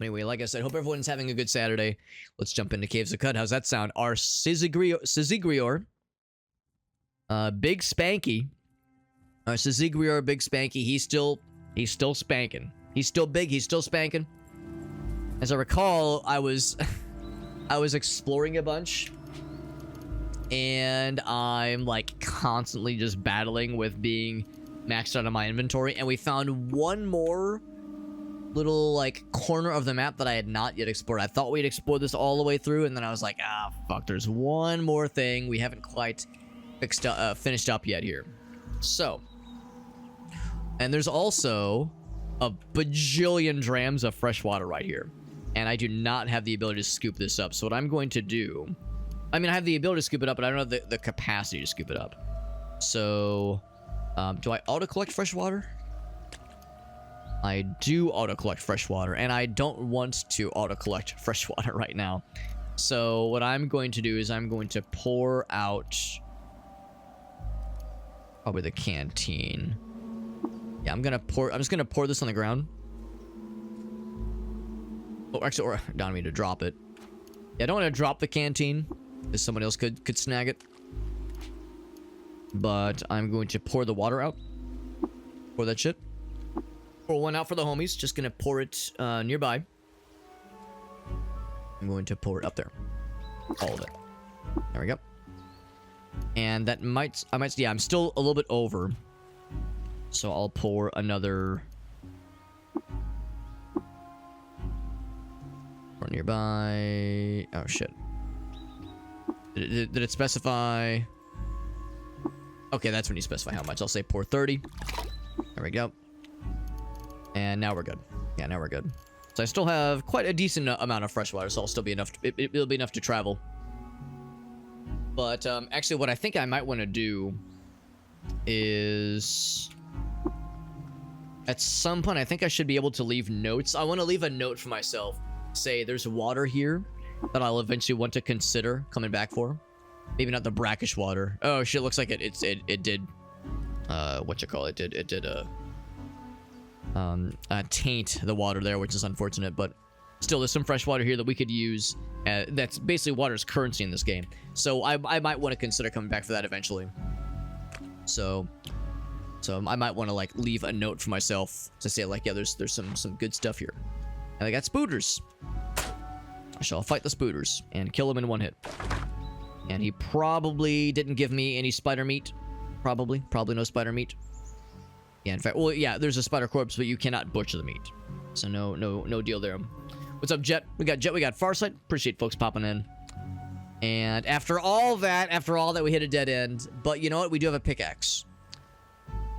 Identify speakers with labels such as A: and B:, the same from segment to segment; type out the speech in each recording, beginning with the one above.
A: Anyway, like I said, hope everyone's having a good Saturday. Let's jump into Caves of Cut. How's that sound? Our Syzygyrior, Big Spanky. Our Syzygyrior, Big Spanky. He's still spanking. He's still big. He's still spanking. As I recall, I was exploring a bunch, and I'm like constantly just battling with being maxed out on my inventory, and we found one more little like corner of the map that I had not yet explored. I thought we'd explored this all the way through, and then I was like, ah, fuck, there's one more thing we haven't quite finished up yet here. So, and there's also a bajillion drams of fresh water right here, and I do not have the ability to scoop this up. So what I'm going to do, I mean, I have the ability to scoop it up, but I don't have the capacity to scoop it up. So do I auto-collect fresh water? I do auto-collect fresh water, and I don't want to auto-collect fresh water right now. So what I'm going to do is I'm going to pour out probably the canteen. Yeah, I'm just gonna pour this on the ground. Oh, actually, or I don't mean to drop it. Yeah, I don't want to drop the canteen, because someone else could snag it. But I'm going to pour the water out. Pour that shit. Pour one out for the homies. Just gonna pour it nearby. I'm going to pour it up there. All of it. There we go. And that yeah, I'm still a little bit over. So I'll pour another. Pour nearby. Oh shit. Did it specify? Okay, that's when you specify how much. I'll say pour 30. There we go. And now we're good. Yeah, now we're good. So I still have quite a decent amount of fresh water, so I'll still be enough. It'll be enough to travel. But actually, what I think I might want to do is, at some point, I think I should be able to leave notes. I want to leave a note for myself. Say, there's water here that I'll eventually want to consider coming back for. Maybe not the brackish water. Oh shit! Looks like it did. It did taint the water there, which is unfortunate. But still, there's some fresh water here that we could use. That's basically water's currency in this game. So I might want to consider coming back for that eventually. So I might want to like leave a note for myself to say like, yeah, there's some good stuff here. And I got spooters. I shall fight the spooters and kill them in one hit. And he probably didn't give me any spider meat. Probably no spider meat. Yeah, in fact, well, yeah, there's a spider corpse, but you cannot butcher the meat. So no deal there. What's up, Jet? We got Farsight. Appreciate folks popping in. And after all that, we hit a dead end. But you know what? We do have a pickaxe.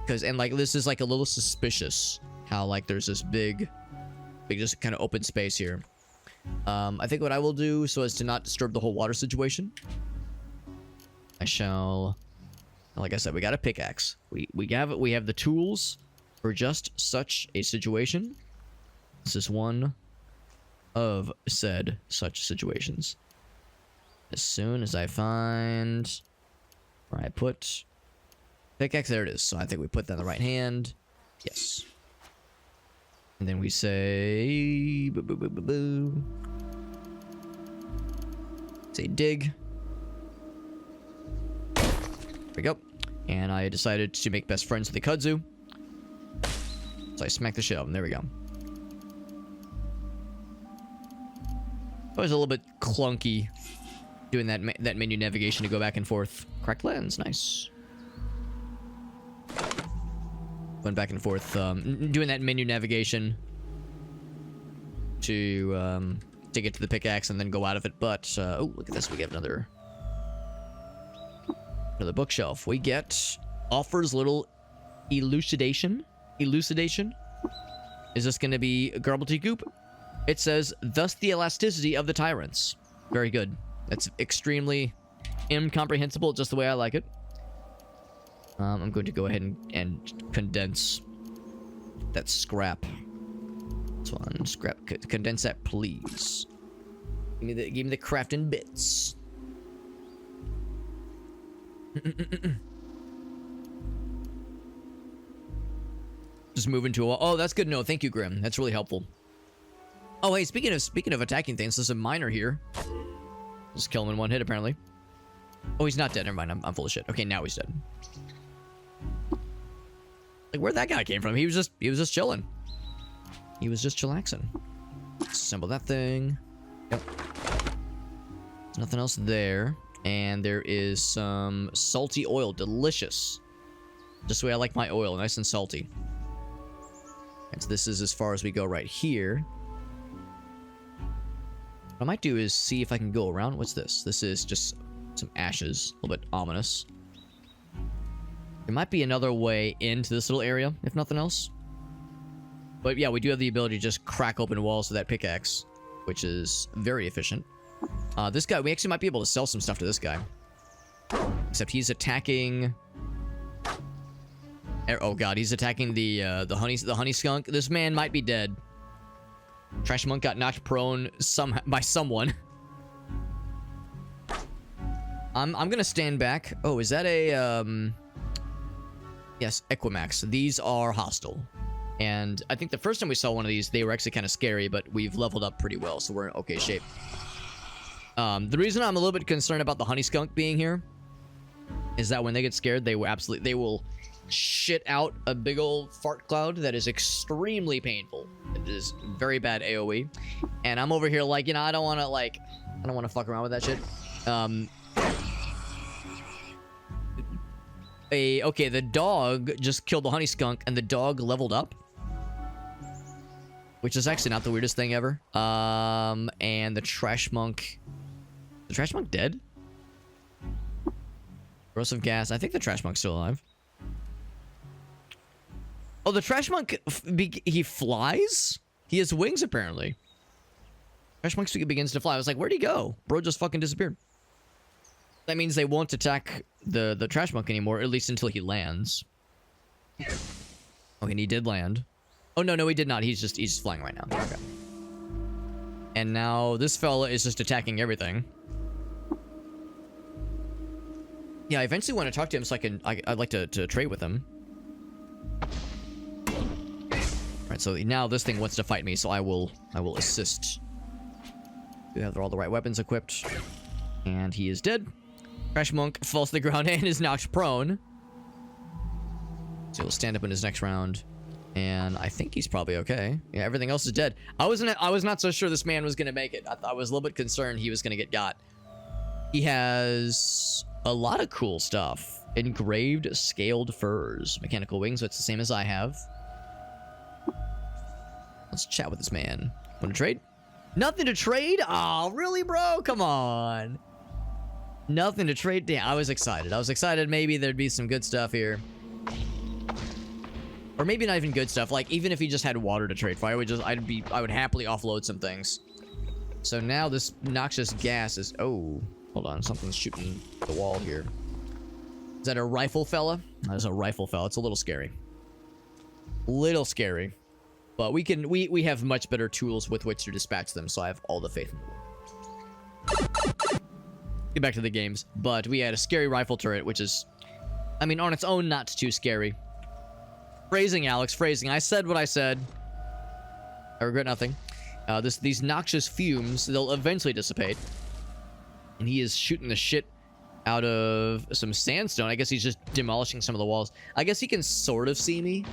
A: And like this is like a little suspicious how like there's this big just kind of open space here. I think what I will do so as to not disturb the whole water situation, I shall, like I said, we got a pickaxe. We have the tools for just such a situation. This is one of said such situations. As soon as I find where I put pickaxe, there it is. So I think we put that in the right hand. Yes. And then we say boo, boo, boo, boo, boo. Say dig. There we go. And I decided to make best friends with the kudzu. So I smacked the shit out of him. There we go. It was a little bit clunky doing that menu navigation to go back and forth. Cracked lens, nice. Going back and forth, doing that menu navigation to get to the pickaxe and then go out of it. But oh, look at this, we get another bookshelf. We get offers little elucidation. Is this going to be a gobbledygook? It says, thus the elasticity of the tyrants. Very good. That's extremely incomprehensible, just the way I like it. I'm going to go ahead and condense that scrap. This one, scrap. Condense that, please. Give me the crafting bits. Just move into a... Oh, that's good to know. Thank you, Grim. That's really helpful. Oh, hey, speaking of attacking things, there's a miner here. Just kill him in one hit, apparently. Oh, he's not dead. Never mind. I'm full of shit. Okay, now he's dead. Like, where'd that guy came from? He was just chilling. He was just chillaxing. Assemble that thing. Yep. Nothing else there. And there is some salty oil. Delicious. Just the way I like my oil. Nice and salty. And so this is as far as we go right here. What I might do is see if I can go around. What's this? This is just some ashes. A little bit ominous. There might be another way into this little area, if nothing else. But yeah, we do have the ability to just crack open walls with that pickaxe, which is very efficient. This guy, we actually might be able to sell some stuff to this guy. Except he's attacking... Oh god, he's attacking the honey skunk. This man might be dead. Trash monk got knocked prone by someone. I'm gonna stand back. Oh, is that a yes, Equimax. These are hostile. And I think the first time we saw one of these, they were actually kind of scary, but we've leveled up pretty well, so we're in okay shape. The reason I'm a little bit concerned about the honey skunk being here is that when they get scared, they will shit out a big old fart cloud that is extremely painful. It is very bad AoE. And I'm over here like, I don't want to fuck around with that shit. Okay, the dog just killed the honey skunk and the dog leveled up. Which is actually not the weirdest thing ever. And the trash monk... The trash monk dead? Corrosive gas. I think the trash monk's still alive. Oh, the trash monk... He flies? He has wings, apparently. Trash monk begins to fly. I was like, where'd he go? Bro just fucking disappeared. That means they won't attack the trash monk anymore, at least until he lands. Okay, and he did land. Oh, no, he did not. He's just flying right now. Okay. And now this fella is just attacking everything. Yeah, I eventually want to talk to him so I'd like to trade with him. Alright, so now this thing wants to fight me, so I will assist. We have all the right weapons equipped. And he is dead. Trash monk falls to the ground and is knocked prone. So he'll stand up in his next round. And I think he's probably okay. Yeah, everything else is dead. I was not so sure this man was gonna make it. I was a little bit concerned he was gonna get got. He has a lot of cool stuff. Engraved scaled furs. Mechanical wings, so it's the same as I have. Let's chat with this man. Want to trade? Nothing to trade? Oh, really, bro? Come on. Nothing to trade? Damn, I was excited. I was excited maybe there'd be some good stuff here. Or maybe not even good stuff. Like, even if he just had water to trade for, I would happily offload some things. So now this noxious gas is... Oh, hold on. Something's shooting the wall here. Is that a rifle fella? That's a rifle fella. It's a little scary. Little scary. But we have much better tools with which to dispatch them, so I have all the faith in the world. Get back to the games. But we had a scary rifle turret, which is... I mean, on its own, not too scary. Phrasing, Alex, phrasing. I said what I said. I regret nothing. These noxious fumes, they'll eventually dissipate. And he is shooting the shit out of some sandstone. I guess he's just demolishing some of the walls. I guess he can sort of see me.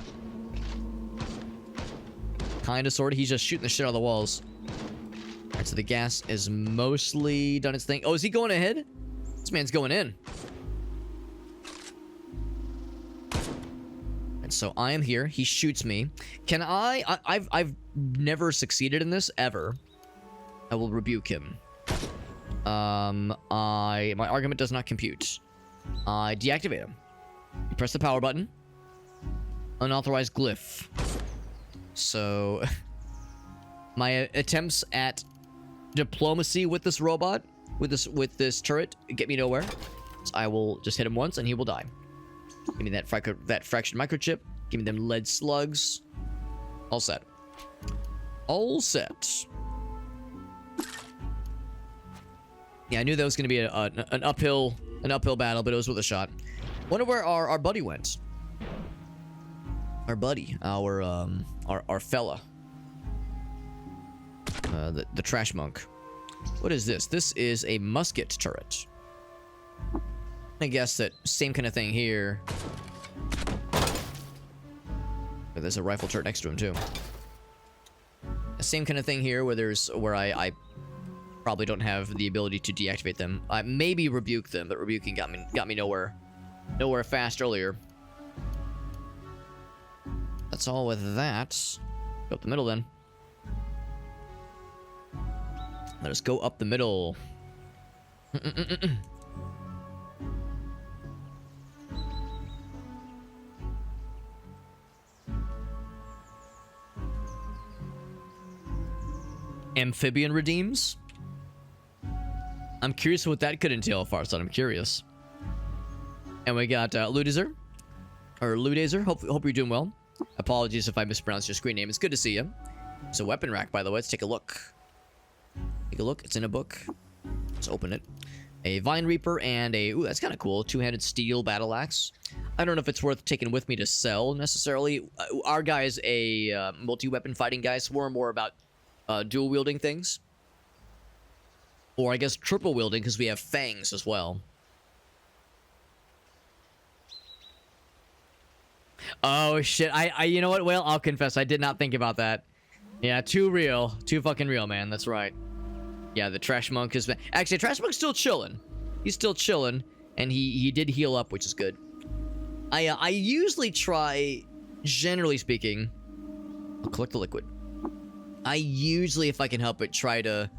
A: Kind of, sort of. He's just shooting the shit out of the walls. Alright, so the gas is mostly done its thing. Oh, is he going ahead? This man's going in. So I am here. He shoots me. Can I've never succeeded in this ever. I will rebuke him. My argument does not compute. I deactivate him. You press the power button. Unauthorized glyph. So my attempts at diplomacy with this robot, with this turret, get me nowhere. So I will just hit him once and he will die. Give me that fractured microchip. Give me them lead slugs. All set. All set. Yeah, I knew that was going to be an uphill battle, but it was worth a shot. Wonder where our buddy went. Our buddy, our fella. the trash monk. What is this? This is a musket turret. I guess that same kind of thing here. But there's a rifle turret next to him too. Same kind of thing here where I probably don't have the ability to deactivate them. I maybe rebuke them, but rebuking got me nowhere fast earlier. That's all with that. Go up the middle then. Let us go up the middle. Amphibian redeems? I'm curious what that could entail, Farsight. I'm curious. And we got Ludazer. Or Ludazer. Hope you're doing well. Apologies if I mispronounced your screen name. It's good to see you. It's a weapon rack, by the way. Let's take a look. Take a look. It's in a book. Let's open it. A Vine Reaper and a... Ooh, that's kind of cool. Two-handed steel battle axe. I don't know if it's worth taking with me to sell, necessarily. Our guy is a multi-weapon fighting guy, so we're more about dual-wielding things. Or I guess triple-wielding, because we have fangs as well. Oh, shit. You know what? Well, I'll confess. I did not think about that. Yeah, too real. Too fucking real, man. That's right. Yeah, the Trash Monk has been... Actually, Trash Monk's still chilling. He's still chilling, and he did heal up, which is good. I usually try, generally speaking... I'll collect the liquid. I usually, if I can help it, try to,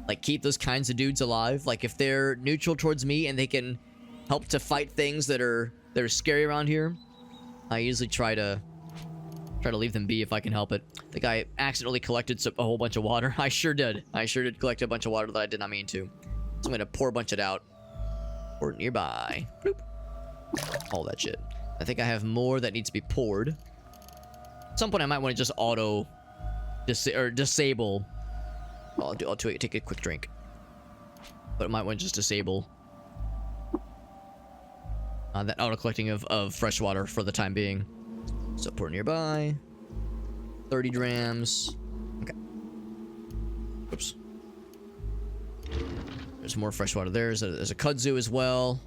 A: like, keep those kinds of dudes alive. Like, if they're neutral towards me and they can help to fight things that are scary around here, I usually try to leave them be if I can help it. I think I accidentally collected a whole bunch of water. I sure did. I sure did collect a bunch of water that I did not mean to. So I'm going to pour a bunch of it out. Pour it nearby. Bloop. All that shit. I think I have more that needs to be poured. At some point, I might want to just disable. Well, I'll take a quick drink. But I might want to just disable that auto-collecting of fresh water for the time being. So pour nearby. 30 drams. Okay. Oops. There's more fresh water there. There's a kudzu as well.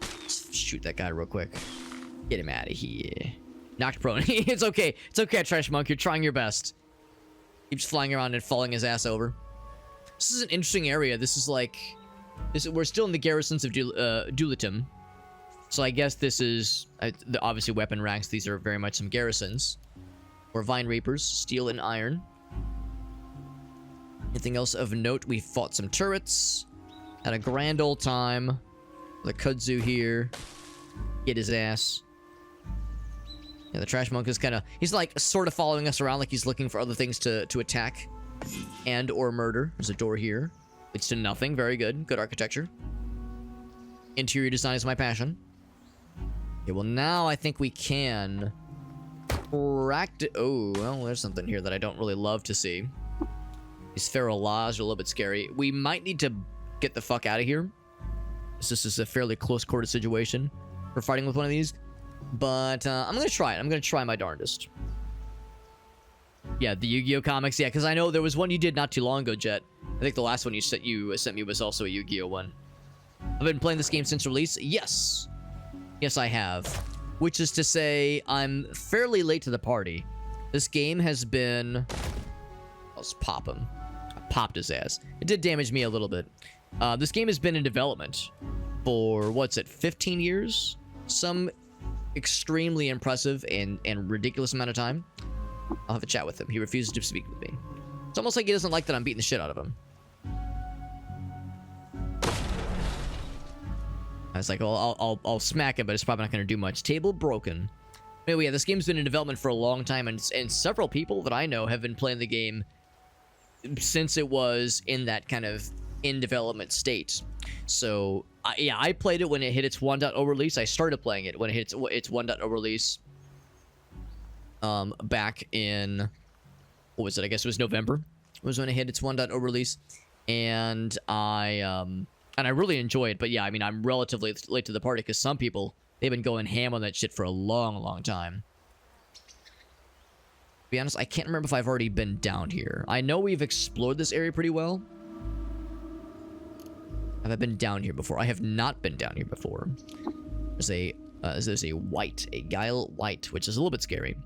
A: Let's shoot that guy real quick. Get him out of here. Knocked prone. It's okay. It's okay, Trash Monk. You're trying your best. Keeps flying around and falling his ass over. This is an interesting area. This is like... we're still in the garrisons of Dulitum. So I guess this is... obviously weapon racks. These are very much some garrisons. Or Vine Reapers. Steel and iron. Anything else of note? We fought some turrets. Had a grand old time. The kudzu here. Get his ass. Yeah, the Trash Monk is kind of... He's like sort of following us around like he's looking for other things to attack. And or murder. There's a door here. It's to nothing. Very good. Good architecture. Interior design is my passion. Okay, well now I think we can... practice... Oh, well, there's something here that I don't really love to see. These feral laws are a little bit scary. We might need to get the fuck out of here. This is a fairly close-quarter situation for fighting with one of these. But I'm going to try it. I'm going to try my darndest. Yeah, the Yu-Gi-Oh comics. Yeah, because I know there was one you did not too long ago, Jet. I think the last one you sent me was also a Yu-Gi-Oh one. I've been playing this game since release. Yes. Yes, I have. Which is to say, I'm fairly late to the party. This game has been... Let's pop him. I popped his ass. It did damage me a little bit. This game has been in development for, what's it, 15 years? Some extremely impressive and ridiculous amount of time. I'll have a chat with him. He refuses to speak with me. It's almost like he doesn't like that I'm beating the shit out of him. I was like, well, I'll smack him, but it's probably not going to do much. Table broken. Anyway, yeah, this game's been in development for a long time, and several people that I know have been playing the game since it was in that kind of in-development state. So, yeah, I played it when it hit its 1.0 release. I started playing it when it hit its 1.0 release. Back in... What was it? I guess it was November. Was when it hit its 1.0 release. And I really enjoy it. But yeah, I mean, I'm relatively late to the party because some people, they've been going ham on that shit for a long, long time. To be honest, I can't remember if I've already been down here. I know we've explored this area pretty well. Have I been down here before? I have not been down here before. There's a white, a Guile white, which is a little bit scary.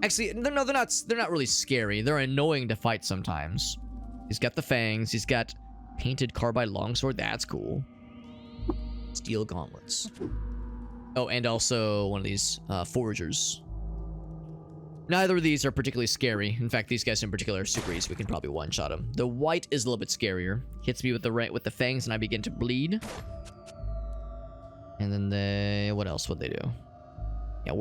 A: Actually, no, they're not really scary. They're annoying to fight sometimes. He's got the fangs. He's got painted carbide longsword. That's cool. Steel gauntlets. Oh, and also one of these foragers. Neither of these are particularly scary. In fact, these guys in particular are super easy. We can probably one-shot them. The white is a little bit scarier. Hits me with the fangs, and I begin to bleed. And then what else would they do? Yeah,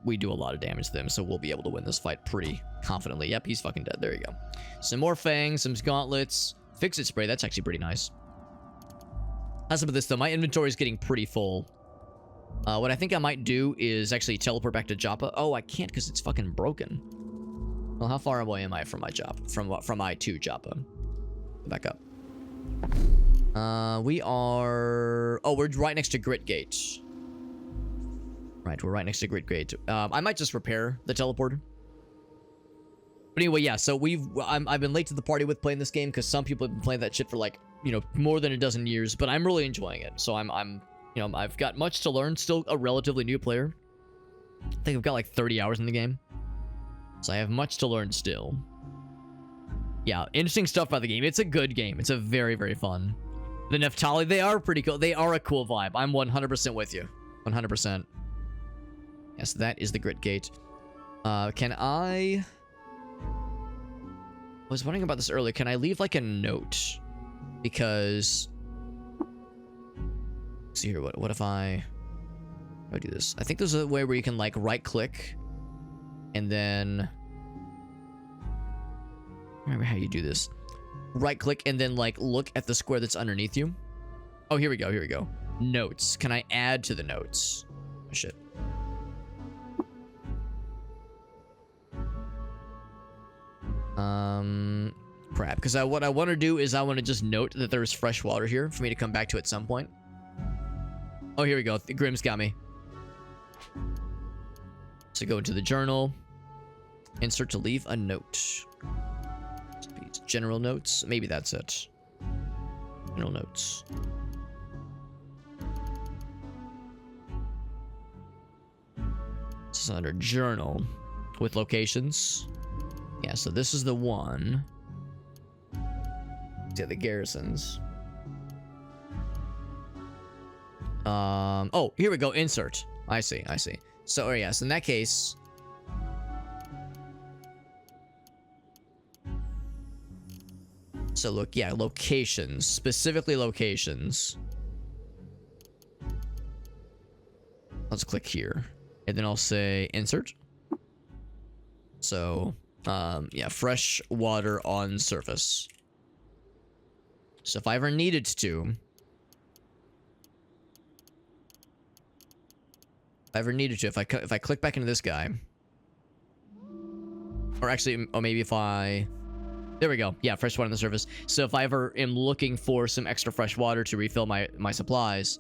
A: we do a lot of damage to them, so we'll be able to win this fight pretty confidently. Yep, he's fucking dead. There you go. Some more fangs, some gauntlets. Fix-it spray. That's actually pretty nice. How's about this, though? My inventory is getting pretty full. What I think I might do is actually teleport back to Joppa. Oh, I can't because it's fucking broken. Well, how far away am I from my Joppa? From my to Joppa? Back up. We are... Oh, we're right next to Grit Gate. Right, we're right next to Grit Gate. I might just repair the teleporter. But anyway, yeah, so I've been late to the party with playing this game because some people have been playing that shit for like, you know, more than a dozen years, but I'm really enjoying it. So you know, I've got much to learn, still a relatively new player. I think I've got like 30 hours in the game. So I have much to learn still. Yeah, interesting stuff about the game. It's a good game. It's a very, very fun. The Neftali, they are pretty cool. They are a cool vibe. I'm 100% with you. 100%. Yes, that is the Grit Gate. Can I was wondering about this earlier. Can I leave like a note? Because... Let's see here, what if I do this? I think there's a way where you can like right click and then... I remember how you do this. Right click and then like look at the square that's underneath you. Oh, here we go, here we go. Notes. Can I add to the notes? Oh, shit. Crap. Because what I want to do is I want to just note that there's fresh water here for me to come back to at some point. Oh, here we go. Grimm's got me. So go into the journal. Insert to leave a note. General notes. Maybe that's it. General notes. This is under journal with locations. Yeah, so this is the one. Yeah, the garrisons. Oh, here we go. Insert. I see. So, yes, in that case... So, look, yeah, locations. Specifically locations. Let's click here. And then I'll say insert. So, yeah, fresh water on surface. So if I ever needed to... If I click back into this guy... Or actually, or maybe if I... There we go. Yeah, fresh water on the surface. So if I ever am looking for some extra fresh water to refill my supplies,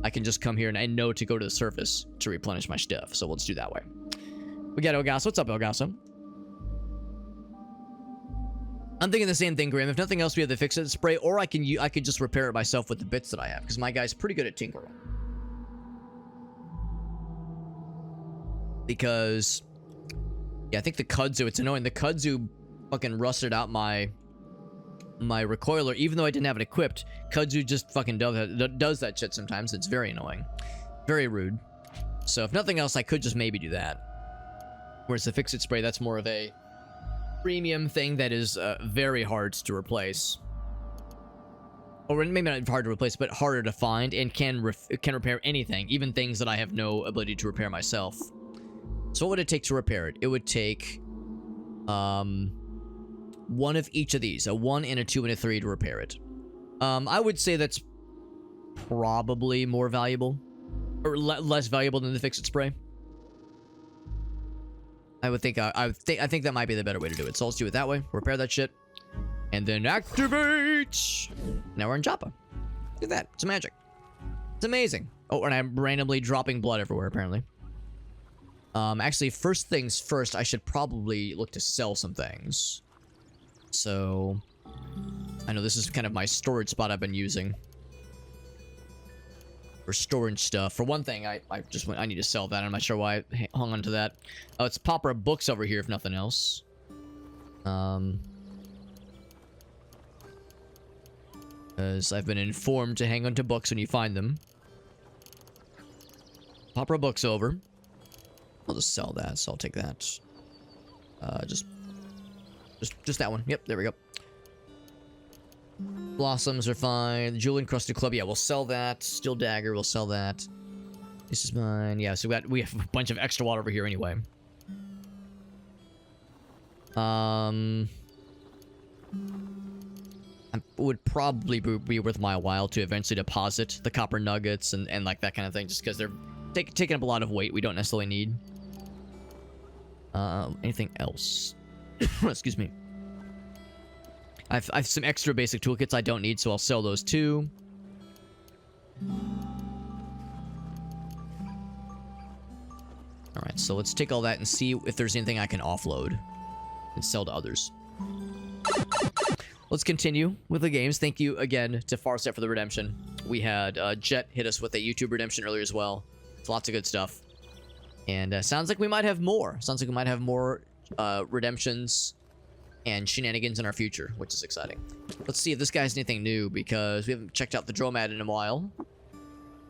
A: I can just come here and I know to go to the surface to replenish my stuff. So let's do that way. We got Elgaso. What's up, Elgaso? I'm thinking the same thing, Graham. If nothing else, we have the fix-it spray, or I could just repair it myself with the bits that I have, because my guy's pretty good at tinkering. Because, yeah, I think the kudzu, it's annoying. The kudzu fucking rusted out my recoiler, even though I didn't have it equipped. Kudzu just fucking does that shit sometimes. It's very annoying. Very rude. So if nothing else, I could just maybe do that. Whereas the fix-it spray, that's more of a premium thing that is very hard to replace. Or maybe not hard to replace, but harder to find, and can repair anything, even things that I have no ability to repair myself. So what would it take to repair it? It would take one of each of these, a 1 and a 2 and a 3 to repair it. I would say that's probably more valuable, or less valuable than the fix-it spray. I think that might be the better way to do it. So let's do it that way. Repair that shit. And then activate! Now we're in Joppa. Look at that. It's magic. It's amazing. Oh, and I'm randomly dropping blood everywhere, apparently. Actually, first things first, I should probably look to sell some things. So, I know this is kind of my storage spot I've been using for storing stuff. For one thing, I need to sell that. I'm not sure why I hung on to that. Oh, it's Pauper books over here, if nothing else. As I've been informed to hang on to books when you find them. Pauper books over. I'll just sell that, so I'll take that. Just that one. Yep, there we go. Blossoms are fine. Jewel encrusted club. Yeah, we'll sell that. Steel dagger. We'll sell that. This is mine. Yeah, so we have a bunch of extra water over here anyway. It would probably be worth my while to eventually deposit the copper nuggets and like that kind of thing, just because they're taking up a lot of weight we don't necessarily need. Anything else? Excuse me. I've some extra basic toolkits I don't need, so I'll sell those too. Alright, so let's take all that and see if there's anything I can offload and sell to others. Let's continue with the games. Thank you again to Farset for the redemption. We had Jet hit us with a YouTube redemption earlier as well. It's lots of good stuff. And sounds like we might have more. Sounds like we might have more redemptions and shenanigans in our future, which is exciting. Let's see if this guy has anything new, because we haven't checked out the Dromad in a while.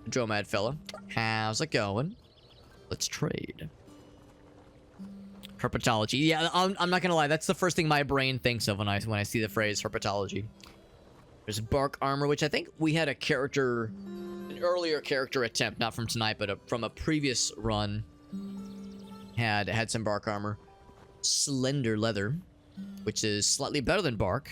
A: The Dromad fella. How's it going? Let's trade. Herpetology. Yeah, I'm not gonna lie. That's the first thing my brain thinks of when I see the phrase herpetology. There's bark armor, which I think we had an earlier character attempt, not from tonight, but from a previous run, had some bark armor. Slender leather, which is slightly better than bark.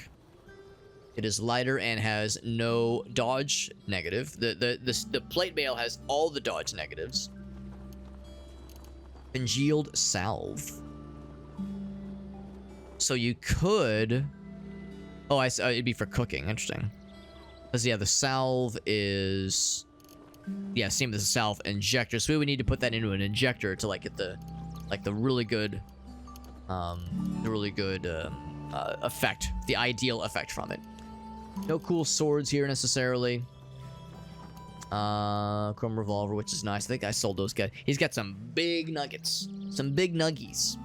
A: It is lighter and has no dodge negative. The plate mail has all the dodge negatives. Congealed salve. So you could... Oh, it'd be for cooking. Interesting. Because, yeah, the salve is... Yeah, same as the salve injector. So we would need to put that into an injector to, like, get the really good... effect. The ideal effect from it. No cool swords here, necessarily. Chrome revolver, which is nice. I think I sold those guys. He's got some big nuggets. Some big nuggies.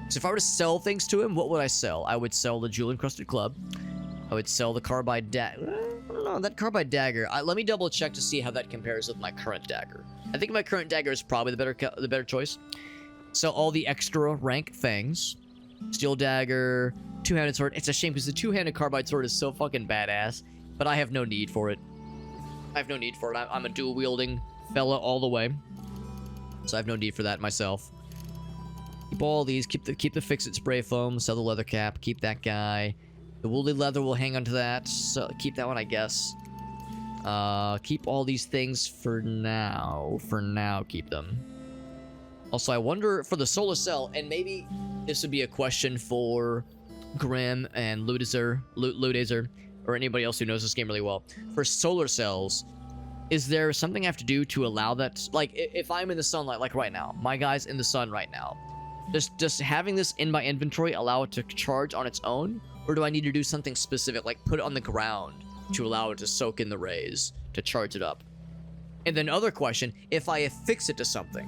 A: So if I were to sell things to him, what would I sell? I would sell the jewel encrusted club. I would sell the carbide dagger. I don't know, that carbide dagger. Let me double check to see how that compares with my current dagger. I think my current dagger is probably the better choice. Sell all the extra rank things. Steel dagger, two-handed sword. It's a shame because the two-handed carbide sword is so fucking badass, but I have no need for it. I'm a dual-wielding fella all the way, so I have no need for that myself. Keep all these. Keep the fix-it spray foam. Sell the leather cap. Keep that guy. The woolly leather will hang on to that. So keep that one, I guess. Keep all these things for now. For now, keep them. Also, I wonder for the solar cell, and maybe this would be a question for Grim and Ludazer, or anybody else who knows this game really well. For solar cells, is there something I have to do to allow that? Like, if I'm in the sunlight, like right now, my guy's in the sun right now. Does having this in my inventory allow it to charge on its own? Or do I need to do something specific, like put it on the ground to allow it to soak in the rays, to charge it up? And then other question, if I affix it to something,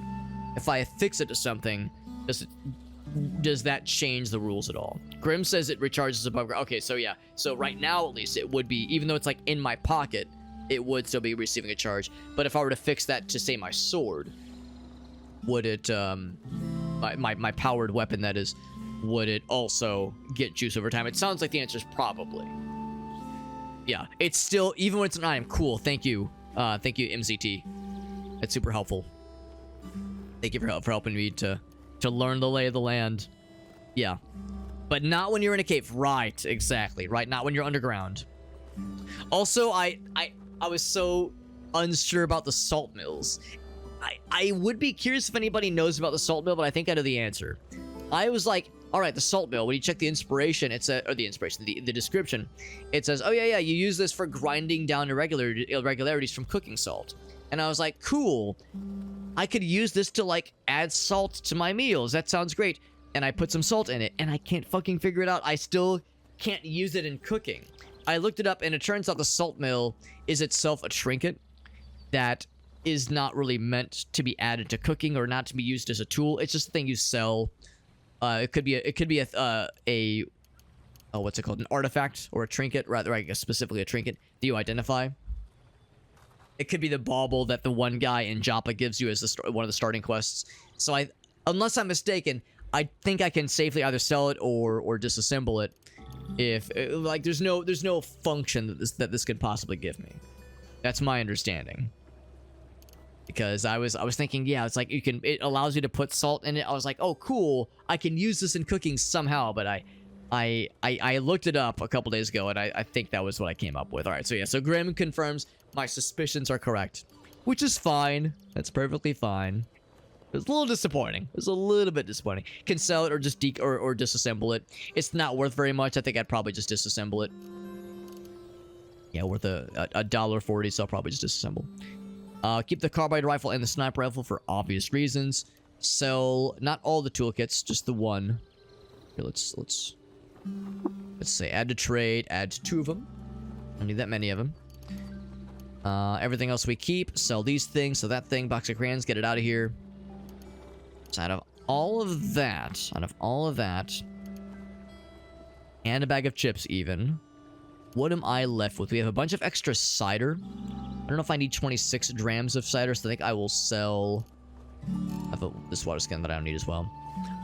A: does that change the rules at all? Grim says it recharges above ground. Okay, so yeah. So right now, at least, it would be, even though it's like in my pocket, it would still be receiving a charge. But if I were to fix that to, say, my sword, would it, my powered weapon, that is, would it also get juice over time? It sounds like the answer is probably. Yeah, it's still, even when it's an item, cool. Thank you, MCT. That's super helpful. Thank you for helping me to learn the lay of the land. Yeah, but not when you're in a cave. Right, exactly. Right, not when you're underground. Also, I was so unsure about the salt mills. I would be curious if anybody knows about the salt mill, but I think I know the answer. I was like, all right, the salt mill. When you check the inspiration, the description, it says, oh yeah, you use this for grinding down irregularities from cooking salt. And I was like, cool. I could use this to, like, add salt to my meals. That sounds great. And I put some salt in it, and I can't fucking figure it out. I still can't use it in cooking. I looked it up, and it turns out the salt mill is itself a trinket that is not really meant to be added to cooking or not to be used as a tool. It's just a thing you sell. It could be a what's it called? An artifact or a trinket, rather, I guess specifically a trinket that you identify. It could be the bauble that the one guy in Joppa gives you as one of the starting quests. So unless I'm mistaken, I think I can safely either sell it or disassemble it. If like there's no function that this could possibly give me. That's my understanding. Because I was thinking, yeah, it's like it allows you to put salt in it. I was like, oh cool, I can use this in cooking somehow. But I looked it up a couple days ago, and I think that was what I came up with. All right, so yeah, so Graham confirms my suspicions are correct, which is fine. That's perfectly fine. It was a little disappointing. It was a little bit disappointing. Can sell it or just or disassemble it. It's not worth very much. I think I'd probably just disassemble it. Yeah, worth a $1.40, so I'll probably just disassemble. Keep the carbide rifle and the sniper rifle for obvious reasons. Sell not all the toolkits, just the one. Here, let's say add to trade, add 2 of them. I don't need that many of them. Everything else we keep. Sell these things. So that thing, box of crayons, get it out of here. So out of all of that, and a bag of chips even, what am I left with? We have a bunch of extra cider. I don't know if I need 26 drams of cider, so I think I will sell... I have this water skin that I don't need as well.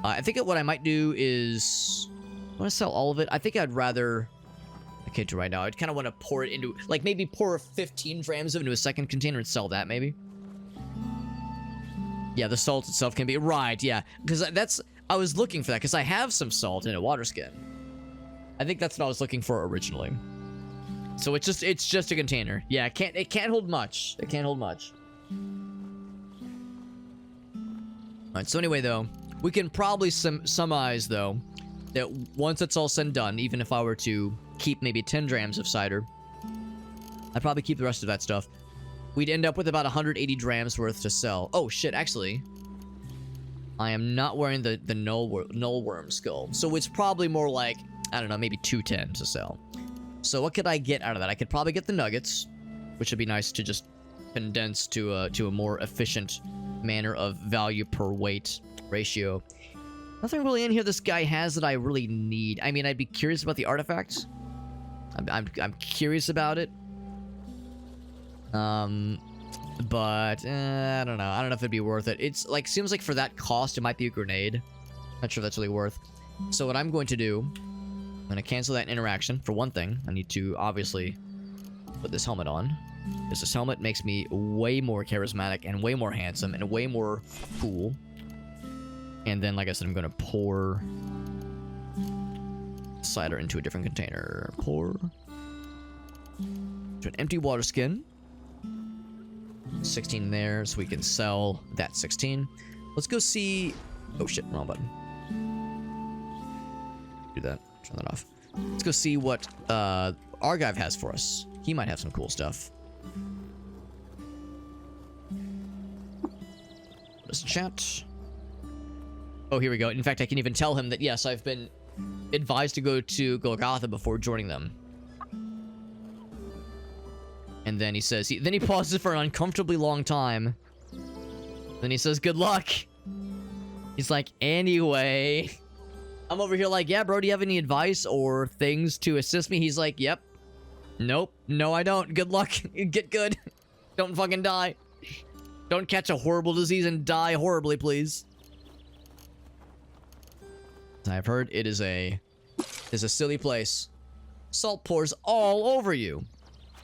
A: I think what I might do is... I want to sell all of it. I think I'd rather... I can't do right now. I'd kind of want to pour it into... Like, maybe pour 15 drams of it into a second container and sell that, maybe. Yeah, the salt itself can be... Right, yeah. Because that's... I was looking for that, because I have some salt in a water skin. I think that's what I was looking for originally. So it's just a container. Yeah, it can't hold much. It can't hold much. Alright, so anyway, though, we can probably surmise, though, that once it's all said and done, even if I were to keep maybe 10 drams of cider, I'd probably keep the rest of that stuff. We'd end up with about 180 drams worth to sell. Oh, shit, actually, I am not wearing the null worm skull. So it's probably more like, I don't know, maybe 210 to sell. So what could I get out of that? I could probably get the nuggets, which would be nice to just condense to a more efficient manner of value per weight ratio. Nothing really in here this guy has that I really need. I mean, I'd be curious about the artifacts. I'm curious about it. But I don't know. I don't know if it'd be worth it. It's like, seems like for that cost, it might be a grenade. Not sure if that's really worth. So what I'm going to do, I'm going to cancel that interaction. For one thing, I need to obviously put this helmet on. Because this helmet makes me way more charismatic and way more handsome and way more cool. And then, like I said, I'm going to pour cider into a different container. Pour to an empty water skin. 16 there, so we can sell that 16. Let's go see... Oh shit, wrong button. Do that. Turn that off. Let's go see what Argive has for us. He might have some cool stuff. Let's chat. Oh, here we go. In fact, I can even tell him that, yes, I've been advised to go to Golgotha before joining them. And then he says, then he pauses for an uncomfortably long time. Then he says, good luck. He's like, anyway. I'm over here like, yeah, bro, do you have any advice or things to assist me? He's like, yep. Nope. No, I don't. Good luck. Get good. Don't fucking die. Don't catch a horrible disease and die horribly, please. I've heard it is a silly place. Salt pours all over you.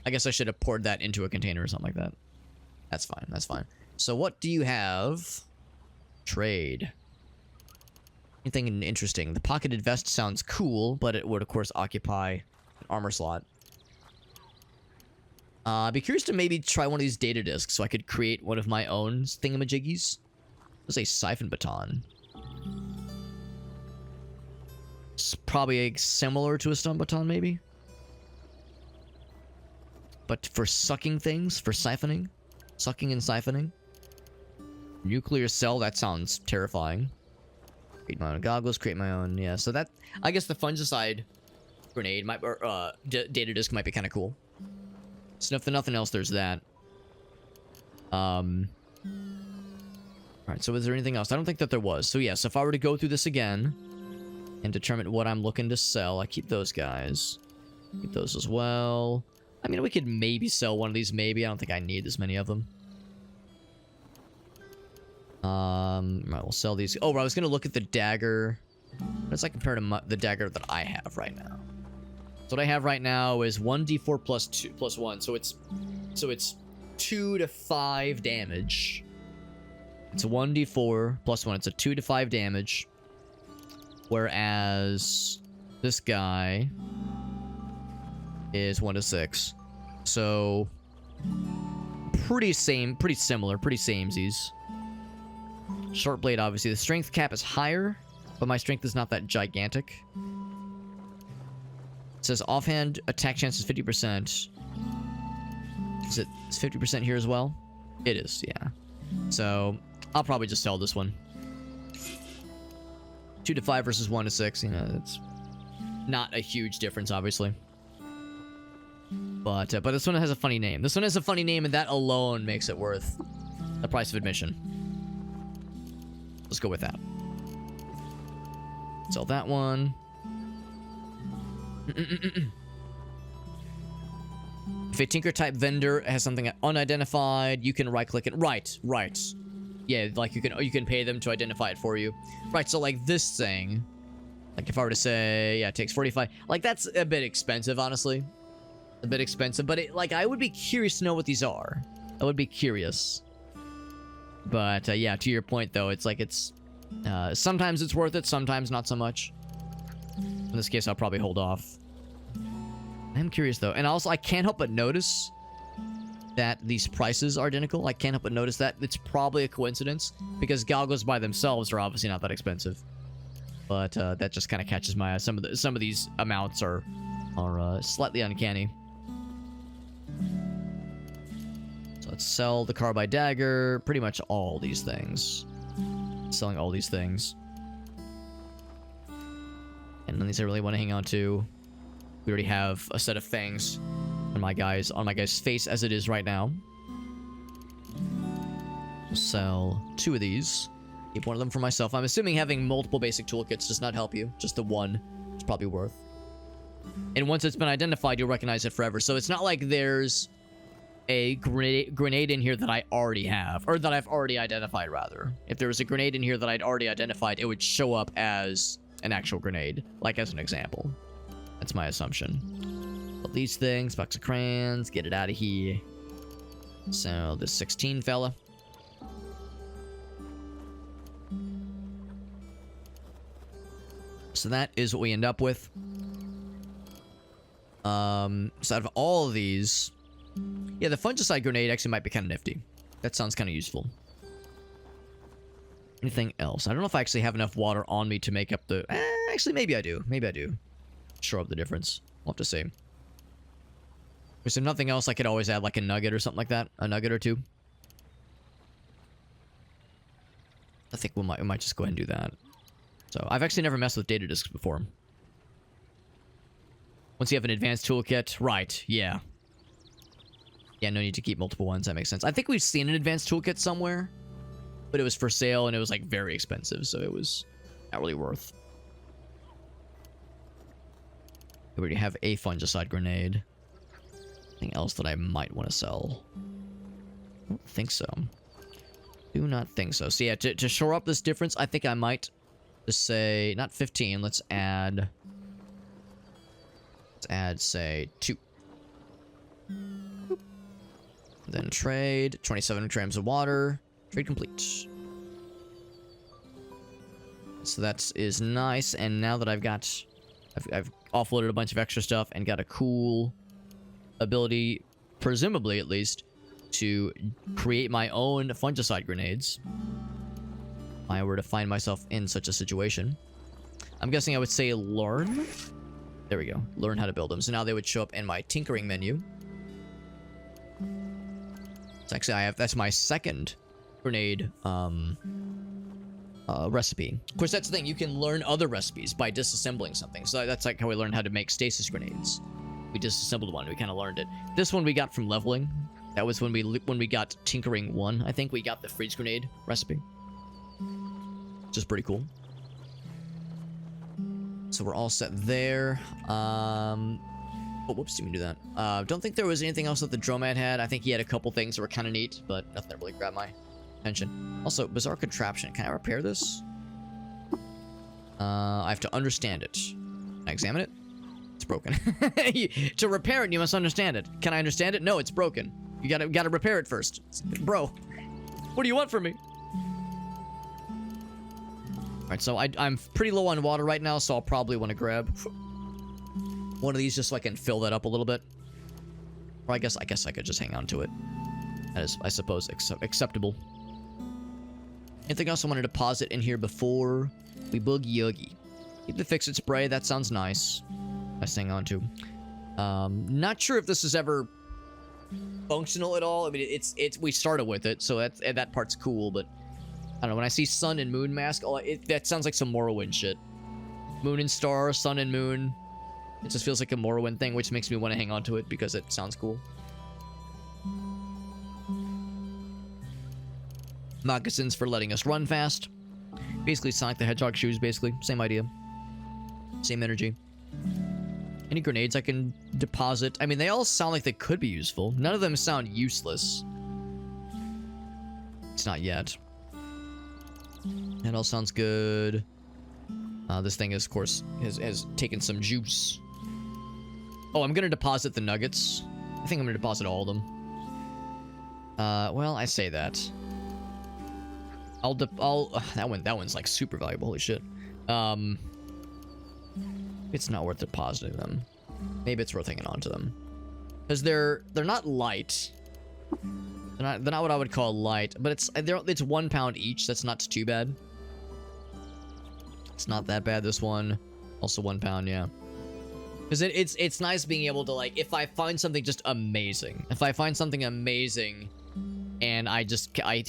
A: I guess I should have poured that into a container or something like that. That's fine. That's fine. So what do you have? Trade. Anything interesting? The pocketed vest sounds cool, but it would, of course, occupy an armor slot. I'd be curious to maybe try one of these data discs so I could create one of my own thingamajiggies. There's a siphon baton. It's probably similar to a stun baton, maybe? But for sucking things, for siphoning? Sucking and siphoning. Nuclear cell, that sounds terrifying. Create my own goggles, create my own, yeah. So that, I guess the fungicide grenade might, or data disk might be kind of cool. So if nothing else, there's that. Alright, so is there anything else? I don't think that there was. So yes, if I were to go through this again and determine what I'm looking to sell, I keep those guys. Keep those as well. I mean, we could maybe sell one of these, maybe. I don't think I need this many of them. Right, we'll sell these. Oh, I was gonna look at the dagger. What does that compare to the dagger that I have right now? So what I have right now is 1d4 plus 2 plus 1, so it's 2 to 5 damage. It's a 1d4 plus 1. It's a 2 to 5 damage. Whereas this guy is 1 to 6. So pretty similar, pretty samesies. Short blade, obviously. The strength cap is higher, but my strength is not that gigantic. It says offhand attack chance is 50%. Is it 50% here as well? It is, yeah. So I'll probably just sell this one. 2 to 5 versus 1 to 6. You know, it's not a huge difference, obviously. But this one has a funny name. This one has a funny name, and that alone makes it worth the price of admission. Let's go with that. Sell that one. If a tinker type vendor has something unidentified, you can right click it. Right. Yeah, like you can pay them to identify it for you. Right, so like this thing, like if I were to say, yeah, it takes 45, like that's a bit expensive, honestly. A bit expensive, but it, like I would be curious to know what these are. I would be curious. But yeah, to your point though, it's like it's sometimes it's worth it, sometimes not so much. In this case, I'll probably hold off. I'm curious though, and also I can't help but notice that these prices are identical. I can't help but notice that. It's probably a coincidence because goggles by themselves are obviously not that expensive. But that just kind of catches my eye. Some of these amounts are slightly uncanny. So let's sell the carbide dagger. Pretty much all these things. Selling all these things. And then these I really want to hang on to. We already have a set of fangs on my guy's face as it is right now. We'll sell 2 of these. Keep one of them for myself. I'm assuming having multiple basic toolkits does not help you. Just the one is probably worth. And once it's been identified, you'll recognize it forever. So it's not like there's a grenade in here that I already have. Or that I've already identified, rather. If there was a grenade in here that I'd already identified, it would show up as an actual grenade. Like as an example. That's my assumption. But these things, box of crayons, get it out of here. So this 16 fella. So that is what we end up with. So out of all of these, yeah, the fungicide grenade actually might be kind of nifty. That sounds kind of useful. Anything else? I don't know if I actually have enough water on me to make up the... actually, maybe I do. Maybe I do. Show up the difference. We'll have to see. Is there nothing else I could always add, like a nugget or something like that? A nugget or 2? I think we might just go ahead and do that. So, I've actually never messed with data disks before. Once you have an advanced toolkit, right, yeah. Yeah, no need to keep multiple ones, that makes sense. I think we've seen an advanced toolkit somewhere, but it was for sale and it was like very expensive, so it was not really worth. We already have a fungicide grenade. Anything else that I might want to sell? I don't think so. Do not think so. So yeah, to shore up this difference, I think I might just say, not 15, let's add, say, 2. Then trade, 27 grams of water. Trade complete. So that is nice, and now that I've offloaded a bunch of extra stuff and got a cool ability, presumably at least, to create my own fungicide grenades. If I were to find myself in such a situation. I'm guessing I would say learn. There we go. Learn how to build them. So now they would show up in my tinkering menu. So actually, that's my second grenade recipe. Of course, that's the thing. You can learn other recipes by disassembling something. So that's like how we learned how to make stasis grenades. We disassembled one. We kind of learned it. This one we got from leveling. That was when we got Tinkering 1. I think we got the freeze grenade recipe. Which is pretty cool. So we're all set there. Oh, whoops, didn't do that. Don't think there was anything else that the Dromad had. I think he had a couple things that were kind of neat, but nothing that really grabbed my attention. Also, bizarre contraption. Can I repair this? I have to understand it. Can I examine it? It's broken. To repair it, you must understand it. Can I understand it? No, it's broken. You gotta repair it first. Bro, what do you want from me? Alright, so I'm pretty low on water right now, so I'll probably want to grab one of these just so I can fill that up a little bit. Or I guess I could just hang on to it. That is, I suppose, acceptable. Anything else I want to deposit in here before we boogie oogie? Keep the fix-it spray. That sounds nice. Nice to hang on to. Not sure if this is ever functional at all. I mean, it's we started with it, so that part's cool. But I don't know. When I see sun and moon mask, that sounds like some Morrowind shit. Moon and star, sun and moon. It just feels like a Morrowind thing, which makes me want to hang on to it because it sounds cool. Moccasins for letting us run fast. Basically Sonic the Hedgehog shoes, basically. Same idea. Same energy. Any grenades I can deposit? I mean, they all sound like they could be useful. None of them sound useless. It's not yet. That all sounds good. This thing is, of course, has taken some juice. Oh, I'm gonna deposit the nuggets. I think I'm gonna deposit all of them. Well, I say that. That one's like super valuable. Holy shit. It's not worth depositing them. Maybe it's worth hanging on to them, because they're not light. They're not what I would call light, but it's 1 pound each. That's not too bad. It's not that bad. This one, also 1 pound, yeah. Because it's nice being able to, like, if I find something just amazing, and I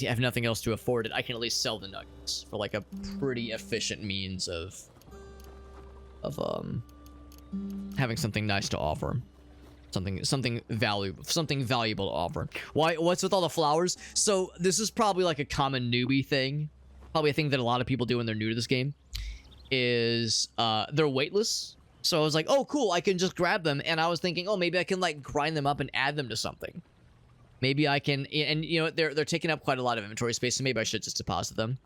A: have nothing else to afford it, I can at least sell the nuggets for like a pretty efficient means of having something nice to offer, something valuable to offer. What's with all the flowers? So this is probably like a common newbie thing, probably a thing that a lot of people do when they're new to this game, is they're weightless. So I was like, oh cool, I can just grab them, and I was thinking, oh, maybe I can like grind them up and add them to something. Maybe I can, and you know, they're taking up quite a lot of inventory space, so maybe I should just deposit them.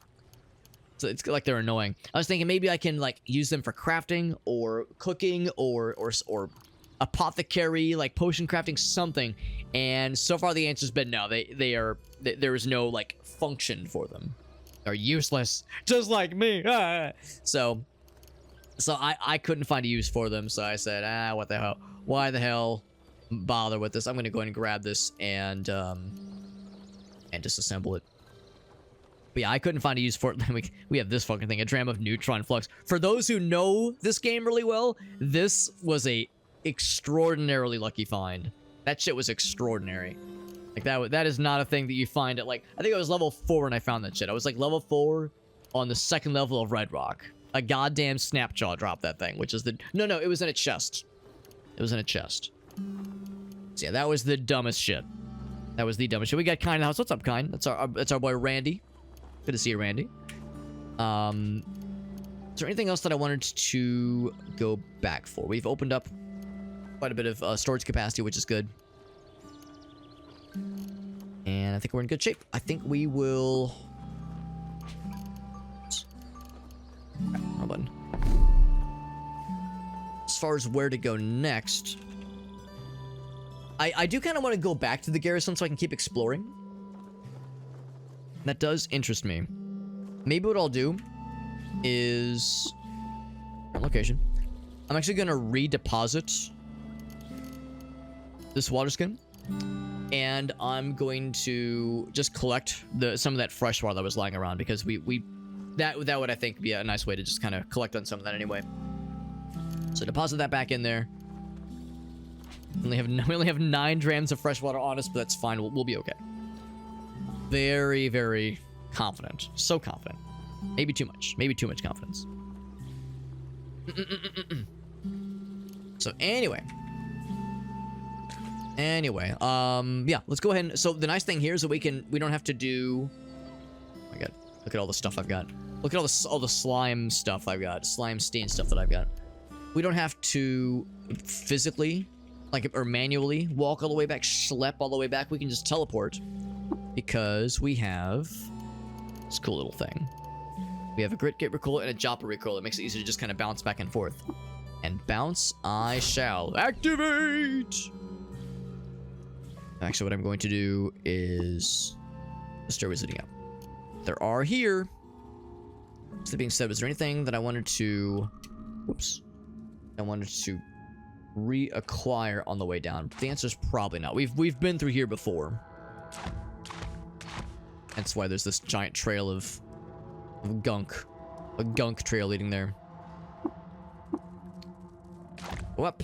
A: So it's like they're annoying. I was thinking maybe I can like use them for crafting or cooking or apothecary, like potion crafting, something. And so far the answer's been no. There is no like function for them. They're useless, just like me. So I couldn't find a use for them. So I said, what the hell? Why the hell bother with this? I'm gonna go ahead and grab this and disassemble it. But yeah, I couldn't find a use for it. We have this fucking thing, a dram of neutron flux. For those who know this game really well, this was a extraordinarily lucky find. That shit was extraordinary. Like that is not a thing that you find at, like, I think I was level 4 when I found that shit. I was like level 4 on the 2nd level of Red Rock. A goddamn Snapjaw dropped that thing, which is no, it was in a chest. It was in a chest. So yeah, that was the dumbest shit. That was the dumbest shit. We got Kind in the house. What's up, Kind? That's our boy Randy. Good to see you, Randy. Is there anything else that I wanted to go back for? We've opened up quite a bit of storage capacity, which is good. And I think we're in good shape. I think we will... Wrong button. As far as where to go next, I do kind of want to go back to the garrison so I can keep exploring. That does interest me. Maybe what I'll do is... location. I'm actually going to redeposit this water skin. And I'm going to just collect some of that fresh water that was lying around, because that would, I think, be a nice way to just kind of collect on some of that anyway. So deposit that back in there. We only have 9 drams of fresh water on us, but that's fine. We'll be okay. very, very confident. So confident. Maybe too much. Maybe too much confidence. So anyway. Yeah, let's go ahead and... So the nice thing here is that we don't have to do... Oh my god. Look at all the stuff I've got. Look at all the slime stuff I've got. Slime stain stuff that I've got. We don't have to physically, like, or manually walk all the way back, schlep all the way back. We can just teleport because we have this cool little thing. We have a grit get recoil and a jopper recoil. It makes it easy to just kind of bounce back and forth. And bounce I shall. Activate! Actually, what I'm going to do is... The stairway's leading up. There are here. So that being said, was there anything that I wanted to... Whoops. I wanted to reacquire on the way down? The answer is probably not. We've been through here before. That's why there's this giant trail of gunk. A gunk trail leading there. Go up.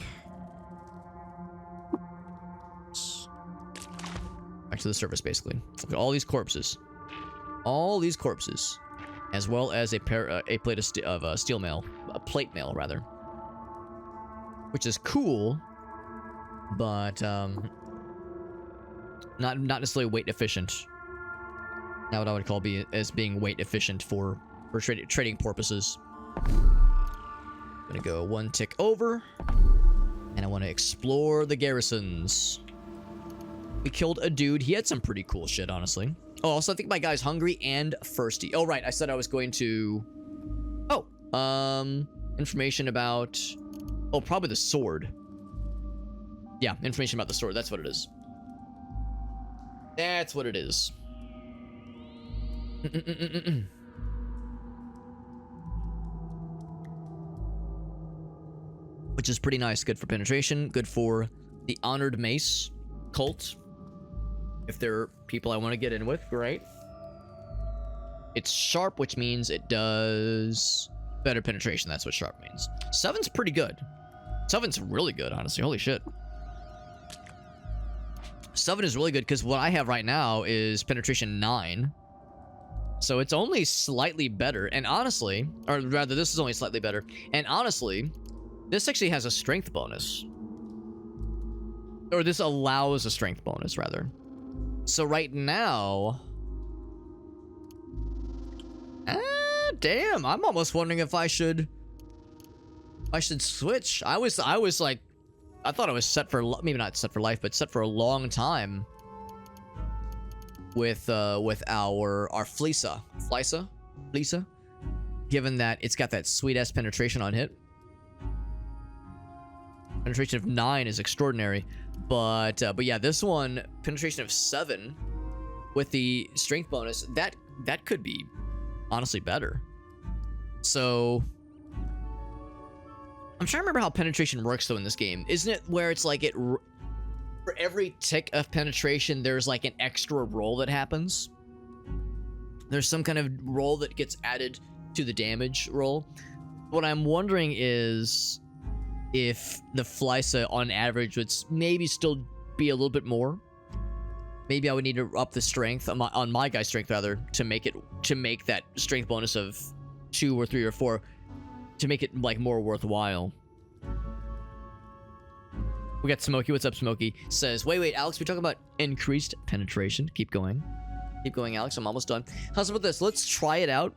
A: Back to the surface, basically. Look at all these corpses. All these corpses. As well as a plate of steel mail. A plate mail, rather. Which is cool. But, not necessarily weight efficient. Not what I would call as being weight efficient for trading purposes. I'm gonna go one tick over. And I want to explore the garrisons. We killed a dude. He had some pretty cool shit, honestly. Oh, also, I think my guy's hungry and thirsty. Oh, right. I said I was going to... Oh, information about... Oh, probably the sword. Yeah, information about the sword. That's what it is. That's what it is. Which is pretty nice. Good for penetration. Good for the Honored Mace cult. If there are people I want to get in with, great. It's sharp, which means it does better penetration. That's what sharp means. 7's pretty good. 7's really good, honestly. Holy shit. 7 is really good because what I have right now is penetration 9. So it's only slightly better. And honestly, or rather, this is only slightly better. And honestly, this actually has a strength bonus. Or this allows a strength bonus, rather. So right now... damn, I'm almost wondering if I should switch. I was like... I thought I was set for... Maybe not set for life, but set for a long time. With our Fleesa. Fleesa? Given that it's got that sweet-ass penetration on hit. Penetration of 9 is extraordinary. But yeah, this one, penetration of 7 with the strength bonus, that could be honestly better. So I'm trying to remember how penetration works though in this game. Isn't it where it's like for every tick of penetration, there's like an extra roll that happens? There's some kind of roll that gets added to the damage roll. What I'm wondering is if the Fleesa on average would maybe still be a little bit more. Maybe I would need to up the strength on my guy's strength rather to make that strength bonus of 2 or 3 or 4 to make it like more worthwhile. We got Smokey. What's up, Smokey? Says, wait, Alex, we're talking about increased penetration. Keep going, Alex. I'm almost done. How's about this? Let's try it out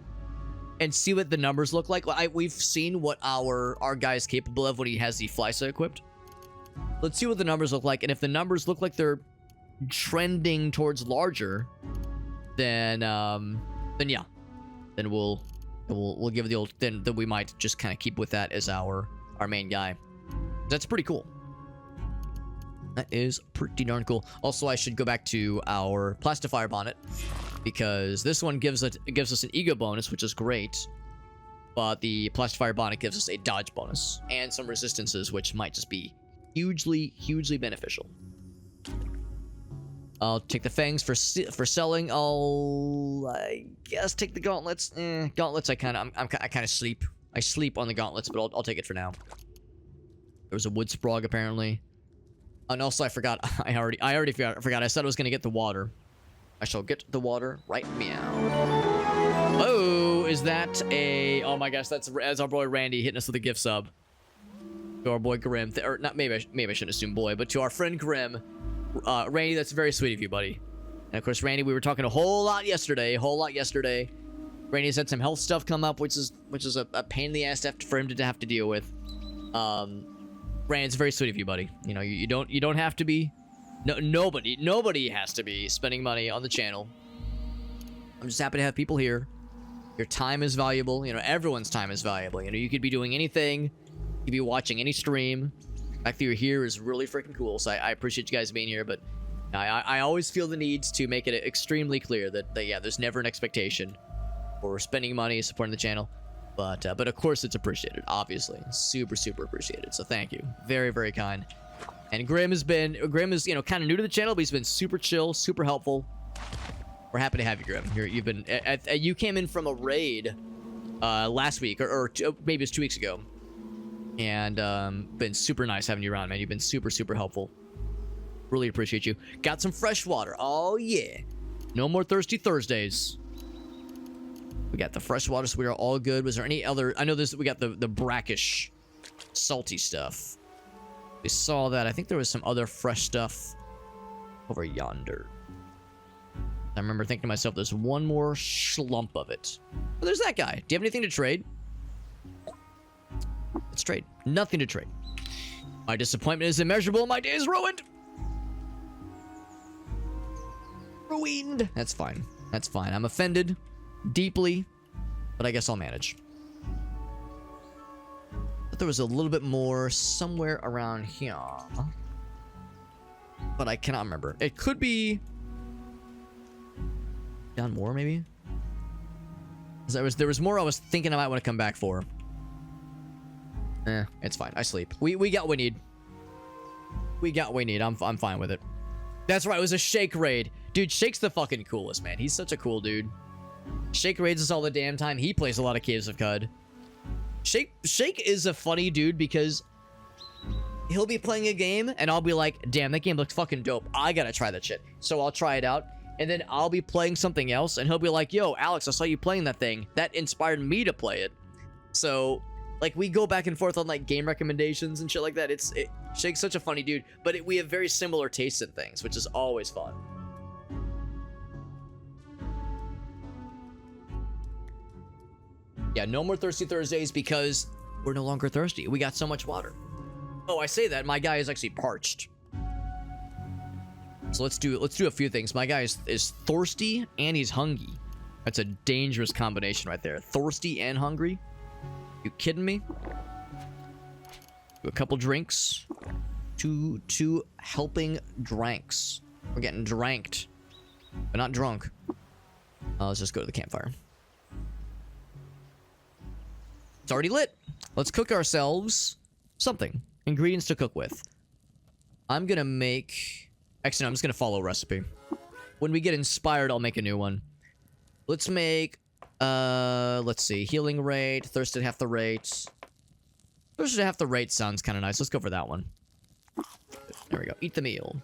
A: and see what the numbers look like. We've seen what our guy's capable of when he has the Fleesa equipped. Let's see what the numbers look like, and if the numbers look like they're trending towards larger, then yeah, then we'll give it the old. Then we might just kind of keep with that as our main guy. That's pretty cool. That is pretty darn cool. Also, I should go back to our Plastifier Bonnet, because this one gives us an ego bonus, which is great. But the Plastifier Bonnet gives us a dodge bonus and some resistances, which might just be hugely beneficial. I'll take the fangs for selling. I guess take the gauntlets. Gauntlets. I kind of sleep. I sleep on the gauntlets, but I'll take it for now. There was a wood sprog apparently. And also, I forgot. I already forgot. I said I was gonna get the water. I shall get the water right meow. Oh, is that a... Oh my gosh, that's our boy Randy hitting us with a gift sub. To our boy Grim. Or not, maybe I shouldn't assume boy, but to our friend Grim. Randy, that's very sweet of you, buddy. And of course, Randy, we were talking a whole lot yesterday. Randy's had some health stuff come up, which is a pain in the ass for him to have to deal with. Randy, it's very sweet of you, buddy. You know, you don't have to be... No, nobody has to be spending money on the channel. I'm just happy to have people here. Your time is valuable. You know, everyone's time is valuable. You know, you could be doing anything. You could be watching any stream. The fact that you're here is really freaking cool. So I appreciate you guys being here. But I always feel the need to make it extremely clear that yeah, there's never an expectation for spending money supporting the channel. But of course it's appreciated. Obviously, super appreciated. So thank you. Very, very kind. And Grim is, you know, kind of new to the channel, but he's been super chill, super helpful. We're happy to have you, Grim. You came in from a raid last week, or maybe it's 2 weeks ago, and been super nice having you around, man. You've been super helpful. Really appreciate you. Got some fresh water. Oh yeah. No more thirsty Thursdays. We got the fresh water, so we are all good. Was there any other? I know this. We got the brackish, salty stuff. We saw that. I think there was some other fresh stuff over yonder. I remember thinking to myself, there's one more schlump of it. Oh, there's that guy. Do you have anything to trade? Let's trade. Nothing to trade. My disappointment is immeasurable. My day is ruined. Ruined. That's fine. That's fine. I'm offended deeply, but I guess I'll manage. But there was a little bit more somewhere around here, but I cannot remember. It could be down more, maybe. There was more I was thinking I might want to come back for. It's fine. I sleep. We got what we need. We got what we need. I'm fine with it. That's right. It was a Shake raid, dude. Shake's the fucking coolest, man. He's such a cool dude. Shake raids us all the damn time. He plays a lot of Caves of Cud. Shake is a funny dude because he'll be playing a game and I'll be like, damn, that game looks fucking dope. I gotta try that shit. So I'll try it out. And then I'll be playing something else and he'll be like, yo, Alex, I saw you playing that thing. That inspired me to play it. So, like, we go back and forth on, like, game recommendations and shit like that. Shake's such a funny dude. But we have very similar tastes in things, which is always fun. Yeah, no more Thirsty Thursdays because we're no longer thirsty. We got so much water. Oh, I say that. My guy is actually parched. So let's do a few things. My guy is thirsty and he's hungry. That's a dangerous combination right there. Thirsty and hungry. You kidding me? Do a couple drinks. Two helping drinks. We're getting dranked, but not drunk. Let's just go to the campfire. It's already lit. Let's cook ourselves something. Ingredients to cook with. I'm gonna make... Actually, no, I'm just gonna follow a recipe. When we get inspired, I'll make a new one. Let's make... let's see. Healing rate. Thirst at half the rate. Thirst at half the rate sounds kind of nice. Let's go for that one. There we go. Eat the meal.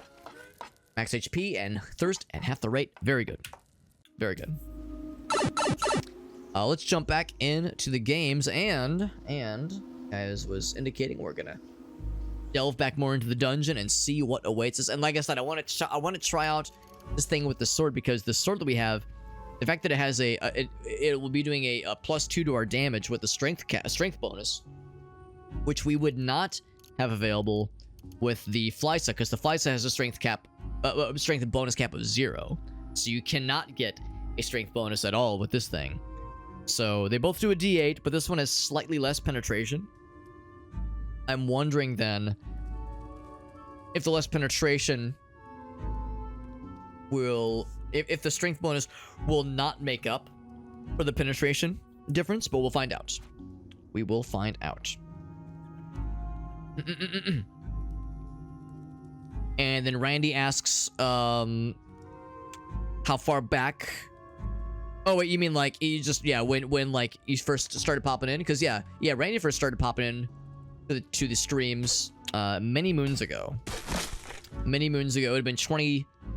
A: Max HP and thirst at half the rate. Very good. Very good. Let's jump back into the games and as was indicating, we're gonna delve back more into the dungeon and see what awaits us. And like I said, I want to try out this thing with the sword because the sword that we have, the fact that it has it will be doing a +2 to our damage with the strength bonus, which we would not have available with the Flysa, because the Flysa has a strength bonus cap of 0, so you cannot get a strength bonus at all with this thing. So they both do a D8, but this one has slightly less penetration. I'm wondering then if the less penetration will... If the strength bonus will not make up for the penetration difference, but we'll find out. We will find out. And then Randy asks, how far back... Oh, wait, you mean like you just, yeah, when like you first started popping in? Because yeah, Randy first started popping in to the streams many moons ago. Many moons ago. It would have been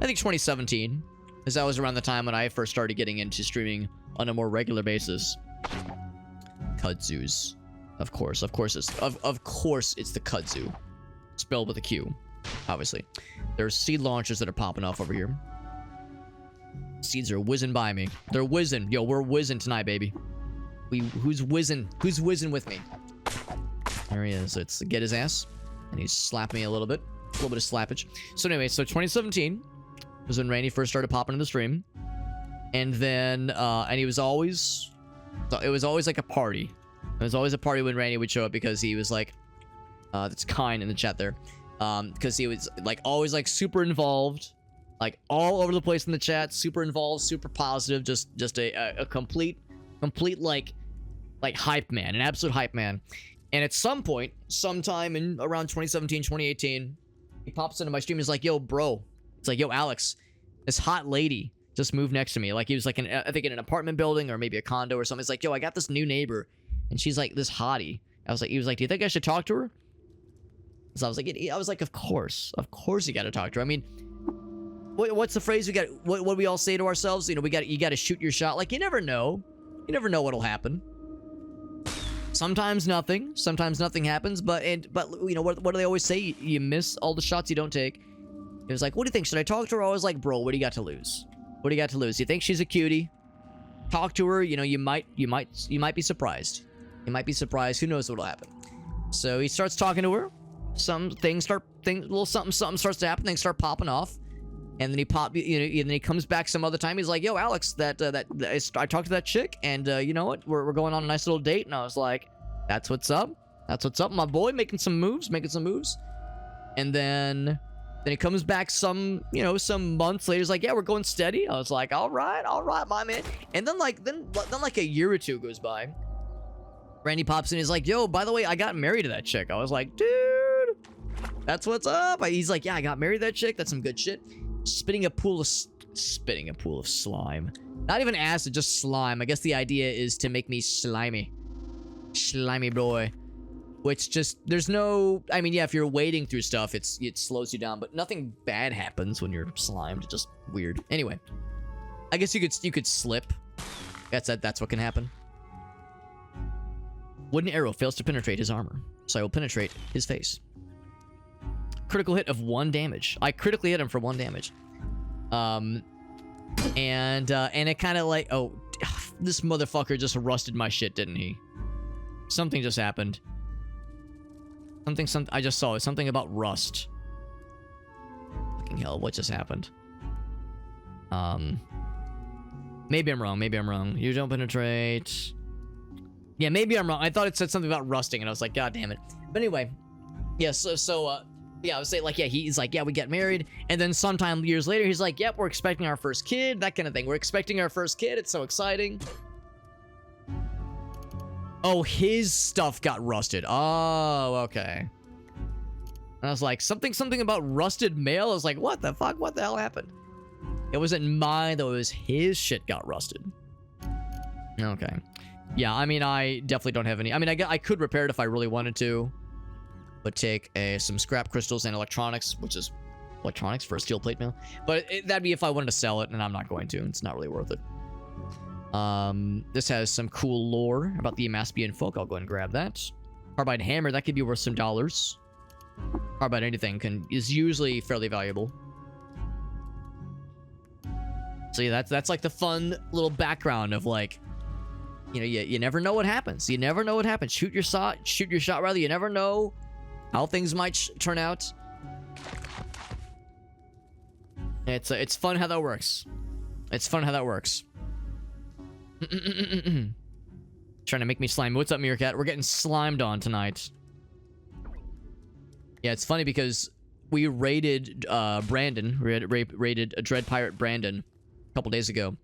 A: I think 2017. Because that was around the time when I first started getting into streaming on a more regular basis. Kudzus. Of course it's the kudzu. Spelled with a Q, obviously. There's seed launchers that are popping off over here. Seeds are whizzing by me. They're whizzing. Yo, we're whizzing tonight, baby. Who's whizzing? Who's whizzing with me? There he is. Let's get his ass. And he's slapping me a little bit. A little bit of slappage. So anyway, so 2017 was when Randy first started popping in the stream. And then, and it was always like a party. It was always a party when Randy would show up because he was like, that's kind in the chat there. Because he was like always like super involved. Like all over the place in the chat, super involved, super positive, just a complete like hype man, an absolute hype man. And at some point, sometime in around 2017, 2018, he pops into my stream. He's like, "Yo, bro," it's like, "Yo, Alex, this hot lady just moved next to me." Like he was like I think in an apartment building or maybe a condo or something. It's like, "Yo, I got this new neighbor, and she's like this hottie." He was like, "Do you think I should talk to her?" So I was like, of course you got to talk to her. I mean, what's the phrase we got? What we all say to ourselves? You know, you got to shoot your shot. Like you never know what'll happen. Sometimes nothing happens. But you know what do they always say? You miss all the shots you don't take. It was like, what do you think? Should I talk to her? I was like, bro, what do you got to lose? What do you got to lose? You think she's a cutie? Talk to her. You know, you might be surprised. You might be surprised. Who knows what'll happen? So he starts talking to her. Little something starts to happen. Things start popping off, and then then he comes back some other time. He's like, "Yo, Alex, I talked to that chick, and you know what? We're going on a nice little date." And I was like, "That's what's up. That's what's up, my boy, making some moves." And then he comes back some months later. He's like, "Yeah, we're going steady." I was like, "All right, my man." And then like a year or two goes by. Randy pops in. He's like, "Yo, by the way, I got married to that chick." I was like, "Dude, that's what's up." He's like, "Yeah, I got married to that chick. That's some good shit." Spitting a pool of slime. Not even acid, just slime. I guess the idea is to make me slimy boy. Which just there's no. I mean, yeah, if you're wading through stuff, it slows you down, but nothing bad happens when you're slimed. It's just weird. Anyway, I guess you could slip. That's what can happen. Wooden arrow fails to penetrate his armor, so I will penetrate his face. Critical hit of 1 damage. I critically hit him for 1 damage. And it kind of like, oh, this motherfucker just rusted my shit, didn't he? Something just happened. Something. I just saw it. Something about rust. Fucking hell! What just happened? Maybe I'm wrong. You don't penetrate. Yeah, maybe I'm wrong. I thought it said something about rusting, and I was like, God damn it. But anyway, yeah. Yeah, I would say like, yeah, he's like, yeah, we get married, and then sometime years later, he's like, yep, we're expecting our first kid, that kind of thing. We're expecting our first kid. It's so exciting. Oh, his stuff got rusted. Oh, okay. And I was like, something about rusted mail. I was like, what the fuck? What the hell happened? It wasn't mine, though. It was his shit got rusted. Okay. Yeah, I mean, I definitely don't have any. I mean, I could repair it if I really wanted to. But take some scrap crystals and electronics, which is electronics for a steel plate mill. But that'd be if I wanted to sell it, and I'm not going to. It's not really worth it. This has some cool lore about the Amaspian folk. I'll go ahead and grab that. Carbide hammer, that could be worth some dollars. Carbide anything is usually fairly valuable. So yeah, that's like the fun little background of like, you know, you never know what happens. You never know what happens. Shoot your shot rather. You never know how things might turn out. It's fun how that works. It's fun how that works. Trying to make me slime. What's up, Meerkat? We're getting slimed on tonight. Yeah, it's funny because we raided Brandon. We raided a Dread Pirate Brandon a couple days ago,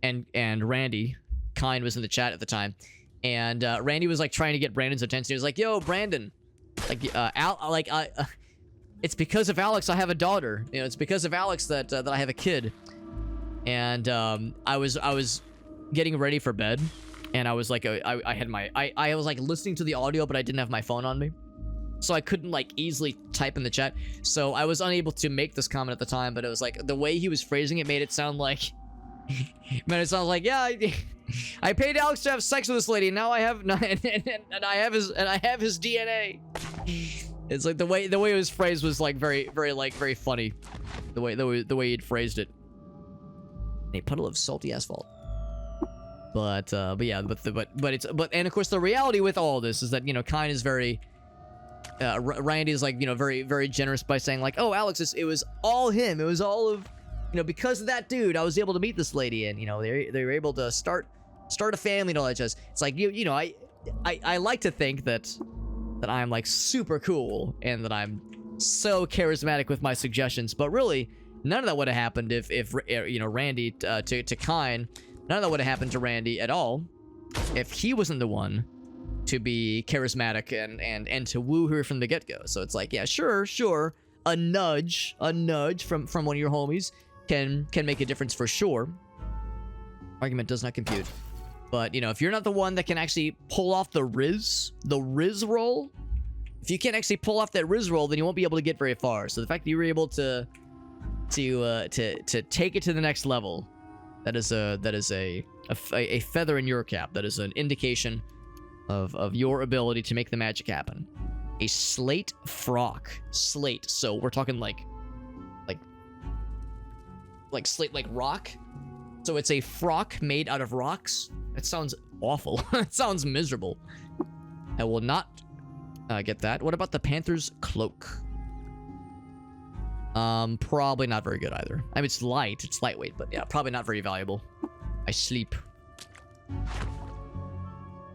A: and Randy Kine was in the chat at the time, and Randy was like trying to get Brandon's attention. He was like, "Yo, Brandon, like it's because of Alex I have a daughter. You know, it's because of Alex that I have a kid." And I was getting ready for bed, and I was like, I was like listening to the audio, but I didn't have my phone on me. so I couldn't like easily type in the chat. So I was unable to make this comment at the time, but it was like the way he was phrasing it made it sound like, man, it sounds like, yeah, I paid Alex to have sex with this lady. Now I have, and I have his DNA. It's like the way it was phrased was like very funny. The way he'd phrased it. A puddle of salty asphalt. But yeah, and of course the reality with all this is that, you know, Kine is very, Randy is like, you know, very generous by saying like, oh, Alex, it was all him. It was all of, you know, because of that dude, I was able to meet this lady, and, you know, they were able to start a family and all that jazz. It's like, you know, I like to think that I'm like super cool and that I'm so charismatic with my suggestions, but really none of that would have happened if you know, Randy to Kine, none of that would have happened to Randy at all if he wasn't the one to be charismatic and to woo her from the get-go. So it's like, yeah, sure, a nudge from one of your homies can make a difference for sure. Argument does not compute. But, you know, if you're not the one that can actually pull off the Riz roll, if you can't actually pull off that Riz roll, then you won't be able to get very far. So the fact that you were able to take it to the next level, that is a feather in your cap. That is an indication of your ability to make the magic happen. A slate frock. Slate. So we're talking like slate, like rock. So it's a frock made out of rocks. It sounds awful. It sounds miserable. I will not get that. What about the Panther's cloak? Probably not very good either. I mean, it's light. It's lightweight, but yeah, probably not very valuable. I sleep.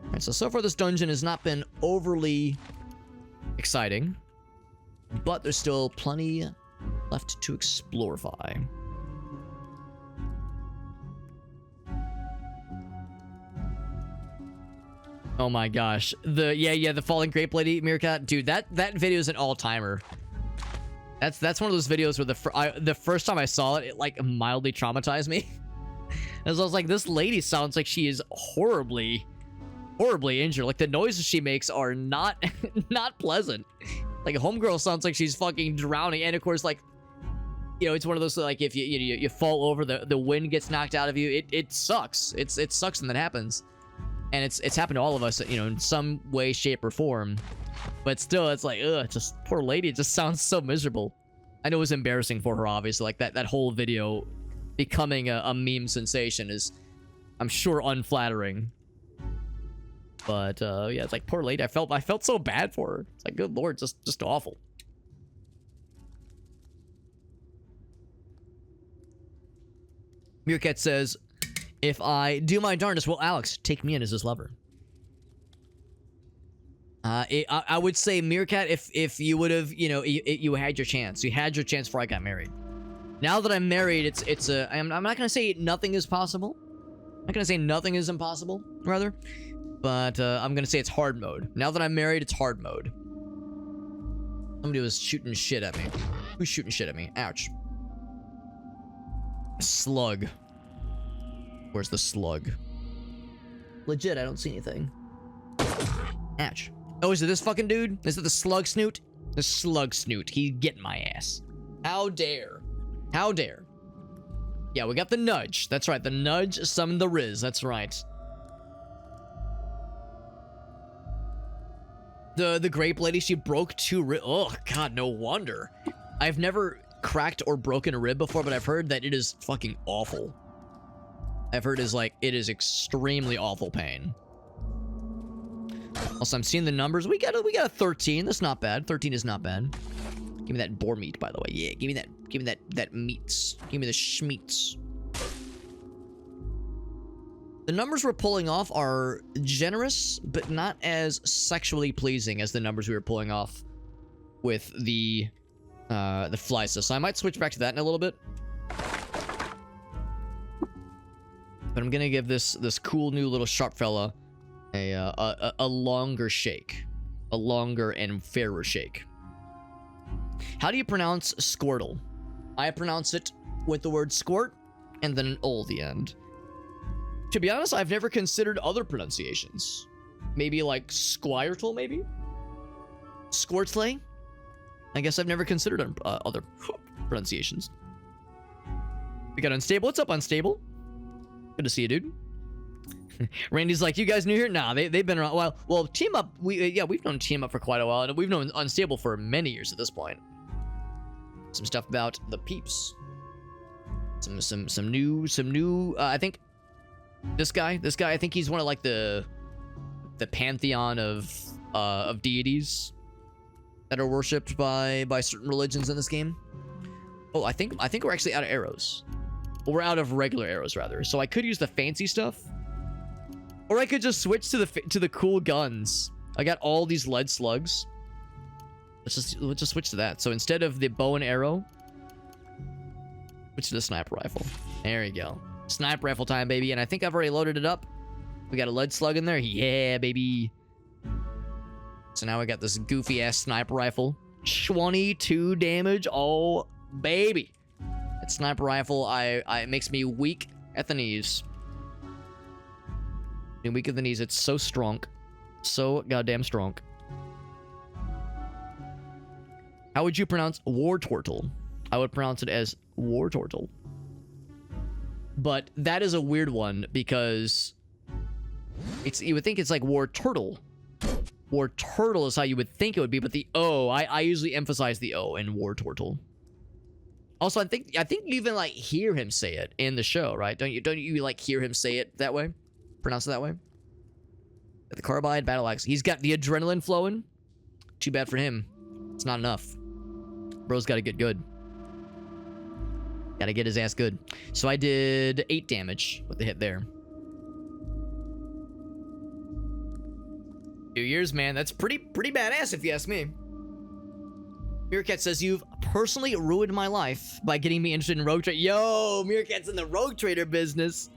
A: Alright, so far this dungeon has not been overly exciting, but there's still plenty left to explorify. Oh my gosh. The falling grape lady Meerkat, dude, that video is an all-timer. That's one of those videos where the first time I saw it, it like mildly traumatized me. As I was like, this lady sounds like she is horribly injured. Like the noises she makes are not pleasant. Like homegirl sounds like she's fucking drowning. And of course, like, you know, it's one of those, like, if you fall over, the wind gets knocked out of you. It sucks. It sucks when that happens. And it's happened to all of us, you know, in some way, shape, or form. But still, it's like, ugh, just poor lady. It just sounds so miserable. I know it was embarrassing for her, obviously. Like that whole video becoming a meme sensation is, I'm sure, unflattering. But yeah, it's like, poor lady. I felt so bad for her. It's like, good lord, just awful. Meerkat says, if I do my darndest, will Alex take me in as his lover? I would say, Meerkat, if you would have, you know, you had your chance. You had your chance before I got married. Now that I'm married, I'm not gonna say nothing is possible. I'm not gonna say nothing is impossible, rather. But I'm gonna say it's hard mode. Now that I'm married, it's hard mode. Somebody was shooting shit at me. Who's shooting shit at me? Ouch. Slug. Where's the slug? Legit, I don't see anything. Ouch. Oh, is it this fucking dude? Is it the slug snoot? The slug snoot. He's getting my ass. How dare. How dare. Yeah, we got the nudge. That's right. The nudge summoned the Riz. That's right. The grape lady, she broke 2 ribs. Oh, God, no wonder. I've never cracked or broken a rib before, but I've heard that it is fucking awful. I've heard it is extremely awful pain. Also, I'm seeing the numbers. We got a 13. That's not bad. 13 is not bad. Give me that boar meat, by the way. Yeah, give me that meats. Give me the schmeats. The numbers we're pulling off are generous, but not as sexually pleasing as the numbers we were pulling off with the fly stuff. So I might switch back to that in a little bit. But I'm gonna give this cool new little sharp fella a longer shake, a longer and fairer shake. How do you pronounce Squirtle? I pronounce it with the word squirt and then an ol at the end. To be honest, I've never considered other pronunciations. Maybe like Squirtle, maybe? Squirtlay? I guess I've never considered other pronunciations. We got Unstable. What's up, Unstable? Good to see you, dude. Randy's like, you guys new here? Nah, they've been around. Well, Team Up. We've known Team Up for quite a while, and we've known Unstable for many years at this point. Some stuff about the peeps. Some new. I think this guy. I think he's one of like the pantheon of deities that are worshipped by certain religions in this game. Oh, I think we're actually out of arrows. Well, we're out of regular arrows rather. So I could use the fancy stuff, or I could just switch to the cool guns. I got all these lead slugs. Let's just switch to that. So instead of the bow and arrow, switch to the sniper rifle. There you go. Sniper rifle time, baby. And I think I've already loaded it up. We got a lead slug in there. Yeah, baby. So now we got this goofy ass sniper rifle. 22 damage. Oh, baby. That sniper rifle, it makes me weak at the knees. Weak at the knees. It's so strong. So goddamn strong. How would you pronounce war turtle? I would pronounce it as war turtle. But that is a weird one because you would think it's like war turtle. War turtle is how you would think it would be, but the O, I usually emphasize the O in war turtle. Also, I think you even like hear him say it in the show, right? Don't you like hear him say it that way? Pronounce it that way? The carbide battle axe. He's got the adrenaline flowing. Too bad for him. It's not enough. Bro's got to get good. Got to get his ass good. So I did 8 damage with the hit there. 2 years, man. That's pretty badass if you ask me. Meerkat says, you've personally ruined my life by getting me interested in Rogue Trader. Yo, Meerkat's in the Rogue Trader business.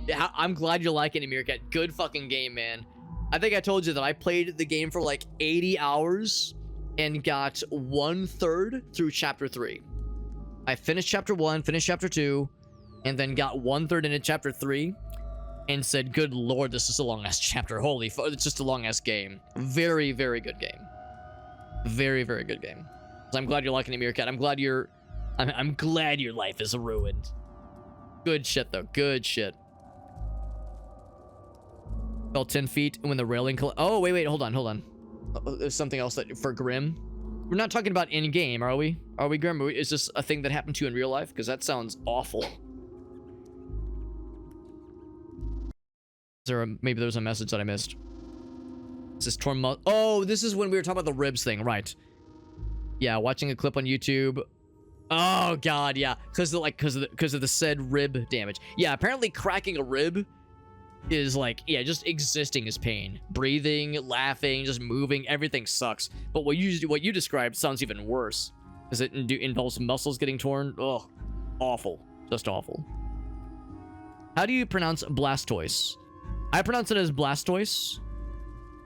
A: Yeah, I'm glad you're liking it, Meerkat. Good fucking game, man. I think I told you that I played the game for like 80 hours and got 1/3 through chapter 3. I finished chapter 1, finished chapter 2, and then got 1/3 into chapter 3 and said, good lord, this is a long-ass chapter. Holy fuck, it's just a long-ass game. Very, very good game. Very, very good game. So I'm glad you're liking it, Meerkat. I'm glad your life is ruined. Good shit, though. Good shit. Fell 10 feet when the railing... Oh, wait, hold on. There's something else that for Grim. We're not talking about in-game, are we? Are we, Grim? Is this a thing that happened to you in real life? Because that sounds awful. Maybe there's a message that I missed. This is torn muscle. Oh, this is when we were talking about the ribs thing, right? Yeah, watching a clip on YouTube. Oh god, yeah, because of the said rib damage. Yeah, apparently cracking a rib is like, yeah, just existing is pain. Breathing, laughing, just moving, everything sucks. But what you described sounds even worse. Because it involves muscles getting torn. Oh, awful, just awful. How do you pronounce Blastoise? I pronounce it as Blastoise,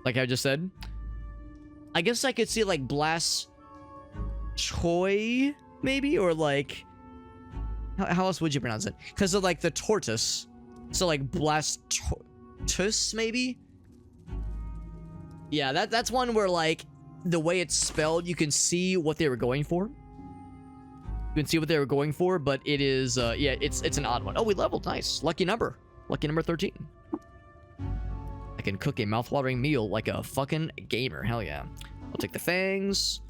A: like I just said. I guess I could see like Blastoy, maybe, or like, how else would you pronounce it? Because of like the tortoise, so like Blastus, maybe. Yeah, that's one where like the way it's spelled, you can see what they were going for. You can see what they were going for, but it is, yeah, it's an odd one. Oh, we leveled, nice, lucky number 13. I can cook a mouthwatering meal like a fucking gamer. Hell yeah. I'll take the fangs.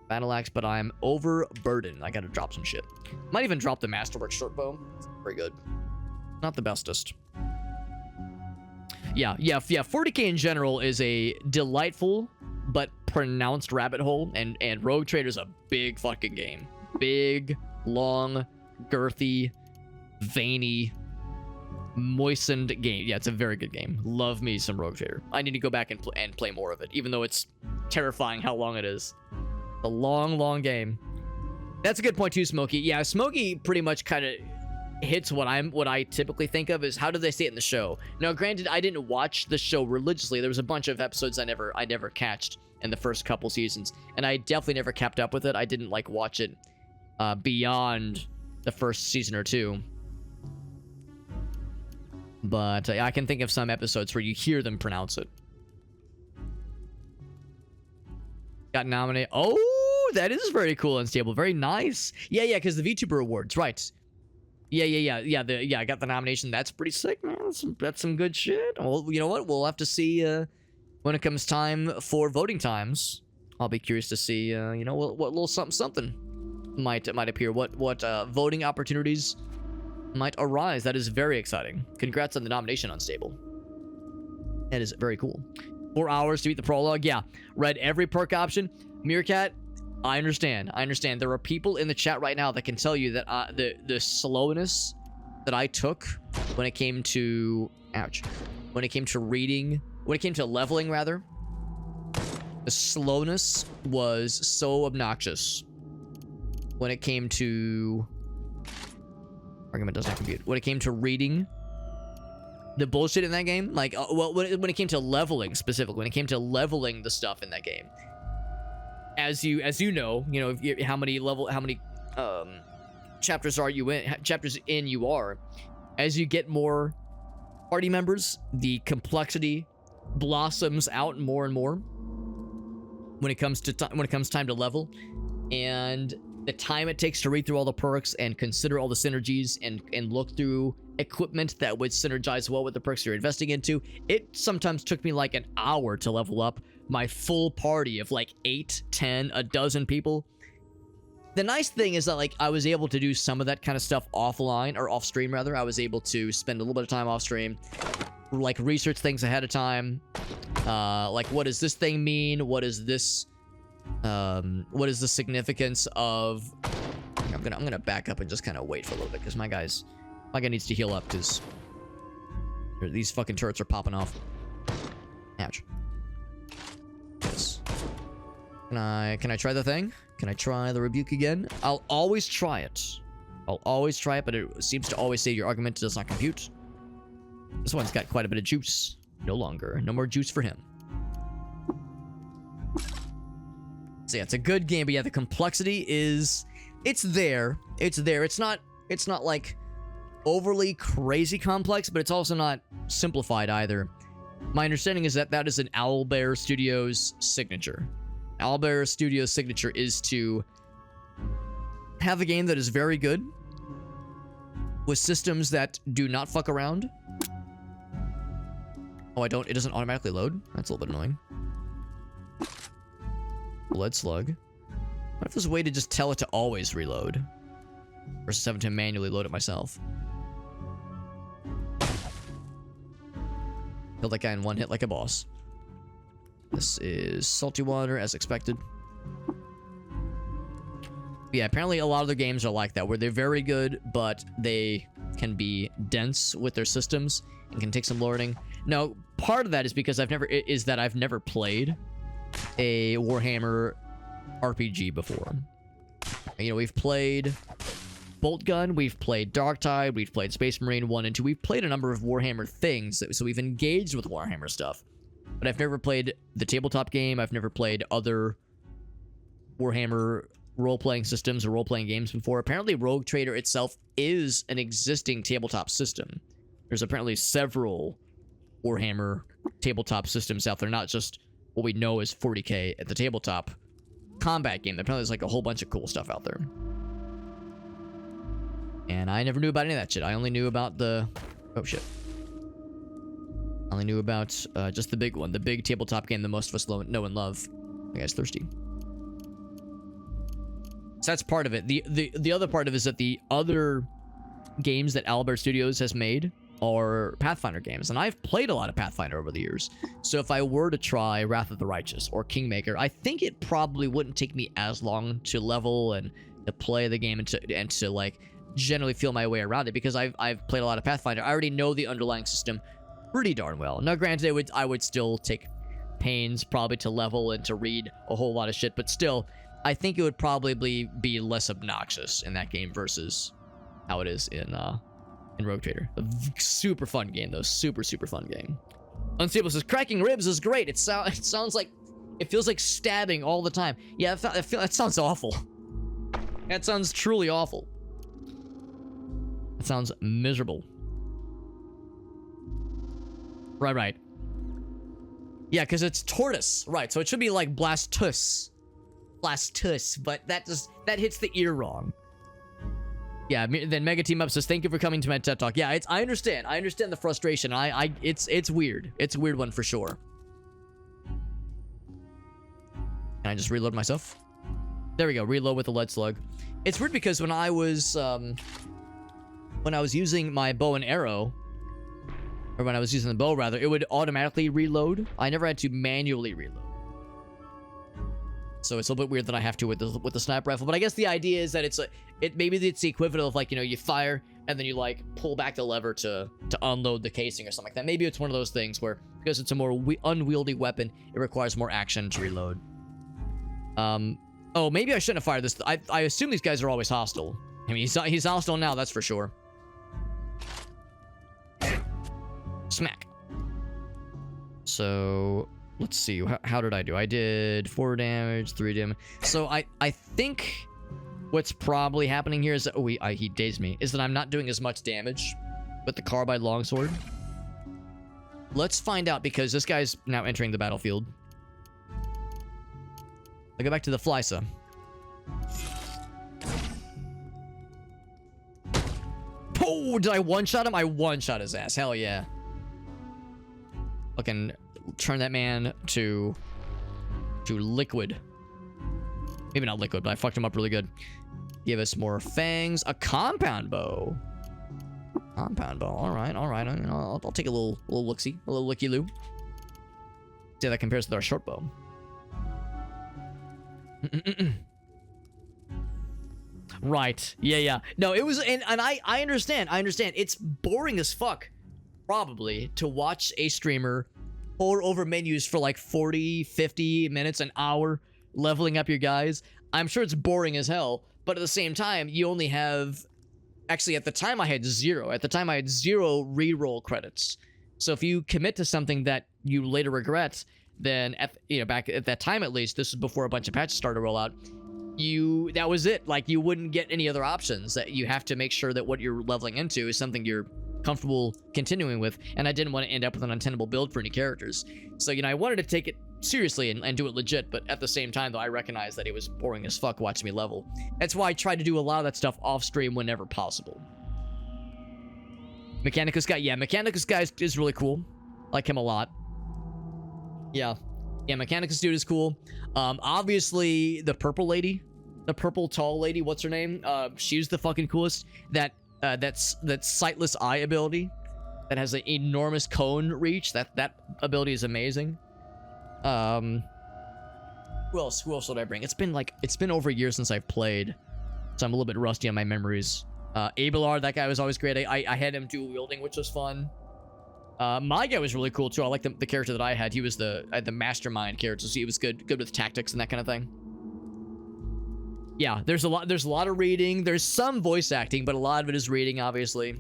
A: Battle axe, but I'm overburdened. I gotta drop some shit. Might even drop the Masterwork short bow. Very good. Not the bestest. Yeah. 40k in general is a delightful but pronounced rabbit hole, and Rogue Trader's a big fucking game. Big, long, girthy, veiny, moistened game. Yeah, it's a very good game. Love me some Rogue Trader. I need to go back and play more of it, even though it's terrifying how long it is. A long game. That's a good point too, Smokey. Yeah, Smokey pretty much kind of hits what I typically think of is how do they say it in the show. Now, granted, I didn't watch the show religiously. There was a bunch of episodes I never catched in the first couple seasons, and I definitely never kept up with it. I didn't like watch it beyond the first season or two. But I can think of some episodes where you hear them pronounce it. Got nominated. Oh, that is very cool, Unstable. Very nice. Yeah, because the VTuber Awards, right. Yeah. I got the nomination. That's pretty sick, man. That's some good shit. Well, you know what? We'll have to see when it comes time for voting times. I'll be curious to see, you know, what little something might appear. What voting opportunities might arise. That is very exciting. Congrats on the nomination, Unstable. That is very cool. 4 hours to beat the prologue. Yeah, read every perk option. Meerkat, I understand. There are people in the chat right now that can tell you that the slowness that I took when it came to when it came to leveling, rather, the slowness was so obnoxious. When it came to argument doesn't compute. When it came to reading the bullshit in that game, like, well, when it came to leveling specifically, when it came to leveling the stuff in that game, as you know, how many chapters are you in? You are, as you get more party members, the complexity blossoms out more and more. When it comes time to level, and the time it takes to read through all the perks and consider all the synergies and look through equipment that would synergize well with the perks you're investing into, it sometimes took me like an hour to level up my full party of like 8, 10, a dozen people. The nice thing is that, like, I was able to do some of that kind of stuff offline, or off stream rather. I was able to spend a little bit of time off stream, like research things ahead of time. Like, what does this thing mean? What is this? What is the significance of? I'm gonna back up and just kind of wait for a little bit because my guy needs to heal up because these fucking turrets are popping off. Ouch. Yes. Can I try the thing? Can I try the rebuke again? I'll always try it. But it seems to always say your argument does not compute. This one's got quite a bit of juice. No more juice for him. So yeah, it's a good game, but yeah, the complexity is, it's there. It's not like overly crazy complex, but it's also not simplified either. My understanding is that is an Owlbear Studios signature. Owlbear Studios signature is to have a game that is very good with systems that do not fuck around. Oh, it doesn't automatically load? That's a little bit annoying. Lead slug. What if there's a way to just tell it to always reload? Versus having to manually load it myself. Killed that guy in one hit like a boss. This is salty water, as expected. Yeah, apparently a lot of the games are like that, where they're very good, but they can be dense with their systems and can take some learning. Now, part of that is because I've never played a Warhammer RPG before. You know, we've played Bolt Gun, we've played Darktide, we've played Space Marine 1 and 2. We've played a number of Warhammer things, so we've engaged with Warhammer stuff. But I've never played the tabletop game. I've never played other Warhammer role-playing systems or role-playing games before. Apparently, Rogue Trader itself is an existing tabletop system. There's apparently several Warhammer tabletop systems out there, not just what we know as 40k at the tabletop combat game. Apparently, there's like a whole bunch of cool stuff out there. And I never knew about any of that shit. I only knew about the... Oh, shit. I only knew about just the big one. The big tabletop game that most of us know and love. That guy's thirsty. So that's part of it. The other part of it is that the other games that Owlbear Studios has made are Pathfinder games. And I've played a lot of Pathfinder over the years. So if I were to try Wrath of the Righteous or Kingmaker, I think it probably wouldn't take me as long to level and to play the game and to like generally feel my way around it, because I've played a lot of Pathfinder. I already know the underlying system pretty darn well. Now, granted, I would still take pains probably to level and to read a whole lot of shit, but still, I think it would probably be less obnoxious in that game versus how it is in Rogue Trader. A super fun game, though. Super fun game. Unstable says, cracking ribs is great. It sounds like, it feels like stabbing all the time. Yeah, that sounds awful. That sounds truly awful. That sounds miserable. Right. Yeah, because it's tortoise. Right, so it should be like Blastus. Blastus, but that hits the ear wrong. Yeah, then Mega Team Up says, thank you for coming to my TED Talk. Yeah, I understand. I understand the frustration. It's weird. It's a weird one for sure. Can I just reload myself? There we go. Reload with the lead slug. It's weird because when I was using my bow and arrow, or when I was using the bow rather, it would automatically reload. I never had to manually reload. So it's a little bit weird that I have to with the sniper rifle. But I guess the idea is that maybe it's the equivalent of like, you know, you fire and then you like pull back the lever to unload the casing or something like that. Maybe it's one of those things where because it's a more unwieldy weapon, it requires more action to reload. Oh, maybe I shouldn't have fired this. I assume these guys are always hostile. I mean, he's hostile now, that's for sure. Smack. So let's see. How did I do? I did 4 damage, 3 damage. So I think what's probably happening here is that he dazed me. Is that I'm not doing as much damage with the carbide longsword. Let's find out because this guy's now entering the battlefield. I'll go back to the Flysa. Oh, did I one-shot him? I one-shot his ass. Hell yeah. Fucking turn that man to liquid. Maybe not liquid, but I fucked him up really good. Give us more fangs. A compound bow. Compound bow. All right, all right. I'll take a little look-see, a little looky-loo. See how that compares with our short bow. Right. Yeah. No, it was, and I understand. It's boring as fuck, probably, to watch a streamer pour over menus for like 40, 50 minutes, an hour, leveling up your guys. I'm sure it's boring as hell, but at the same time, you only have, actually, at the time I had 0. At the time I had 0 reroll credits. So if you commit to something that you later regret, then back at that time at least, this was before a bunch of patches started to roll out, that was it. Like, you wouldn't get any other options. That you have to make sure that what you're leveling into is something you're comfortable continuing with, and I didn't want to end up with an untenable build for any characters. So, I wanted to take it seriously and do it legit, but at the same time, though, I recognized that it was boring as fuck watching me level. That's why I tried to do a lot of that stuff off stream whenever possible. Mechanicus guy, yeah, Mechanicus guy is really cool. Like him a lot. Yeah, Mechanicus dude is cool. Obviously, the purple lady, the purple tall lady, what's her name? She's the fucking coolest. That sightless eye ability that has an enormous cone reach. That ability is amazing. Who else would I bring? It's been over a year since I've played, so I'm a little bit rusty on my memories. Abelard, that guy was always great. I had him dual wielding, which was fun. My guy was really cool too. I like the character that I had. He was the mastermind character, so he was good with tactics and that kind of thing. Yeah, there's a lot of reading. There's some voice acting, but a lot of it is reading, obviously.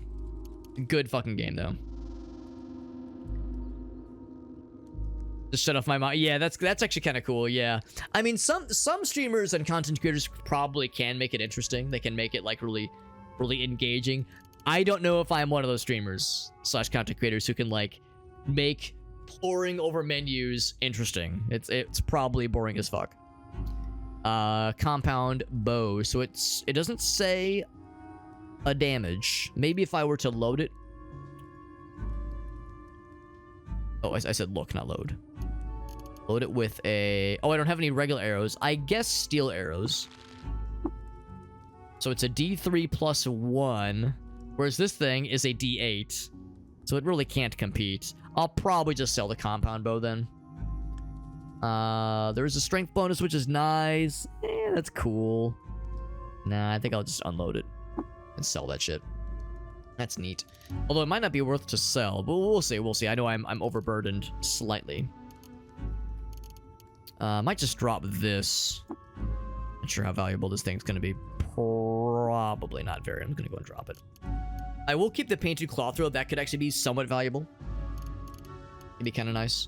A: Good fucking game though. Just shut off my mouth. Yeah, that's actually kind of cool. Yeah, I mean, some streamers and content creators probably can make it interesting. They can make it like really engaging. I don't know if I'm one of those streamers / content creators who can like make pouring over menus interesting. It's probably boring as fuck. Compound bow. So it doesn't say a damage. Maybe if I were to load it. Oh, I said look, not load. Load it with a... Oh, I don't have any regular arrows. I guess steel arrows. So it's a D3 plus 1. Whereas this thing is a D8. So it really can't compete. I'll probably just sell the compound bow then. There is a strength bonus, which is nice. That's cool. Nah, I think I'll just unload it and sell that shit. That's neat. Although it might not be worth to sell, but we'll see. We'll see. I know I'm overburdened slightly. Might just drop this. Not sure how valuable this thing's gonna be. Probably not very. I'm gonna go and drop it. I will keep the painted cloth robe. That could actually be somewhat valuable. It'd be kind of nice.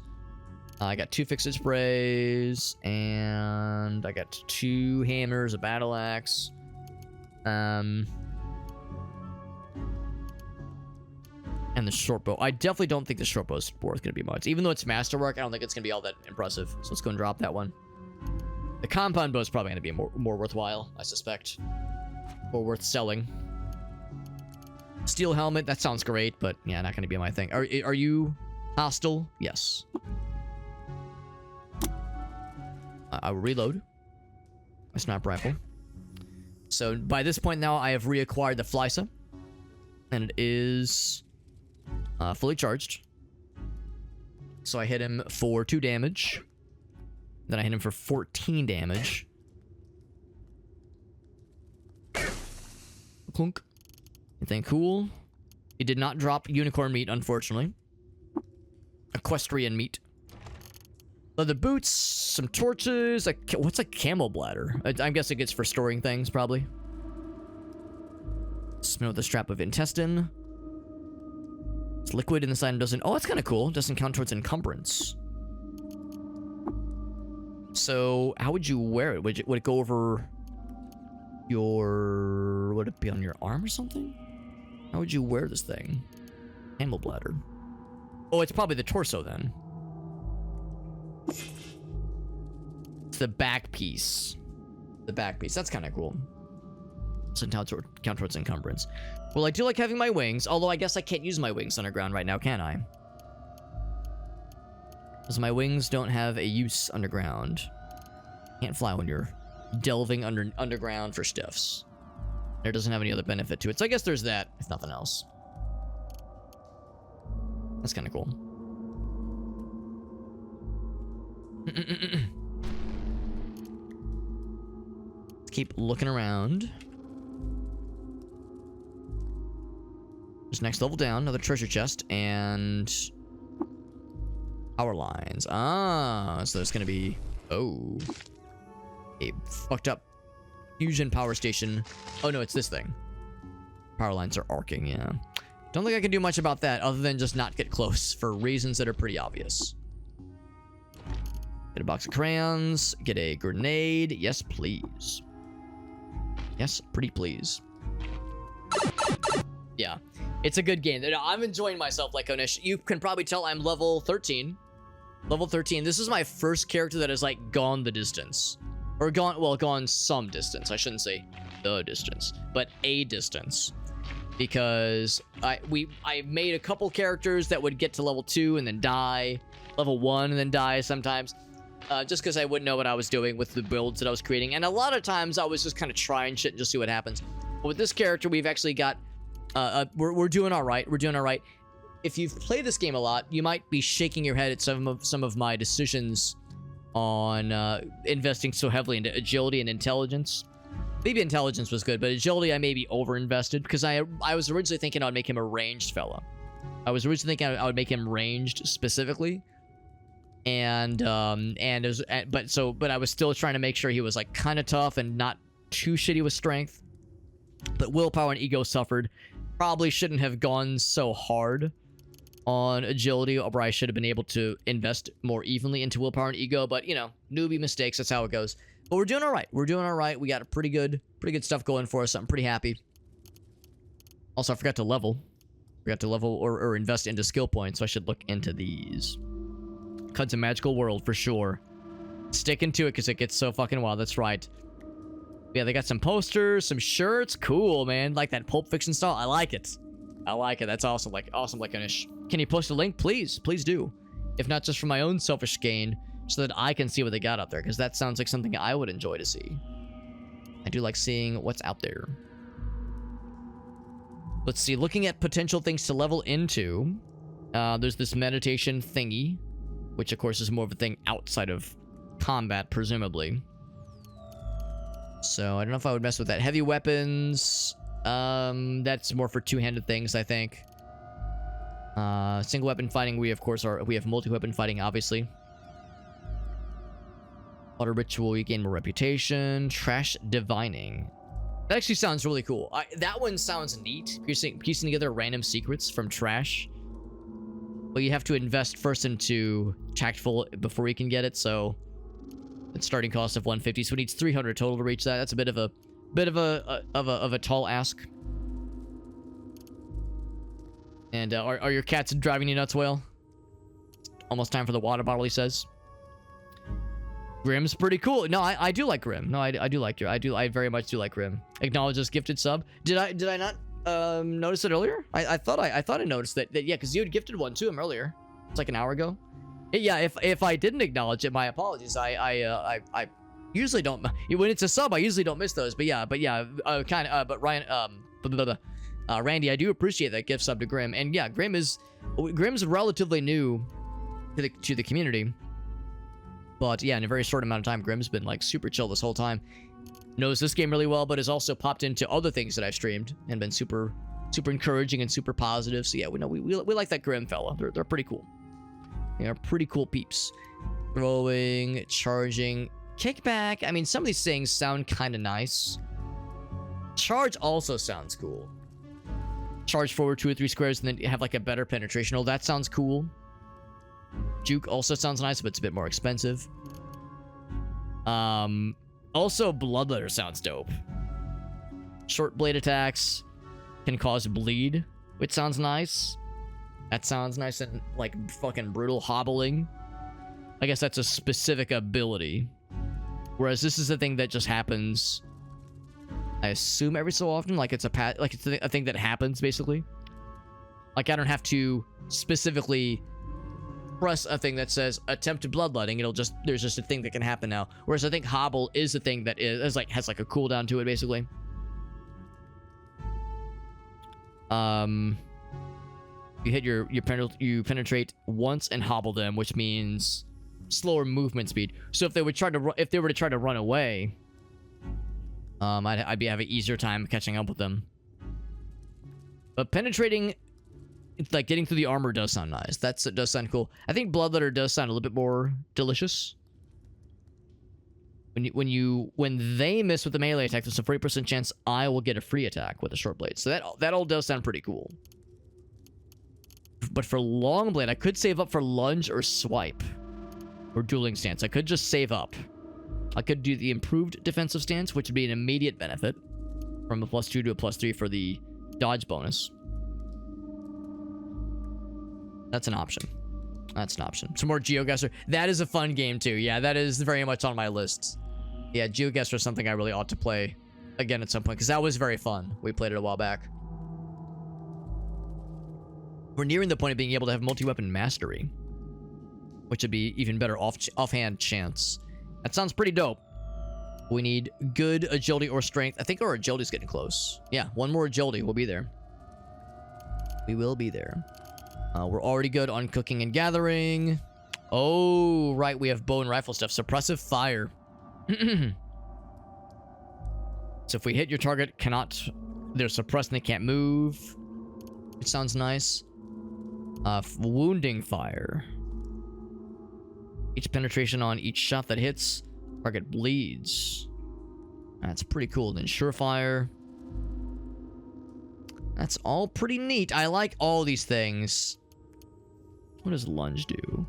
A: I got 2 fixed sprays, and I got 2 hammers, a battle axe. And the short bow. I definitely don't think the short bow is worth gonna be much. Even though it's masterwork, I don't think it's gonna be all that impressive. So let's go and drop that one. The compound bow is probably going to be more worthwhile, I suspect. More worth selling. Steel helmet, that sounds great, but yeah, not going to be my thing. Are you hostile? Yes. I will reload my sniper rifle. So by this point now, I have reacquired the Flysa, and it is fully charged. So I hit him for 2 damage. Then I hit him for 14 damage. Clunk. Anything cool? It did not drop unicorn meat, unfortunately. Equestrian meat. Leather boots, some torches. What's a camel bladder? I'm guessing it's for storing things, probably. Smell with the strap of intestine. It's liquid inside and doesn't... Oh, that's kind of cool. Doesn't count towards encumbrance. So, how would you wear it? Would it go over your... Would it be on your arm or something? How would you wear this thing? Camel bladder. Oh, it's probably the torso then. It's the back piece. The back piece. That's kind of cool. So count towards encumbrance. Well, I do like having my wings, although I guess I can't use my wings underground right now, can I? Because my wings don't have a use underground. Can't fly when you're delving underground for stiffs. It doesn't have any other benefit to it. So I guess there's that, if nothing else. That's kind of cool. Let's keep looking around. Just next level down, another treasure chest, and power lines. Ah, so there's gonna be a fucked up fusion power station. Oh no, it's this thing. Power lines are arcing, yeah. Don't think I can do much about that other than just not get close for reasons that are pretty obvious. Get a box of crayons, get a grenade. Yes, please. Yes, pretty please. Yeah, it's a good game. I'm enjoying myself like Onish. You can probably tell I'm level 13. Level 13. This is my first character that has like gone the distance. Or gone some distance. I shouldn't say the distance, but a distance. Because I made a couple characters that would get to level 2 and then die. Level 1 and then die sometimes. Just because I wouldn't know what I was doing with the builds that I was creating. And a lot of times I was just kind of trying shit and just see what happens. But with this character, we've actually got... we're doing all right. We're doing all right. If you've played this game a lot, you might be shaking your head at some of my decisions on investing so heavily into agility and intelligence. Maybe intelligence was good, but agility I maybe over-invested because I was originally thinking I would make him a ranged fella. I was originally thinking I would make him ranged specifically. And it was, but I was still trying to make sure he was like kind of tough and not too shitty with strength. But willpower and ego suffered. Probably shouldn't have gone so hard on agility, or I should have been able to invest more evenly into willpower and ego. But you know, newbie mistakes. That's how it goes. But we're doing all right. We're doing all right. We got a pretty good stuff going for us. I'm pretty happy. Also, I forgot to level. Or invest into skill points. So I should look into these. Cud's a magical world for sure. Sticking to it because it gets so fucking wild. That's right. Yeah, they got some posters, some shirts. Cool, man. Like that Pulp Fiction style. I like it. I like it. That's awesome. Like Onish. Can you post a link? Please do. If not just for my own selfish gain, so that I can see what they got out there, because that sounds like something I would enjoy to see. I do like seeing what's out there. Let's see. Looking at potential things to level into. There's this meditation thingy, which of course is more of a thing outside of combat, presumably. So I don't know if I would mess with that. Heavy weapons. That's more for two-handed things, I think. Single weapon fighting, we have multi-weapon fighting, obviously. Water ritual, you gain more reputation. Trash divining. That actually sounds really cool. That one sounds neat. Piecing together random secrets from trash. But you have to invest first into tactful before you can get it, so it's starting cost of 150, so it needs 300 total to reach that. That's a bit of a tall ask. And are your cats driving you nuts, Whale? Almost time for the water bottle, he says. Grim's pretty cool. No, I do like Grim. No, I do like your. I very much do like Grim. Acknowledges gifted sub. Did I not notice it earlier? I thought I noticed that yeah, because you had gifted one to him earlier. It's like an hour ago. Yeah, if I didn't acknowledge it, my apologies. I usually don't. When it's a sub, I usually don't miss those. But Ryan, Randy, I do appreciate that gift sub to Grim. And yeah, Grim's relatively new to the community. But yeah, in a very short amount of time, Grim's been like super chill this whole time. Knows this game really well, but has also popped into other things that I've streamed and been super encouraging and super positive. So yeah, we like that Grim fella. They're pretty cool. They are pretty cool peeps. Throwing, charging, kickback. I mean, some of these things sound kind of nice. Charge also sounds cool. Charge forward 2 or 3 squares and then have like a better penetration. Oh, that sounds cool. Juke also sounds nice, but it's a bit more expensive. Also, Bloodletter sounds dope. Short blade attacks can cause bleed, which sounds nice. That sounds nice and like fucking brutal. Hobbling, I guess that's a specific ability. Whereas this is a thing that just happens, I assume, every so often. Like it's a thing that happens basically. Like I don't have to specifically press a thing that says attempt bloodletting. There's just a thing that can happen now. Whereas I think hobble is a thing that has like a cooldown to it basically. You hit you penetrate once and hobble them, which means slower movement speed. So if they were to try to run away, I'd have an easier time catching up with them. But penetrating, like getting through the armor, does sound nice. It does sound cool. I think Bloodletter does sound a little bit more delicious. When they miss with the melee attack, there's a 40% chance I will get a free attack with a short blade. So that all does sound pretty cool. But for long blade, I could save up for lunge or swipe or dueling stance. I could just save up. I could do the improved defensive stance, which would be an immediate benefit from a +2 to a +3 for the dodge bonus. That's an option. Some more GeoGuessr. That is a fun game too. Yeah, that is very much on my list. Yeah, GeoGuessr is something I really ought to play again at some point, because that was very fun. We played it a while back. We're nearing the point of being able to have multi-weapon mastery, which would be even better offhand chance. That sounds pretty dope. We need good agility or strength. I think our agility is getting close. Yeah, one more agility. We'll be there. We will be there. We're already good on cooking and gathering. Oh, right. We have bow and rifle stuff. Suppressive fire. So if we hit your target, they're suppressed and they can't move. It sounds nice. Wounding fire. Each penetration on each shot that hits, target bleeds. That's pretty cool. Then surefire. That's all pretty neat. I like all these things. What does lunge do?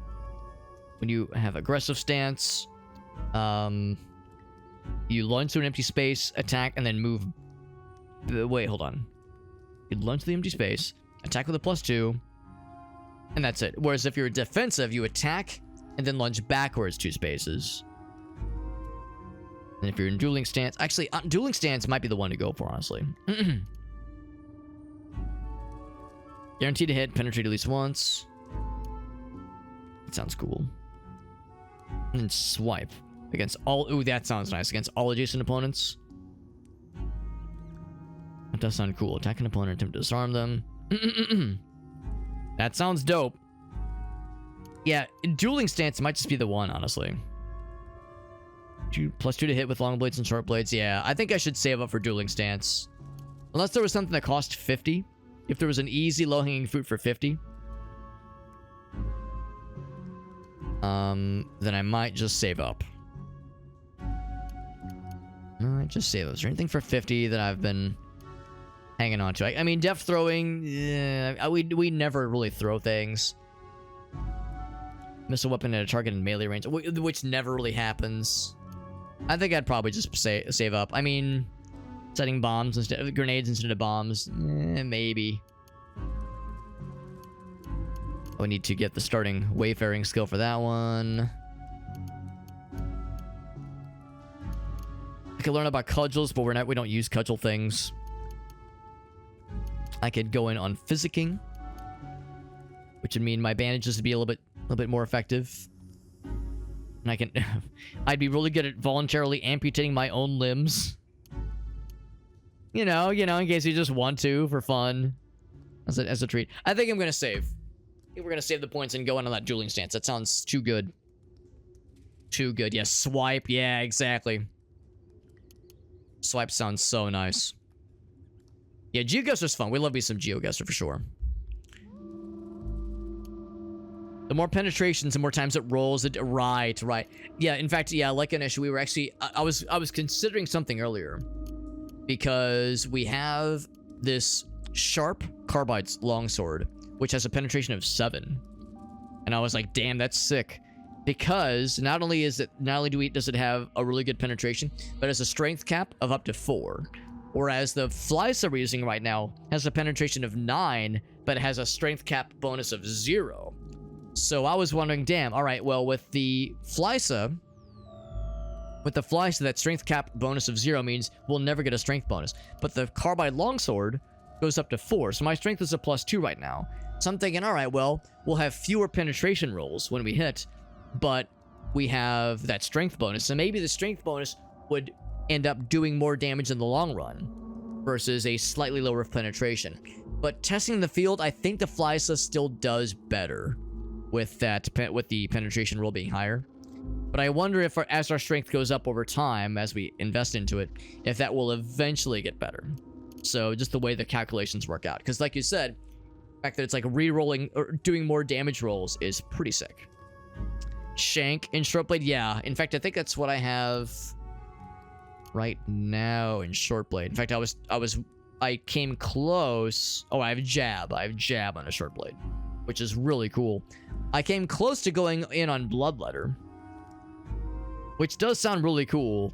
A: When you have aggressive stance, you lunge through an empty space, attack, and then move. Wait, hold on. You lunge through the empty space, attack with a +2, and that's it. Whereas if you're defensive, you attack and then lunge backwards 2 spaces. And if you're in dueling stance, actually, dueling stance might be the one to go for, honestly. Guaranteed to hit, penetrate at least once. That sounds cool. And then swipe against all. Ooh, that sounds nice. Against all adjacent opponents. That does sound cool. Attack an opponent, attempt to disarm them. That sounds dope. Yeah, dueling stance might just be the one, honestly. +2 to hit with long blades and short blades. Yeah, I think I should save up for dueling stance. Unless there was something that cost 50. If there was an easy low-hanging fruit for 50. Then I might just save up. Alright, just save up. Is there anything for 50 that I've been hanging on to? I mean, depth throwing, yeah, we never really throw things. Missile weapon at a target in melee range, which never really happens. I think I'd probably just save up. I mean, setting bombs instead of grenades instead of bombs, maybe. We need to get the starting wayfaring skill for that one. I could learn about cudgels, but we don't use cudgel things. I could go in on physicking, which would mean my bandages would be a little bit more effective. And I can I'd be really good at voluntarily amputating my own limbs. You know, in case you just want to for fun. As a treat. I think I'm gonna save. I think we're gonna save the points and go in on that dueling stance. That sounds too good. Too good. Yeah, swipe. Yeah, exactly. Swipe sounds so nice. Yeah, Geoguster's fun. We love me some Geoguster for sure. The more penetrations, the more times it rolls. Right. Yeah, in fact, yeah, like Anish, we were actually... I was considering something earlier. Because we have this sharp carbide longsword, which has a penetration of 7. And I was like, damn, that's sick. Because not only does it have a really good penetration, but it has a strength cap of up to 4. Whereas the Flysa we're using right now has a penetration of 9, but it has a strength cap bonus of 0. So I was wondering, damn, all right, well, with the Flysa, that strength cap bonus of 0 means we'll never get a strength bonus. But the carbide longsword goes up to 4, so my strength is a +2 right now. So I'm thinking, all right, well, we'll have fewer penetration rolls when we hit, but we have that strength bonus. So maybe the strength bonus would end up doing more damage in the long run versus a slightly lower penetration. But testing the field, I think the Flysa still does better with the penetration roll being higher. But I wonder if as our strength goes up over time, as we invest into it, if that will eventually get better. So just the way the calculations work out. Because like you said, the fact that it's like re-rolling or doing more damage rolls is pretty sick. Shank in short blade, yeah. In fact, I think that's what I have right now in short blade. In fact, I came close. Oh, I have jab. I have jab on a short blade, which is really cool. I came close to going in on bloodletter, which does sound really cool.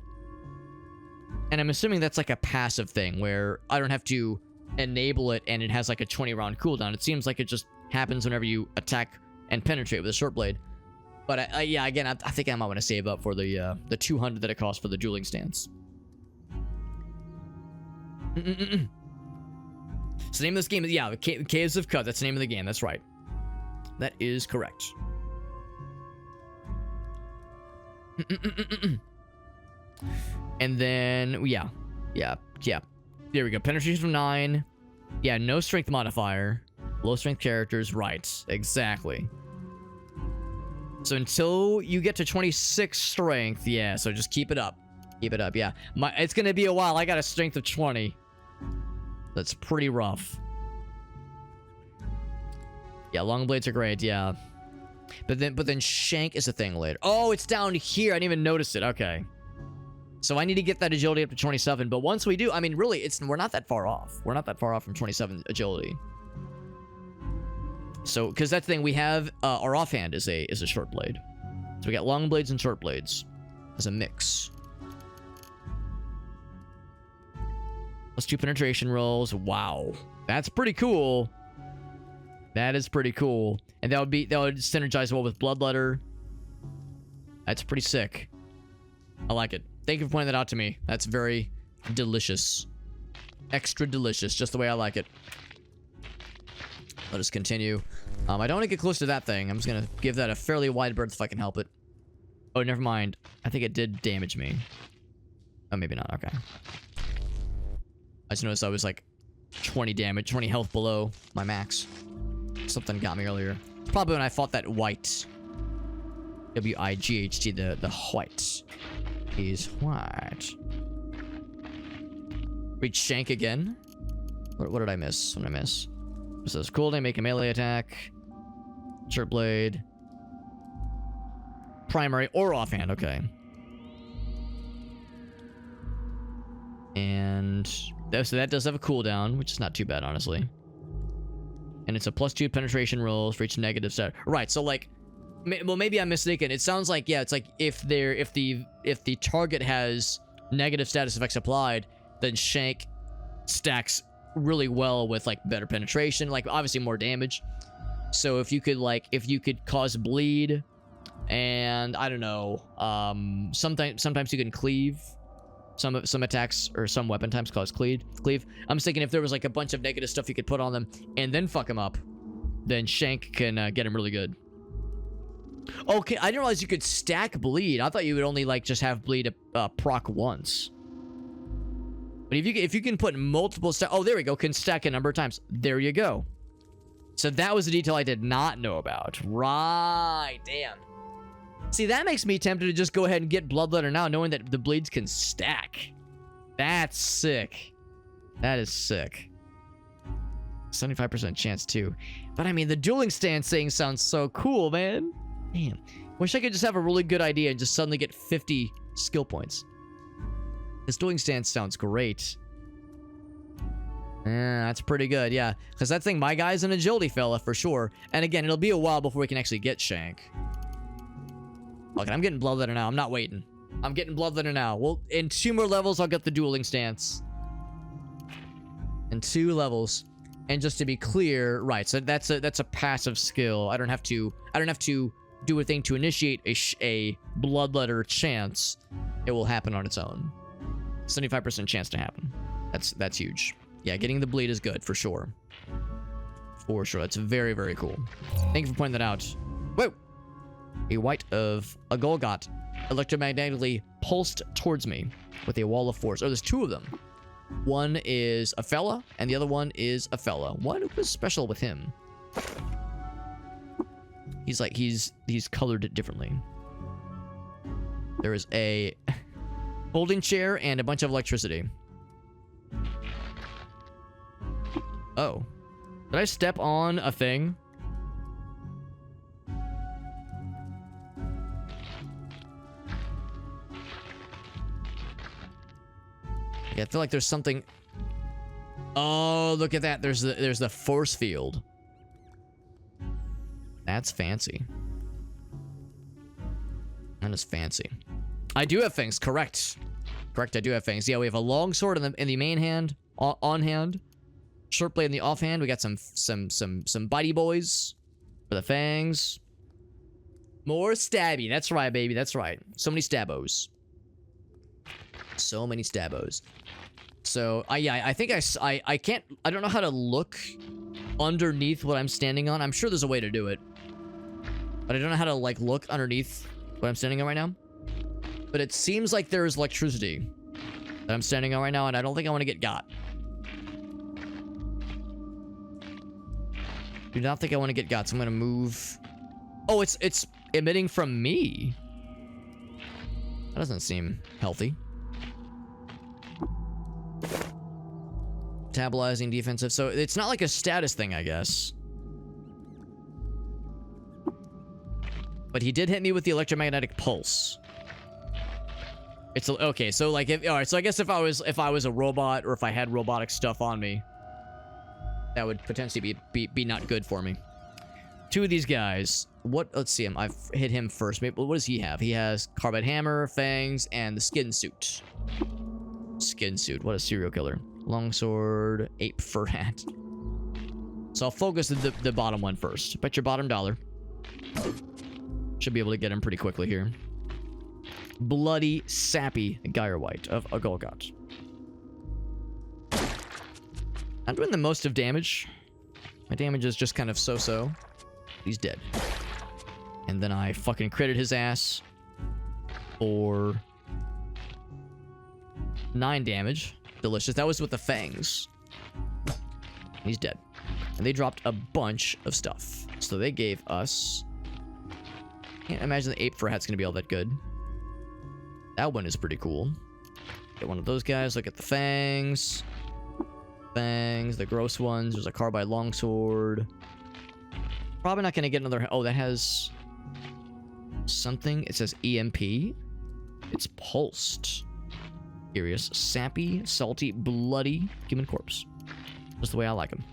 A: And I'm assuming that's like a passive thing where I don't have to enable it and it has like a 20-round cooldown. It seems like it just happens whenever you attack and penetrate with a short blade. But yeah, again, I think I might want to save up for the 200 that it costs for the dueling stance. So the name of this game is, yeah, the Caves of Cut. That's the name of the game. That's right. That is correct. And then, yeah. There we go. Penetration of 9. Yeah, no strength modifier. Low strength characters. Right. Exactly. So until you get to 26 strength, yeah, so just keep it up. Keep it up, yeah. It's gonna be a while. I got a strength of 20. That's pretty rough. Yeah, long blades are great, yeah. But then shank is a thing later. Oh, it's down here. I didn't even notice it. Okay. So I need to get that agility up to 27. But once we do, I mean, really, we're not that far off. We're not that far off from 27 agility. So, because that's the thing, we have our offhand is a short blade. So we got long blades and short blades as a mix. +2 penetration rolls. Wow, that's pretty cool. That is pretty cool, and that would synergize well with bloodletter. That's pretty sick. I like it. Thank you for pointing that out to me. That's very delicious. Extra delicious, just the way I like it. Let us continue. I don't want to get close to that thing. I'm just going to give that a fairly wide berth if I can help it. Oh, never mind. I think it did damage me. Oh, maybe not. Okay. I just noticed I was like 20 damage, 20 health below my max. Something got me earlier. Probably when I fought that white. W-I-G-H-T, the white. He's white. Reach shank again. What did I miss? What did I miss? It says cooldown, make a melee attack. Short blade. Primary or offhand, okay. And so that does have a cooldown, which is not too bad, honestly. And it's a +2 penetration rolls for each negative stat. Right, so like, well, maybe I'm mistaken. It sounds like, yeah, it's like if the target has negative status effects applied, then shank stacks really well with like better penetration, like obviously more damage. So if you could cause bleed, and I don't know, sometimes you can cleave, Some attacks or some weapon types cause cleave. I'm just thinking if there was like a bunch of negative stuff you could put on them and then fuck them up, then Shank can get him really good. Okay, I didn't realize you could stack bleed. I thought you would only like just have bleed proc once. But if you can put multiple stack, oh there we go, can stack a number of times. There you go. So that was a detail I did not know about. Right, damn. See, that makes me tempted to just go ahead and get Bloodletter now, knowing that the bleeds can stack. That's sick. That is sick. 75% chance too. But I mean, the dueling stance thing sounds so cool, man. Damn. Wish I could just have a really good idea and just suddenly get 50 skill points. This dueling stance sounds great. Yeah, that's pretty good, yeah. Because that thing, my guy's an agility fella for sure. And again, it'll be a while before we can actually get Shank. Okay, I'm getting Bloodletter now. I'm not waiting. I'm getting Bloodletter now. Well, in 2 more levels, I'll get the dueling stance. In 2 levels. And just to be clear, right, so that's a passive skill. I don't have to do a thing to initiate a Bloodletter chance. It will happen on its own. 75% chance to happen. That's huge. Yeah, getting the bleed is good for sure. For sure. That's very, very cool. Thank you for pointing that out. Whoa! A white of a Golgot electromagnetically pulsed towards me with a wall of force. Oh, there's 2 of them. One is a fella, and the other one is a fella. What was special with him? He's like, he's colored differently. There is a folding chair and a bunch of electricity. Oh. Did I step on a thing? Yeah, I feel like there's something. Oh, look at that. There's the force field. That's fancy. That is fancy. I do have things, correct. Correct, I do have things. Yeah, we have a long sword in the main hand, on hand. Short blade in the off hand. We got some bitey boys for the fangs. More stabby. That's right, baby. That's right. So many stabos. So many stabos. So yeah, I think I can't. I don't know how to look underneath what I'm standing on. I'm sure there's a way to do it, but I don't know how to like look underneath what I'm standing on right now. But it seems like there is electricity that I'm standing on right now, and I don't think I want to get got. Do not think I want to get got, so I'm gonna move. Oh, it's emitting from me. That doesn't seem healthy. Metabolizing defensive, so it's not like a status thing, I guess. But he did hit me with the electromagnetic pulse. It's okay, so like all right, so I guess if I was a robot, or if I had robotic stuff on me, that would potentially be not good for me. 2 of these guys. What? Let's see him. I've hit him first. Maybe, what does he have? He has carbide hammer, fangs, and the skin suit. Skin suit. What a serial killer. Longsword, ape fur hat. So I'll focus the bottom one first. Bet your bottom dollar. Should be able to get him pretty quickly here. Bloody, sappy Gyre White of a Golgot. I'm doing the most of damage. My damage is just kind of so-so. He's dead. And then I fucking critted his ass for 9 damage. Delicious. That was with the fangs. He's dead. And they dropped a bunch of stuff. So they gave us... Can't imagine the ape fur hat's gonna be all that good. That one is pretty cool. Get one of those guys. Look at the fangs. Fangs, the gross ones. There's a carbide longsword. Probably not gonna get another. Oh, that has something. It says EMP. It's pulsed. Curious. Sappy, salty, bloody human corpse. Just the way I like them.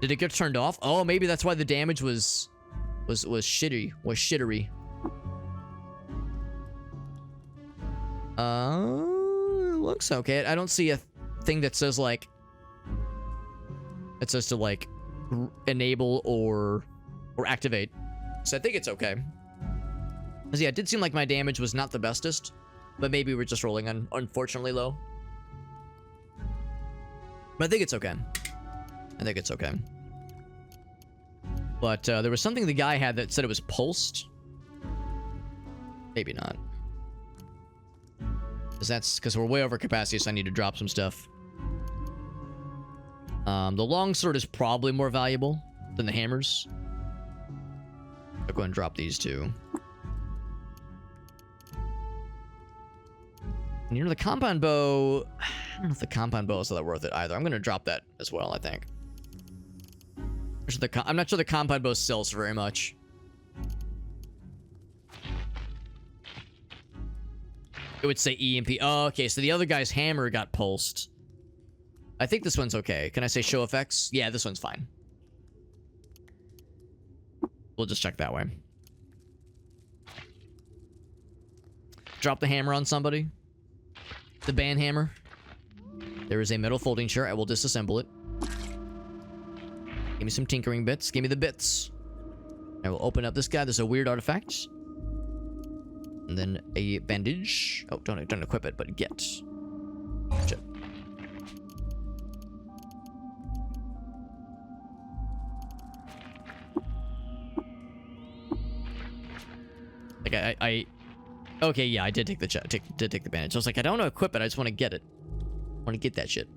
A: Did it get turned off? Oh, maybe that's why the damage was shitty. Was shittery. Looks okay. I don't see a thing that says like it says to like enable or activate. So I think it's okay. Because yeah, it did seem like my damage was not the bestest, but maybe we're just rolling unfortunately low. But I think it's okay. I think it's okay. But there was something the guy had that said it was pulsed. Maybe not. Because we're way over capacity, so I need to drop some stuff. The longsword is probably more valuable than the hammers. I'll go ahead and drop these two. And you know, the compound bow... I don't know if the compound bow is all that worth it either. I'm going to drop that as well, I think. I'm not sure the compound bow sells very much. It would say EMP. Oh, okay, so the other guy's hammer got pulsed. I think this one's okay. Can I say show effects? Yeah, this one's fine. We'll just check that way. Drop the hammer on somebody. The band hammer. There is a metal folding chair. I will disassemble it. Give me some tinkering bits. Give me the bits. I will open up this guy. There's a weird artifact. And then a bandage. Oh, don't equip it, but get. Shit. Like okay, yeah, I did take the take the bandage. I was like, I don't want to equip it. I just want to get it. I want to get that shit.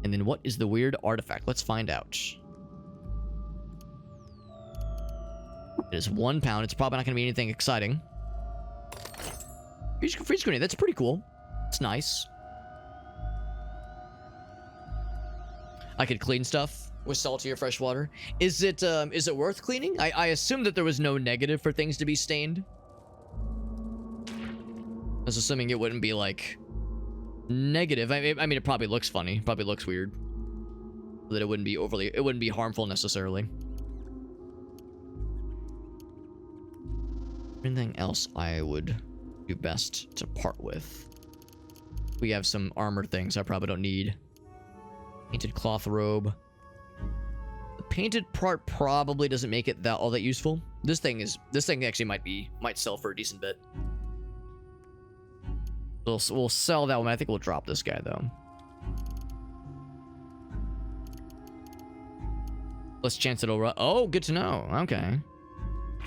A: And then what is the weird artifact? Let's find out. It is 1 pound. It's probably not going to be anything exciting. Freeze grenade. That's pretty cool. It's nice. I could clean stuff with salty or fresh water. Is it worth cleaning? I assume that there was no negative for things to be stained. I was assuming it wouldn't be like negative. I mean, it probably looks funny. Probably looks weird. That it wouldn't be harmful necessarily. Anything else I would do best to part with? We have some armor things I probably don't need. Painted cloth robe. The painted part probably doesn't make it all that useful. This thing actually might sell for a decent bit. We'll sell that one. I think we'll drop this guy though. Let's chance it'll. Oh, good to know. Okay.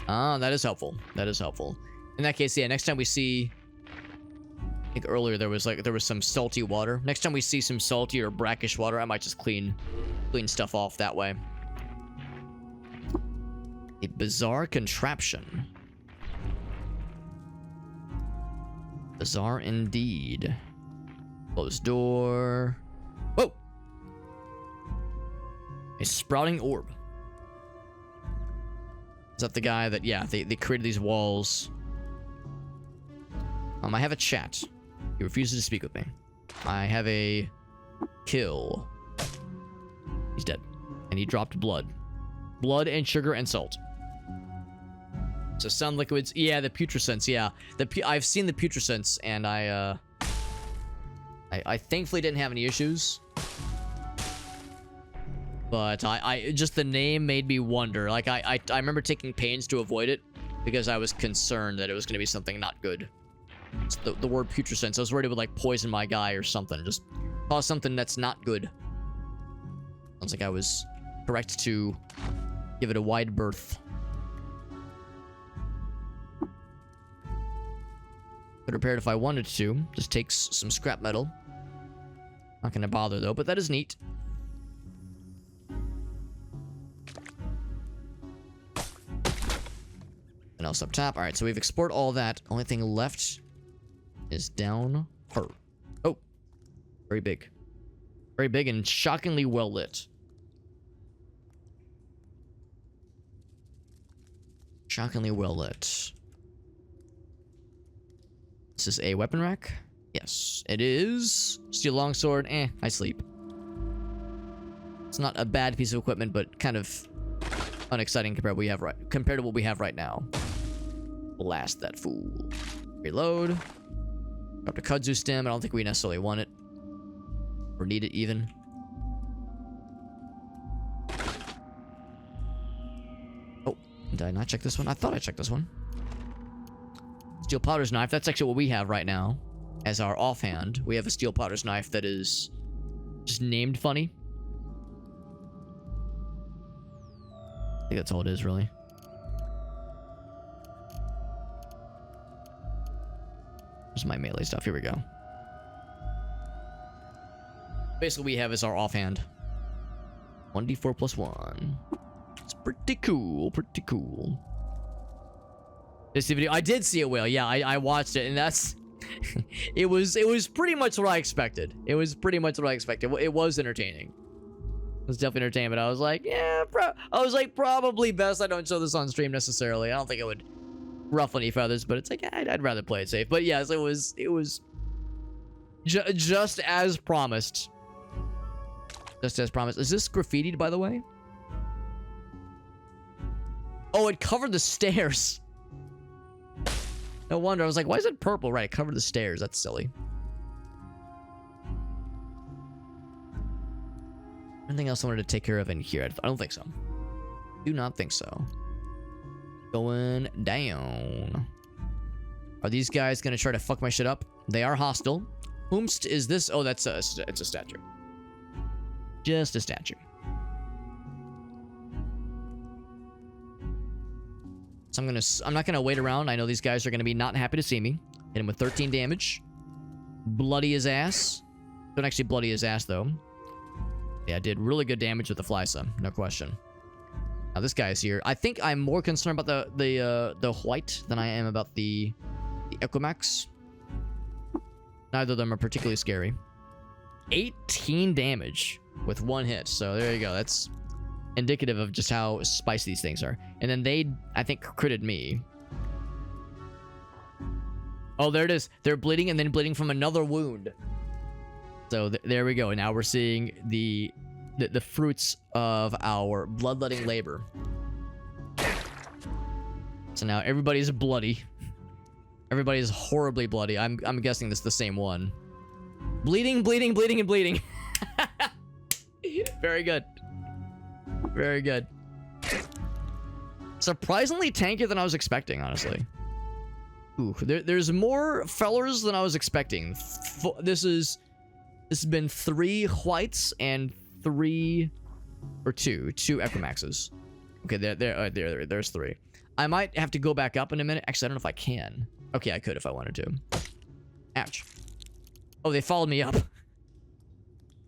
A: Ah, that is helpful. That is helpful. In that case, yeah. Next time we see, I think earlier there was some salty water. Next time we see some salty or brackish water, I might just clean stuff off that way. A bizarre contraption. Bizarre indeed. Closed door. Whoa! A sprouting orb. Is that the guy that, yeah, they created these walls? I have a chat. He refuses to speak with me. I have a kill. He's dead. And he dropped blood. Blood and sugar and salt. So sun liquids, yeah, the putrescence, yeah. I've seen the putrescence, and I thankfully didn't have any issues. But I just the name made me wonder. Like I remember taking pains to avoid it because I was concerned that it was going to be something not good. It's the word putrescence. I was worried it would like poison my guy or something, just cause something that's not good. Sounds like I was correct to give it a wide berth. Could repair it if I wanted to. Just takes some scrap metal. Not gonna bother though, but that is neat. And else up top. Alright, so we've explored all that. Only thing left is down her. Oh. Very big. Very big and shockingly well lit. Shockingly well lit. This is a weapon rack? Yes, it is. Steel longsword. I sleep. It's not a bad piece of equipment, but kind of unexciting compared to what we have right now. Blast that fool. Reload. Drop the kudzu stem. I don't think we necessarily want it. Or need it even. Oh, did I not check this one? I thought I checked this one. Steel Potter's Knife. That's actually what we have right now as our offhand. We have a Steel Potter's Knife that is just named funny. I think that's all it is, really. There's my melee stuff. Here we go. Basically, we have is our offhand. 1d4 plus 1. It's pretty cool. Pretty cool. This video, I did see a whale. Yeah, I watched it, and that's it was pretty much what I expected. It was pretty much what I expected. It was entertaining. It was definitely entertaining, but I was like, yeah, probably best I don't show this on stream necessarily. I don't think it would ruffle any feathers, but it's like I'd rather play it safe. But yes, it was just as promised. Just as promised. Is this graffitied, by the way? Oh, it covered the stairs. No wonder. I was like, why is it purple? Right, it covered the stairs. That's silly. Anything else I wanted to take care of in here? I don't think so. Do not think so. Going down. Are these guys gonna try to fuck my shit up? They are hostile. Whomst is this? Oh, it's a statue. Just a statue. So I'm not gonna wait around. I know these guys are gonna be not happy to see me. Hit him with 13 damage. Bloody his ass. Don't actually bloody his ass though. Yeah, I did really good damage with the Flysa, no question. Now this guy is here. I think I'm more concerned about the white than I am about the Equimax. Neither of them are particularly scary. 18 damage with one hit. So there you go. That's indicative of just how spicy these things are. And then they, I think, critted me. Oh, there it is. They're bleeding and then bleeding from another wound. So there we go. And now we're seeing the fruits of our bloodletting labor. So now everybody's bloody. Everybody's horribly bloody. I'm guessing this is the same one. Bleeding, bleeding, bleeding, and bleeding. Very good. Very good. Surprisingly tankier than I was expecting, honestly. Ooh, there's more fellers than I was expecting. This has been 3 whites and 2 Equimaxes. Okay, there's 3. I might have to go back up in a minute. Actually, I don't know if I can. Okay, I could if I wanted to. Ouch. Oh, they followed me up.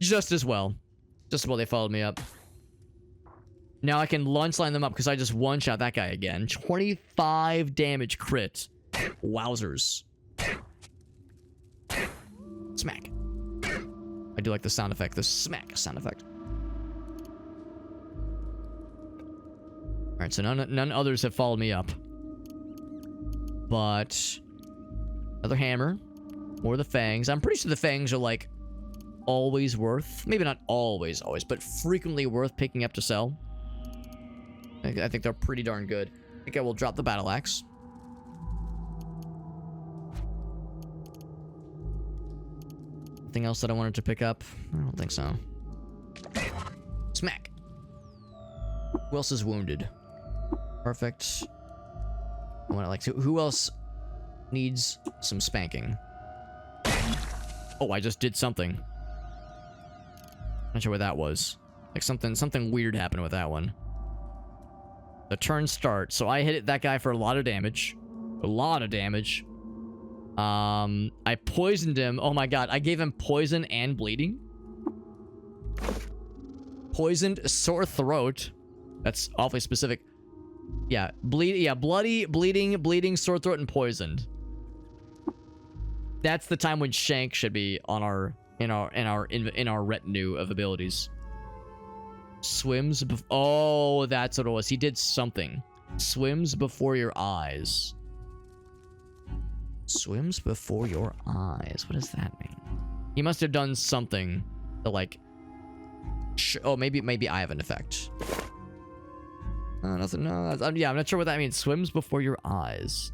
A: Just as well. Just as well they followed me up. Now I can launch line them up because I just one-shot that guy again. 25 damage crit. Wowzers. Smack. I do like the sound effect. The smack sound effect. Alright, so none others have followed me up. But another hammer. Or the fangs. I'm pretty sure the fangs are like always worth. Maybe not always, but frequently worth picking up to sell. I think they're pretty darn good. I think I will drop the battle axe. Anything else that I wanted to pick up? I don't think so. Smack. Who else is wounded? Perfect. I want to like who else needs some spanking? Oh, I just did something. Not sure what that was. Like something weird happened with that one. The turn start. So I hit that guy for a lot of damage. A lot of damage. I poisoned him. Oh my god, I gave him poison and bleeding. Poisoned, sore throat. That's awfully specific. Yeah, bloody, bleeding, sore throat, and poisoned. That's the time when Shank should be on our in our retinue of abilities. Swims. Oh, that's what it was. He did something. Swims before your eyes. Swims before your eyes. What does that mean? He must have done something to like. Oh, maybe I have an effect. Nothing. No. Yeah, I'm not sure what that means. Swims before your eyes.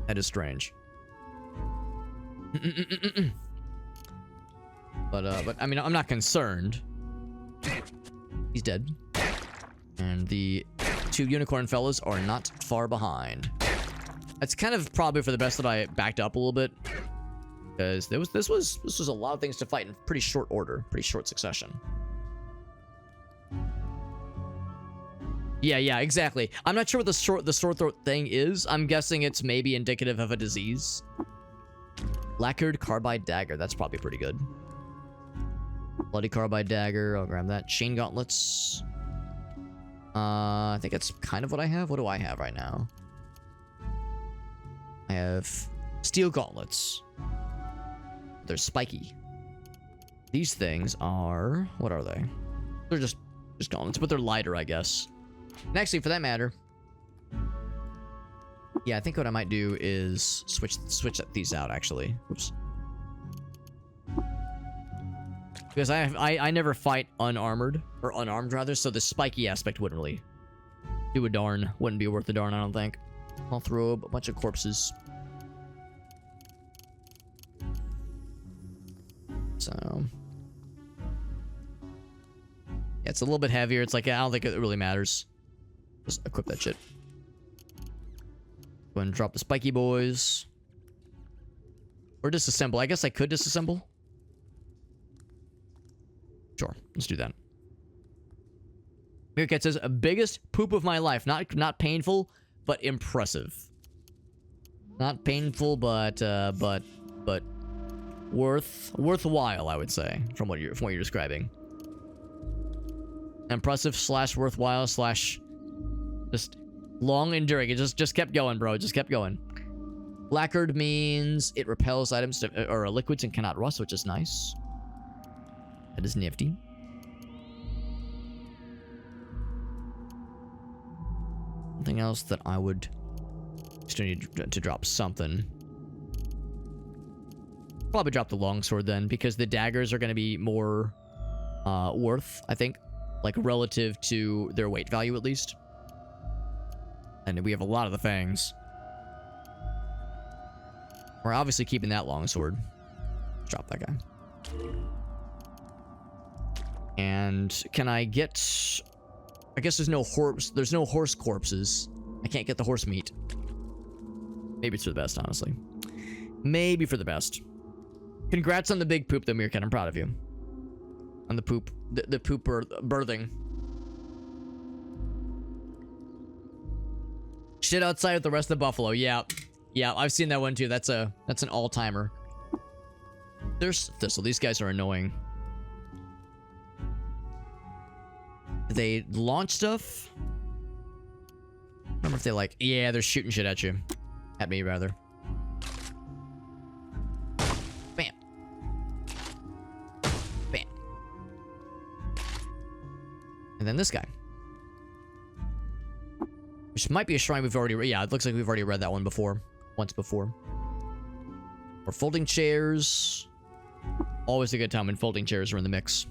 A: That is strange. But I mean, I'm not concerned. He's dead. And the two unicorn fellas are not far behind. It's kind of probably for the best that I backed up a little bit, because this was a lot of things to fight in pretty short order, pretty short succession. Yeah, exactly. I'm not sure what the sore throat thing is. I'm guessing it's maybe indicative of a disease. Lacquered carbide dagger. That's probably pretty good. Bloody carbide dagger. I'll grab that. Chain gauntlets. I think that's kind of what I have. What do I have right now? I have steel gauntlets. They're spiky. These things are... What are they? They're just gauntlets, but they're lighter, I guess. And actually, for that matter... Yeah, I think what I might do is switch these out, actually. Oops. Because I never fight unarmored, or unarmed rather, so the spiky aspect wouldn't really do a darn. Wouldn't be worth a darn, I don't think. I'll throw a bunch of corpses. So... Yeah, it's a little bit heavier. It's like, I don't think it really matters. Just equip that shit. Go ahead and drop the spiky boys. Or disassemble. I guess I could disassemble. Sure, let's do that. Meerkat says, biggest poop of my life. Not painful, but impressive. Not painful, but worthwhile, I would say, from what you're describing. Impressive / worthwhile / just long enduring. It just kept going, bro. It just kept going. Lacquered means it repels items to, or liquids and cannot rust, which is nice. That is nifty. Something else that I would still need to drop something. Probably drop the longsword then, because the daggers are going to be more worth, I think, like relative to their weight value at least. And we have a lot of the fangs. We're obviously keeping that longsword. Drop that guy. And can I get... I guess there's no horse corpses. I can't get the horse meat. Maybe it's for the best, honestly. Maybe for the best. Congrats on the big poop, though, Meerkat. I'm proud of you. On the poop. The poop birthing. Shit outside with the rest of the buffalo. Yeah. Yeah, I've seen that one too. That's an all-timer. There's Thistle. These guys are annoying. Do they launch stuff? I don't remember if they like... Yeah, they're shooting shit at you. At me, rather. Bam. Bam. And then this guy. Which might be a shrine we've already... Yeah, it looks like we've already read that one before. Once before. Or folding chairs. Always a good time when folding chairs are in the mix.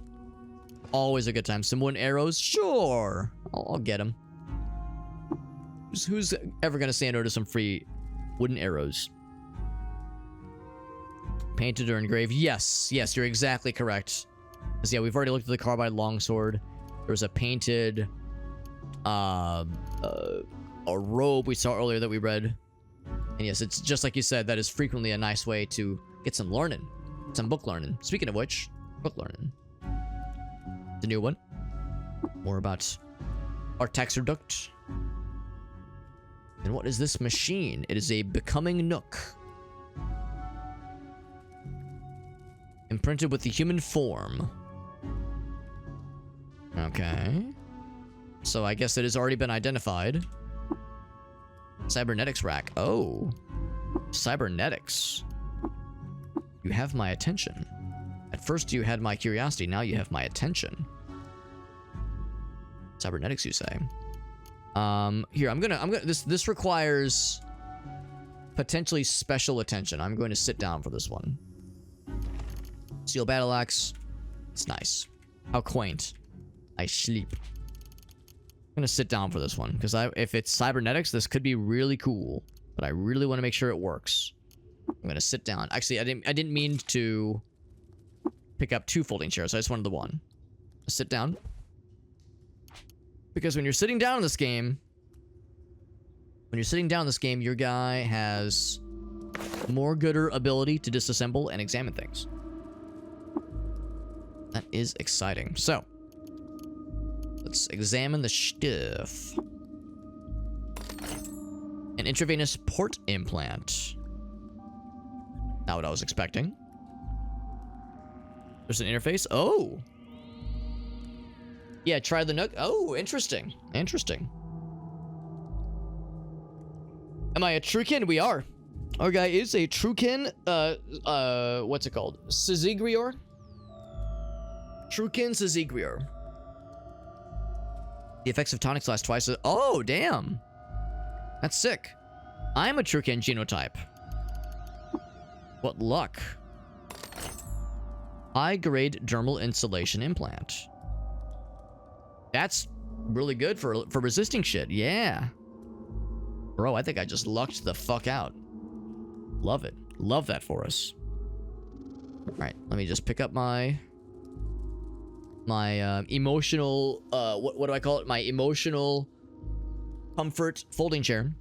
A: Always a good time. Some wooden arrows? Sure. I'll get them. Who's ever going to say no to some free wooden arrows? Painted or engraved? Yes. Yes, you're exactly correct. Because, yeah, we've already looked at the carbide longsword. There was a painted... a robe we saw earlier that we read. And yes, it's just like you said, that is frequently a nice way to get some learning. Some book learning. Speaking of which, book learning. The new one. More about our taxoduct. And what is this machine? It is a Becoming Nook. Imprinted with the human form. Okay. So I guess it has already been identified. Cybernetics rack. Oh. Cybernetics. You have my attention. At first you had my curiosity, now you have my attention. Cybernetics, you say? Here, this requires potentially special attention. I'm going to sit down for this one. Steel battle axe. It's nice. How quaint. I sleep. I'm gonna sit down for this one because if it's cybernetics, this could be really cool, but I really want to make sure it works. I'm gonna sit down. Actually, I didn't mean to pick up 2 folding chairs. I just wanted the one. Sit down, because when you're sitting down in this game, When you're sitting down this game, your guy has more gooder ability to disassemble and examine things. That is exciting. So, let's examine the stuff. An intravenous port implant. Not what I was expecting. There's an interface. Oh. Yeah, try the Nook. Oh, interesting. Interesting. Am I a Truekin? We are. Our guy is a Truekin. What's it called? Syzygyrior? Truekin Syzygyrior. The effects of tonics last twice. Oh, damn. That's sick. I'm a Truekin genotype. What luck. High-grade dermal insulation implant. That's really good for resisting shit. Yeah. Bro, I think I just lucked the fuck out. Love it. Love that for us. All right, let me just pick up my emotional, what do I call it? My emotional comfort folding chair.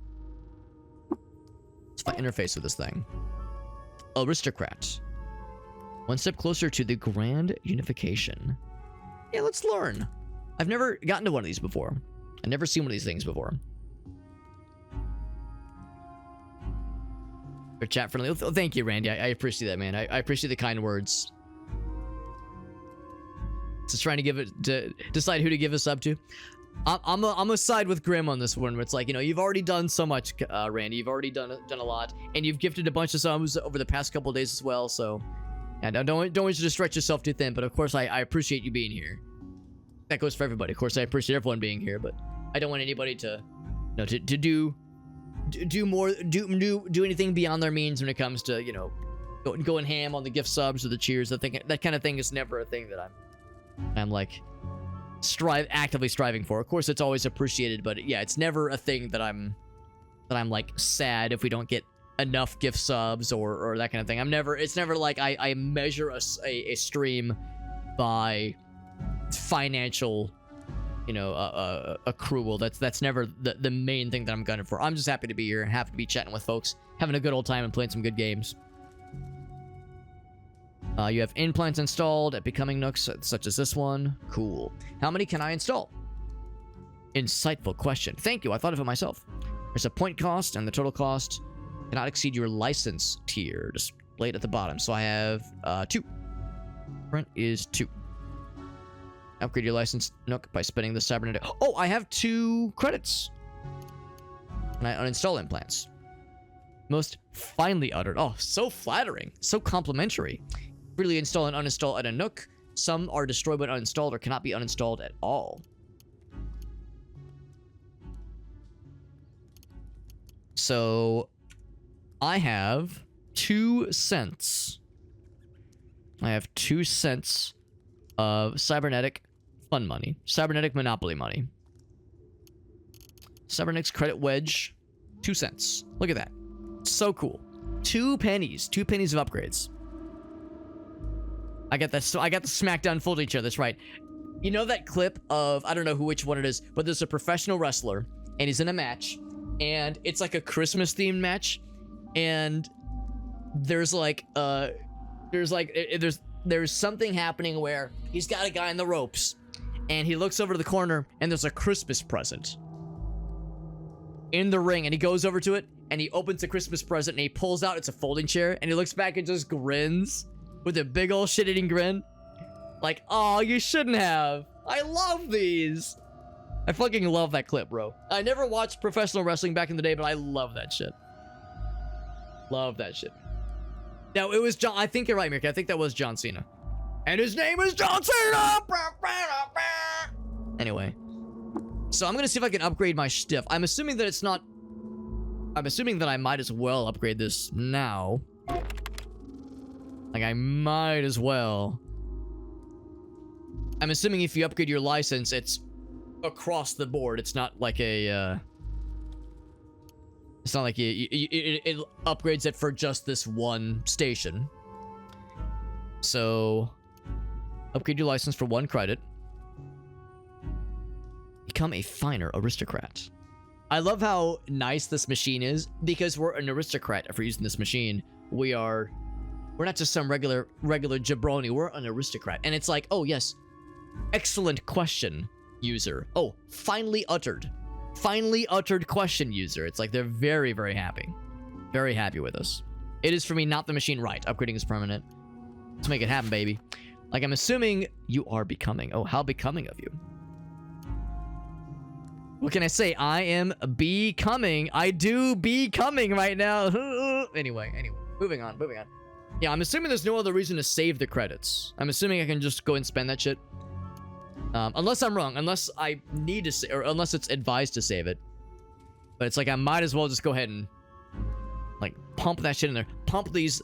A: Let's interface with this thing. Aristocrat. One step closer to the grand unification. Yeah, let's learn. I've never gotten to one of these before. I've never seen one of these things before. Or chat friendly. Oh, thank you, Randy. I appreciate that, man. I appreciate the kind words. Just trying to give it to decide who to give us up to. I'm a side with Grim on this one, where it's like, you know, you've already done so much, Randy. You've already done a lot, and you've gifted a bunch of subs over the past couple of days as well. So, and I don't want you to stretch yourself too thin. But of course, I appreciate you being here. That goes for everybody. Of course, I appreciate everyone being here, but I don't want anybody to, you know, to do anything beyond their means when it comes to, you know, going ham on the gift subs or the cheers. I think that kind of thing is never a thing that I'm like actively striving for. Of course, it's always appreciated, but yeah, it's never a thing that I'm like sad if we don't get enough gift subs or that kind of thing. It's never like I measure a stream by financial, you know, accrual. That's never the main thing that I'm gunning for. I'm just happy to be here, happy to be chatting with folks, having a good old time and playing some good games. You have implants installed at Becoming Nooks, such as this one. Cool. How many can I install? Insightful question. Thank you. I thought of it myself. There's a point cost, and the total cost cannot exceed your license tier. Displayed at the bottom. So I have 2. Print is 2. Upgrade your license, Nook, by spending the cybernetic. Oh, I have 2 credits. And I uninstall implants. Most finely uttered. Oh, so flattering. So complimentary. Freely install and uninstall at a Nook. Some are destroyed when uninstalled or cannot be uninstalled at all. So, I have 2 cents. I have 2 cents of cybernetic fun money. Cybernetic monopoly money. Cybernetic's credit wedge. 2 cents. Look at that. So cool. 2 pennies. 2 pennies of upgrades. I got the SmackDown folding chair. That's right. You know that clip of, I don't know which one it is, but there's a professional wrestler and he's in a match and it's like a Christmas themed match, and there's something happening where he's got a guy in the ropes and he looks over to the corner and there's a Christmas present in the ring, and he goes over to it and he opens the Christmas present and he pulls out, it's a folding chair, and he looks back and just grins with a big old shit-eating grin. Like, oh, you shouldn't have. I love these. I fucking love that clip, bro. I never watched professional wrestling back in the day, but I love that shit. Love that shit. Now, it was John. I think you're right, Mirka. I think that was John Cena. And his name is John Cena! Anyway. So I'm gonna see if I can upgrade my stiff. I'm assuming that it's not... I'm assuming that I might as well upgrade this now. Like, I might as well. I'm assuming if you upgrade your license, it's across the board. It's not like a, it's not like it upgrades it for just this one station. So, upgrade your license for 1 credit. Become a finer aristocrat. I love how nice this machine is because we're an aristocrat. If we're using this machine, we're not just some regular jabroni. We're an aristocrat. And it's like, oh yes, excellent question, user. Oh, finally uttered question, user. It's like they're very, very happy. Very happy with us. It is for me, not the machine. Right, upgrading is permanent. Let's make it happen, baby. Like, I'm assuming you are becoming. Oh, how becoming of you. What can I say? I am becoming. I do becoming right now. Anyway, moving on. Yeah, I'm assuming there's no other reason to save the credits. I'm assuming I can just go and spend that shit. Unless I'm wrong. Unless I need to or unless it's advised to save it. But it's like I might as well just go ahead and like pump that shit in there. Pump these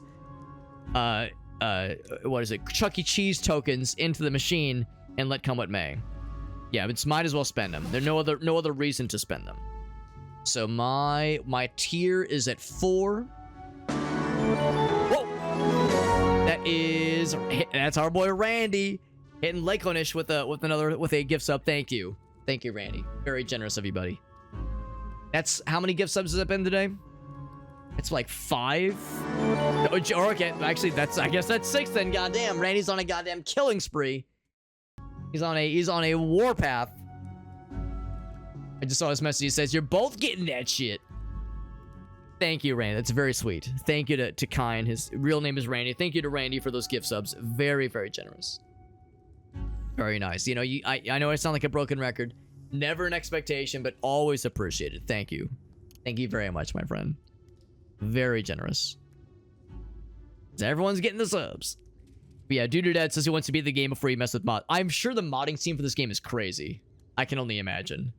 A: what is it? Chuck E. Cheese tokens into the machine and let come what may. Yeah, it's might as well spend them. There's no other reason to spend them. So my tier is at 4. Whoa! That's our boy Randy hitting Lakonish with a gift sub. Thank you, Randy. Very generous of you, buddy. That's how many gift subs has it been today? It's like 5. Or okay, actually I guess that's 6 then. Goddamn, Randy's on a goddamn killing spree. He's on a warpath. I just saw his message. He says, "You're both getting that shit." Thank you, Randy. That's very sweet. Thank you to Kyan. His real name is Randy. Thank you to Randy for those gift subs. Very, very generous. Very nice. You know, I know I sound like a broken record. Never an expectation, but always appreciated. Thank you. Thank you very much, my friend. Very generous. So everyone's getting the subs. But yeah, Dad says he wants to beat the game before he messes with mod. I'm sure the modding scene for this game is crazy. I can only imagine.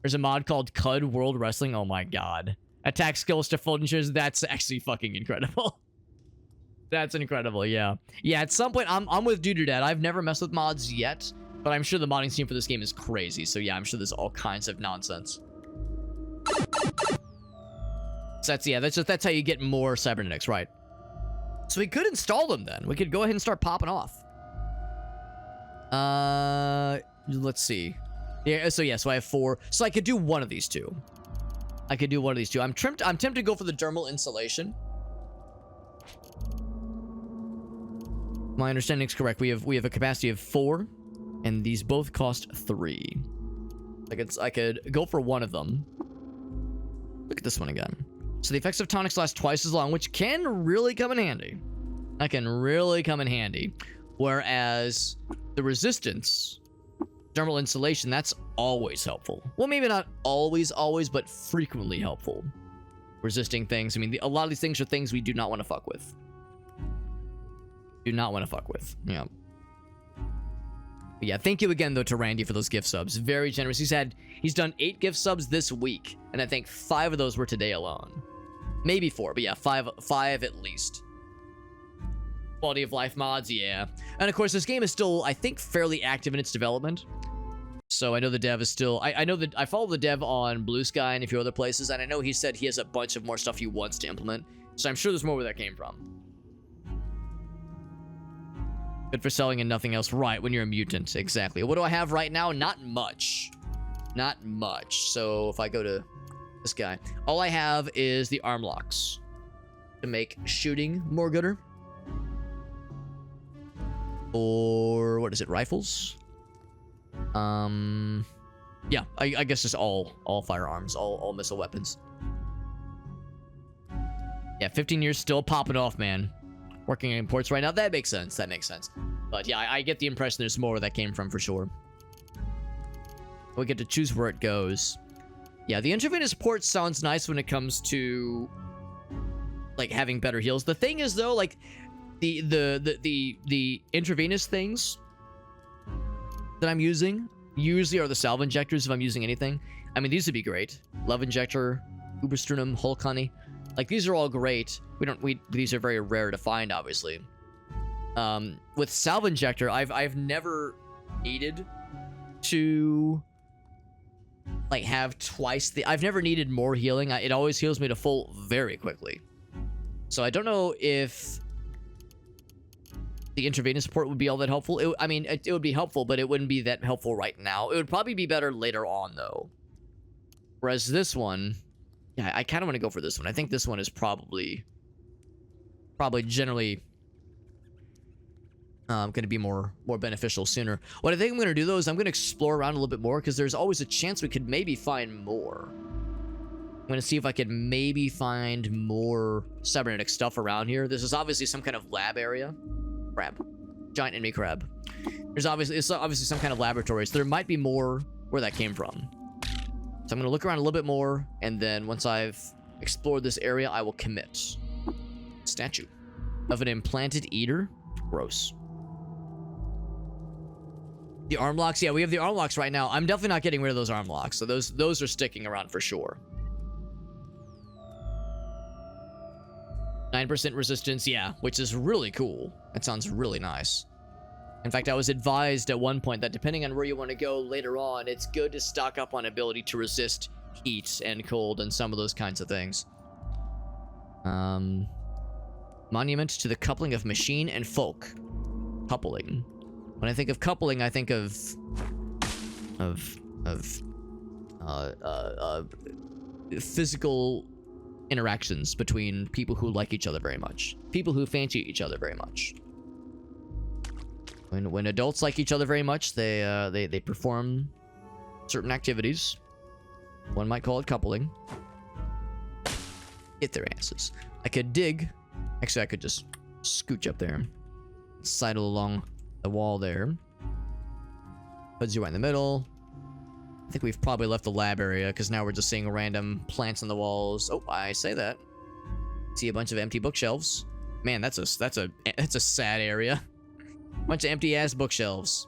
A: There's a mod called CUD World Wrestling. Oh my god. Attack skills to folding. That's actually fucking incredible. That's incredible, yeah. Yeah, at some point, I'm with Dad. I've never messed with mods yet, but I'm sure the modding scene for this game is crazy. So yeah, I'm sure there's all kinds of nonsense. So that's how you get more cybernetics, right? So we could install them then. We could go ahead and start popping off. Let's see. Yeah, so I have 4. So I could do one of these two. I'm tempted to go for the dermal insulation. My understanding is correct. We have a capacity of 4, and these both cost 3. I could go for one of them. Look at this one again. So the effects of tonics last twice as long, which can really come in handy. That can really come in handy. Whereas the resistance, dermal insulation, that's always helpful. Well, maybe not always, but frequently helpful. Resisting things. I mean, a lot of these things are things we do not want to fuck with. Yeah. But yeah, thank you again, though, to Randy for those gift subs. Very generous. He's done 8 gift subs this week, and I think 5 of those were today alone. Maybe 4, but yeah, 5 at least. Quality of life mods, yeah. And of course, this game is still, I think, fairly active in its development. So I know the dev is still... I know that I follow the dev on Blue Sky and a few other places, and I know he said he has a bunch of more stuff he wants to implement. So I'm sure there's more where that came from. Good for selling and nothing else. Right, when you're a mutant. Exactly. What do I have right now? Not much. Not much. So if I go to this guy, all I have is the arm locks to make shooting more gooder. Or what is it? Rifles? Yeah, I guess just all firearms, all missile weapons. Yeah, 15 years still popping off, man. Working in ports right now. That makes sense. But yeah, I get the impression there's more where that came from for sure. We get to choose where it goes. Yeah, the intravenous port sounds nice when it comes to like having better heals. The thing is though, like the intravenous things that I'm using usually are the salve injectors if I'm using anything. I mean, these would be great. Love injector, Ubersternum, Hulk honey. Like these are all great. These are very rare to find, obviously. With salve injector, I've never needed to like have twice the... I've never needed more healing. It always heals me to full very quickly. So I don't know if the intravenous support would be all that helpful. It would be helpful, but it wouldn't be that helpful right now. It would probably be better later on, though. Whereas this one, yeah, I kind of want to go for this one. I think this one is probably generally going to be more beneficial sooner. What I think I'm going to do though is I'm going to explore around a little bit more, because there's always a chance we could maybe find more. I'm going to see if I could maybe find more cybernetic stuff around here. This is obviously some kind of lab area. Crab. Giant enemy crab. It's obviously some kind of laboratory, so there might be more where that came from. So I'm going to look around a little bit more, and then once I've explored this area, I will commit. Statue of an implanted eater. Gross. The arm locks? Yeah, we have the arm locks right now. I'm definitely not getting rid of those arm locks, so those are sticking around for sure. 9% resistance, yeah, which is really cool. That sounds really nice. In fact, I was advised at one point that depending on where you want to go later on, it's good to stock up on ability to resist heat and cold and some of those kinds of things. Monument to the coupling of machine and folk. Coupling. When I think of coupling, I think of physical interactions between people who like each other very much. People who fancy each other very much. When adults like each other very much, they perform certain activities. One might call it coupling. Hit their asses. I could dig. Actually, I could just scooch up there. Sidle along the wall there. Puts you right in the middle. I think we've probably left the lab area, because now we're just seeing random plants on the walls. Oh, I say that. See a bunch of empty bookshelves. Man, that's a sad area. Bunch of empty ass bookshelves.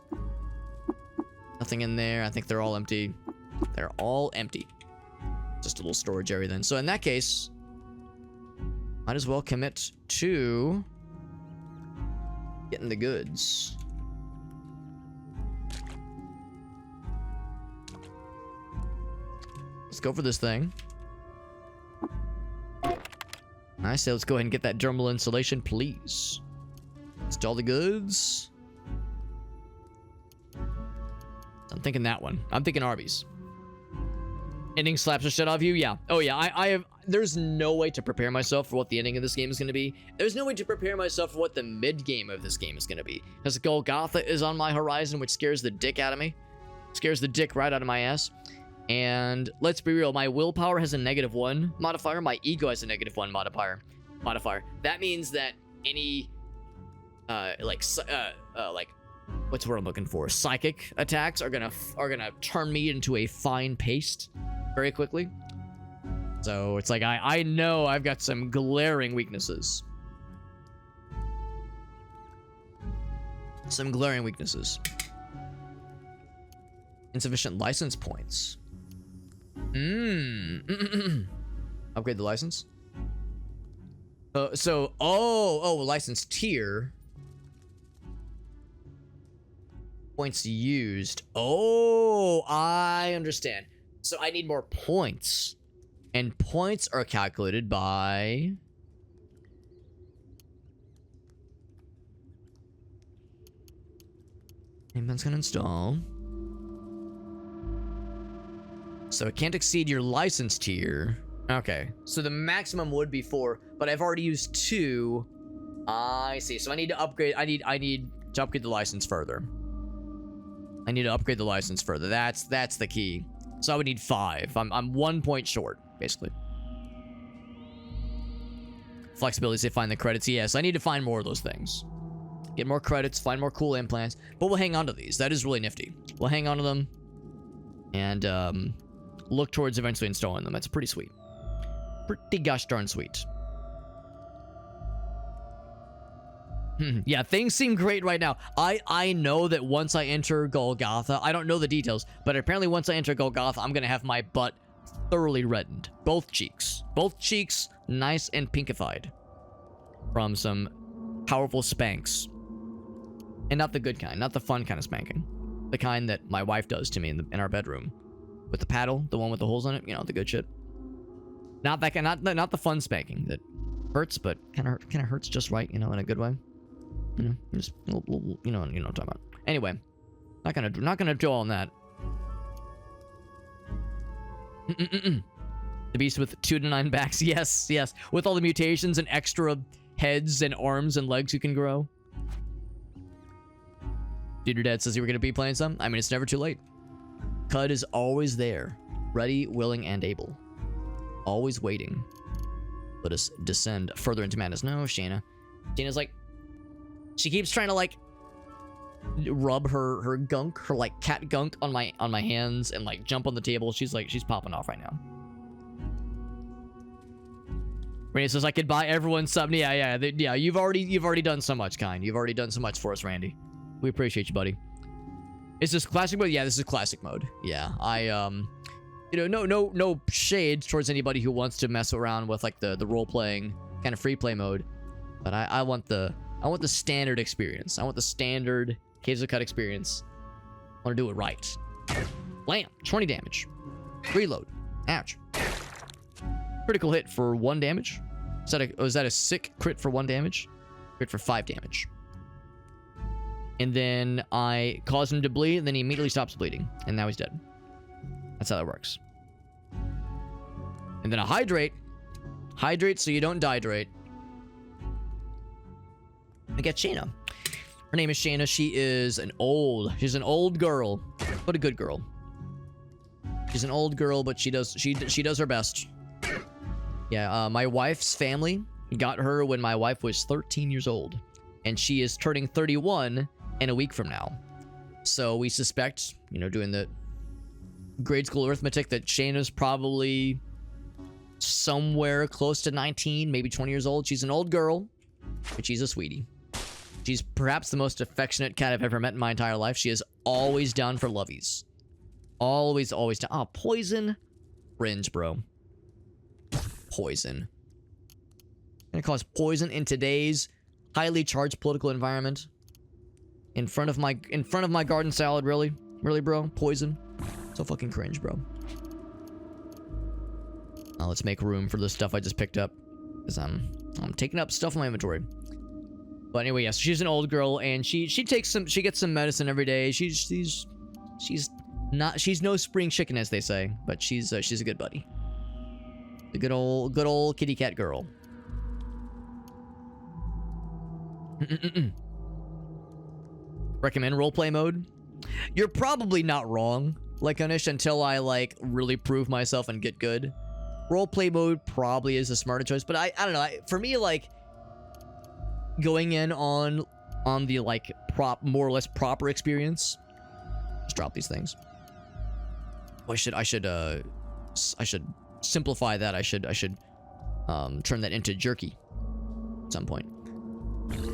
A: Nothing in there. I think they're all empty. They're all empty. Just a little storage area then. So in that case, might as well commit to getting the goods. Let's go for this thing. I say let's go ahead and get that dermal insulation, please. Install the goods. I'm thinking that one. I'm thinking Arby's. Ending slaps the shit out of you? Yeah. Oh yeah, I have... There's no way to prepare myself for what the ending of this game is going to be. There's no way to prepare myself for what the mid-game of this game is going to be. Because Golgotha is on my horizon, which scares the dick out of me. Scares the dick right out of my ass. And let's be real, my willpower has a -1 modifier. My ego has a -1 modifier. That means that any... like what's the word I'm looking for? Psychic attacks are gonna turn me into a fine paste very quickly. So it's like I know I've got some glaring weaknesses. Some glaring weaknesses. Insufficient license points. Upgrade the license. License tier. Points used. Oh, I understand. So I need more points. And points are calculated by... That's gonna install. So it can't exceed your license tier. Okay. So the maximum would be 4, but I've already used 2. I see. So I need to upgrade. I need to upgrade the license further. I need to upgrade the license further. That's the key. So I would need 5. I'm 1 point short, basically. Flexibility, say find the credits. Yes, I need to find more of those things. Get more credits, find more cool implants. But we'll hang on to these. That is really nifty. We'll hang on to them. And look towards eventually installing them. That's pretty sweet. Pretty gosh darn sweet. Yeah, things seem great right now. I know that once I enter Golgotha, I don't know the details, but apparently once I enter Golgotha, I'm gonna have my butt thoroughly reddened. Both cheeks, nice and pinkified from some powerful spanks. And not the good kind, not the fun kind of spanking. The kind that my wife does to me in our bedroom. With the paddle, the one with the holes in it, you know, the good shit. Not that kind, not the fun spanking that hurts, but kind of hurts just right, you know, in a good way. You know, just you know what I'm talking about. Anyway, not gonna dwell on that. The beast with 2 to 9 backs. Yes, yes. With all the mutations and extra heads and arms and legs you can grow. Dude, your dad says you were going to be playing some. I mean, it's never too late. Cud is always there. Ready, willing, and able. Always waiting. Let us descend further into madness. No, Shayna. Shayna's like... She keeps trying to, like... rub her gunk, her, like, cat gunk on my hands and, like, jump on the table. She's like... She's popping off right now. Randy says I could buy everyone sub. Yeah. You've already done so much, kind. You've already done so much for us, Randy. We appreciate you, buddy. Is this classic mode? Yeah, this is classic mode. Yeah, you know, no shade towards anybody who wants to mess around with like the role playing kind of free play mode, but I want the standard experience. I want the standard Caves of Cut experience. I want to do it right. Blam! 20 damage. Reload. Ouch. Critical hit for 1 damage. Was that a sick crit for 1 damage? Crit for 5 damage. And then I cause him to bleed, and then he immediately stops bleeding. And now he's dead. That's how that works. And then a hydrate. Hydrate so you don't dehydrate. I get Shayna. Her name is Shayna. She's an old girl. But a good girl. She's an old girl, but she does her best. Yeah, my wife's family got her when my wife was 13 years old. And she is turning 31 in a week from now. So we suspect, you know, doing the grade school arithmetic, that Shayna's probably somewhere close to 19, maybe 20 years old. She's an old girl, but she's a sweetie. She's perhaps the most affectionate cat I've ever met in my entire life. She is always down for lovies. Always down. Oh, poison. Cringe, bro. Poison. Gonna cause poison in today's highly charged political environment. In front of my garden salad, really? Really, bro? Poison? So fucking cringe, bro. Now let's make room for the stuff I just picked up. Because I'm taking up stuff in my inventory. But anyway, yes, she's an old girl, and she gets some medicine every day. She's no spring chicken, as they say, but she's a good buddy. The good old kitty cat girl. Recommend roleplay mode? You're probably not wrong, like Anish, until I like really prove myself and get good. Roleplay mode probably is a smarter choice, but I don't know. For me, like going in on the like more or less proper experience. Just drop these things. Oh, I should simplify that. I should turn that into jerky at some point.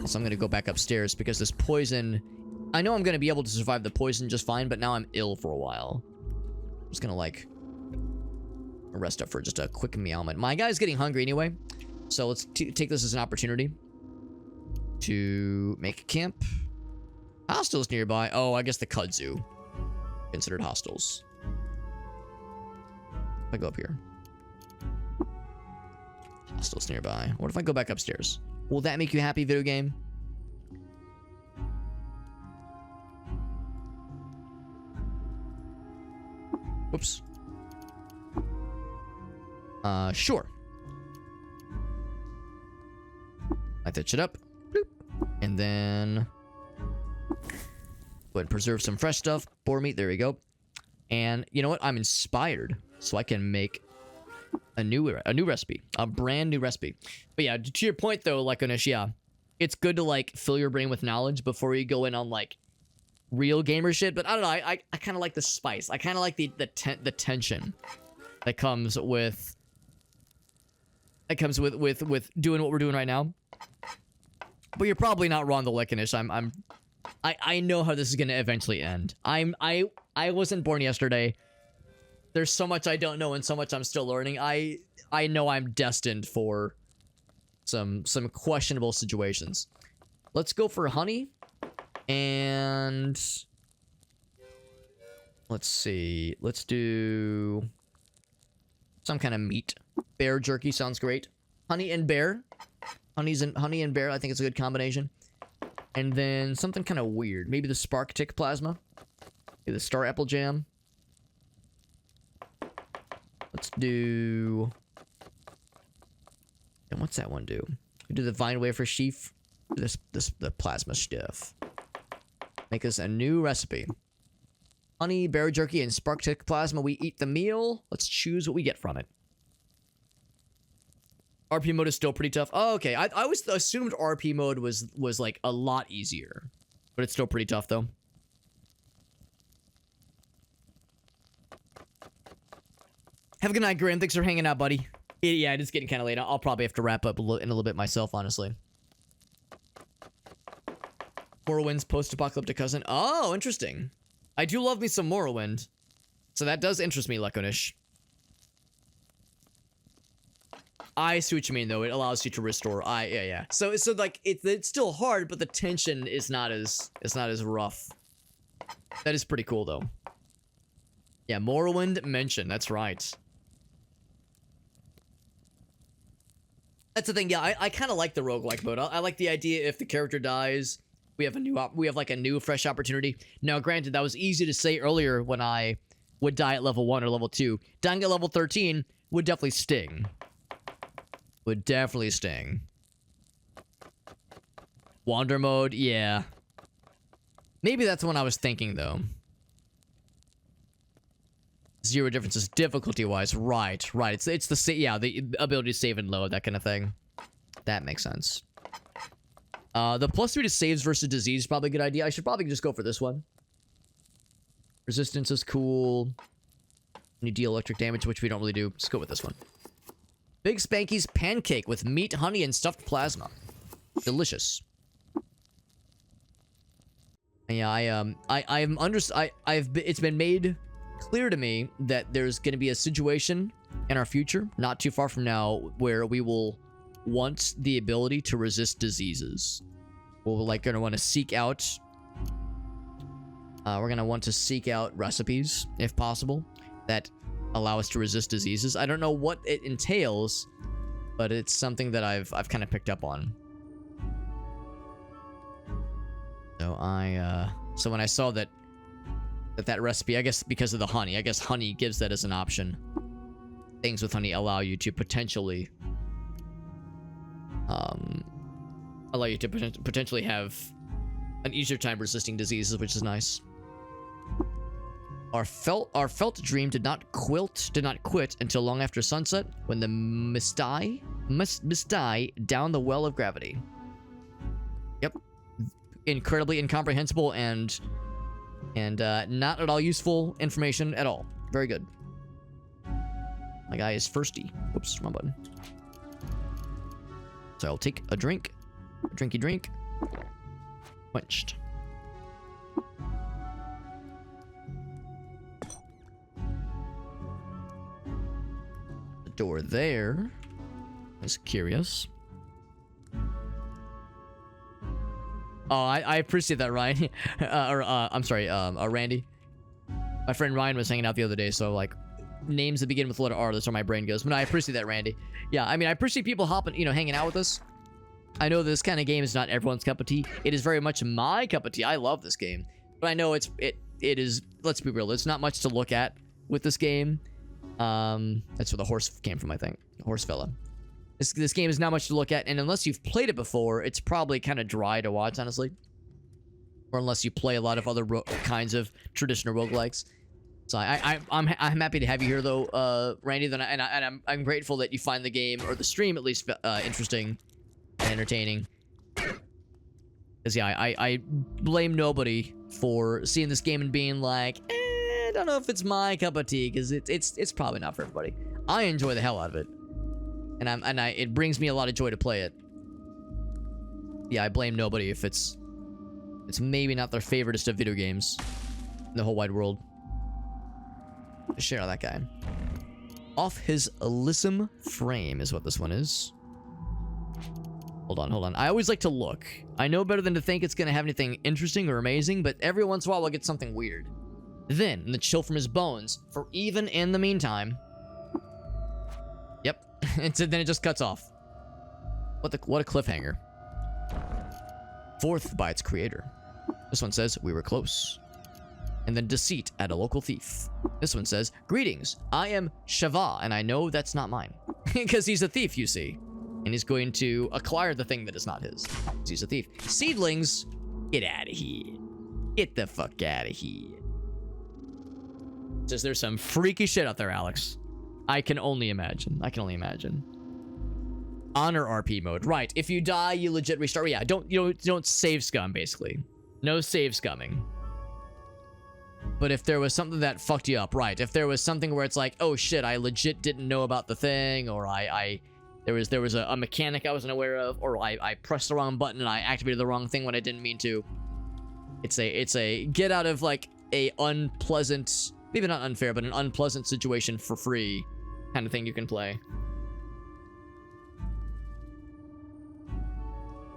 A: So I'm gonna go back upstairs because this poison, I know I'm gonna be able to survive the poison just fine, but now I'm ill for a while. I'm just gonna like rest up for just a quick meowment. My guy's getting hungry anyway, so let's take this as an opportunity to make a camp. Hostels nearby. Oh, I guess the kudzu considered hostels. If I go up here, hostels nearby. What if I go back upstairs? Will that make you happy, video game? Whoops. Sure. Light that shit up. Bloop. And then go ahead and preserve some fresh stuff. Boar meat, there we go. And you know what? I'm inspired, so I can make a new recipe, a brand new recipe. But yeah, to your point though, like Anish, yeah, it's good to like fill your brain with knowledge before you go in on like real gamer shit. But I don't know, I kind of like the spice. I kind of like the tension that comes with doing what we're doing right now. But you're probably not wrong though, like Anish. I know how this is gonna eventually end. I wasn't born yesterday. There's so much I don't know and so much I'm still learning. I know I'm destined for some questionable situations. Let's go for honey. And let's see. Let's do some kind of meat. Bear jerky sounds great. Honey and bear. Honey and bear, I think it's a good combination. And then something kind of weird. Maybe the spark tick plasma. Maybe the star apple jam. Let's do... And what's that one do? We do the vine wafer sheaf. The plasma stuff. Make us a new recipe. Honey, berry jerky, and spark-tick plasma. We eat the meal. Let's choose what we get from it. RP mode is still pretty tough. Oh, okay. I always assumed RP mode was like a lot easier. But it's still pretty tough, though. Have a good night, Graham. Thanks for hanging out, buddy. Yeah, it is getting kind of late. I'll probably have to wrap up in a little bit myself, honestly. Morrowind's post-apocalyptic cousin. Oh, interesting. I do love me some Morrowind. So that does interest me, Lekonish. I see what you mean, though. It allows you to restore. Yeah. So like it's still hard, but the tension is not as rough. That is pretty cool, though. Yeah, Morrowind mention. That's right. That's the thing. Yeah, I kind of like the roguelike mode. I like the idea if the character dies, we have like a new fresh opportunity. Now, granted, that was easy to say earlier when I would die at level 1 or level 2. Dying at level 13 would definitely sting. Would definitely sting. Wander mode, yeah. Maybe that's what I was thinking, though. Zero differences difficulty-wise. Right. It's the ability to save and load, that kind of thing. That makes sense. The +3 to saves versus disease is probably a good idea. I should probably just go for this one. Resistance is cool. You deal electric damage, which we don't really do. Let's go with this one. Big Spanky's pancake with meat, honey, and stuffed plasma. Delicious. Yeah, it's been made clear to me that there's going to be a situation in our future, not too far from now, where we will want the ability to resist diseases. We're like going to want to seek out. We're going to want to seek out recipes, if possible, that allow us to resist diseases. I don't know what it entails, but it's something that I've kind of picked up on. So so when I saw that recipe, I guess because of the honey, I guess honey gives that as an option. Things with honey allow you to potentially potentially have an easier time resisting diseases, which is nice. Our felt dream did not quit until long after sunset, when the mist die down the well of gravity. Yep. Incredibly incomprehensible and not at all useful information at all. Very good. My guy is thirsty. Whoops, wrong button. So I'll take a drink. A drinky drink. Quenched. The door there is curious. Oh, I appreciate that, Ryan. I'm sorry, Randy. My friend Ryan was hanging out the other day, so like names that begin with the letter R, that's where my brain goes. But no, I appreciate that, Randy. Yeah, I mean, I appreciate people hanging out with us. I know this kind of game is not everyone's cup of tea. It is very much my cup of tea. I love this game, but I know it is. Let's be real. It's not much to look at with this game. That's where the horse came from, I think. The horse fella. This game is not much to look at, and unless you've played it before, it's probably kind of dry to watch, honestly. Or unless you play a lot of other kinds of traditional roguelikes. So I'm happy to have you here, though, Randy. And I'm grateful that you find the game, or the stream at least, interesting and entertaining. Because yeah, I blame nobody for seeing this game and being like, I don't know if it's my cup of tea, because it's probably not for everybody. I enjoy the hell out of it. And it brings me a lot of joy to play it. Yeah, I blame nobody if it's maybe not their favoriteest of video games in the whole wide world. Share on that guy. Off his Alyssum frame is what this one is. Hold on. I always like to look. I know better than to think it's gonna have anything interesting or amazing, but every once in a while we'll get something weird. Then, the chill from his bones, for even in the meantime. Yep. And so then it just cuts off. What a cliffhanger. Fourth by its creator. This one says, we were close. And then deceit at a local thief. This one says, greetings, I am Shava, and I know that's not mine. Because he's a thief, you see. And he's going to acquire the thing that is not his. He's a thief. Seedlings, get out of here. Get the fuck out of here. Says there's some freaky shit out there, Alex. I can only imagine. I can only imagine. Honor RP mode. Right. If you die, you legit restart. Yeah, don't save scum, basically. No save scumming. But if there was something that fucked you up, right? If there was something where it's like, oh shit, I legit didn't know about the thing, or there was a mechanic I wasn't aware of, or I pressed the wrong button and I activated the wrong thing when I didn't mean to. It's a get out of like a unpleasant, maybe not unfair, but an unpleasant situation for free kind of thing you can play.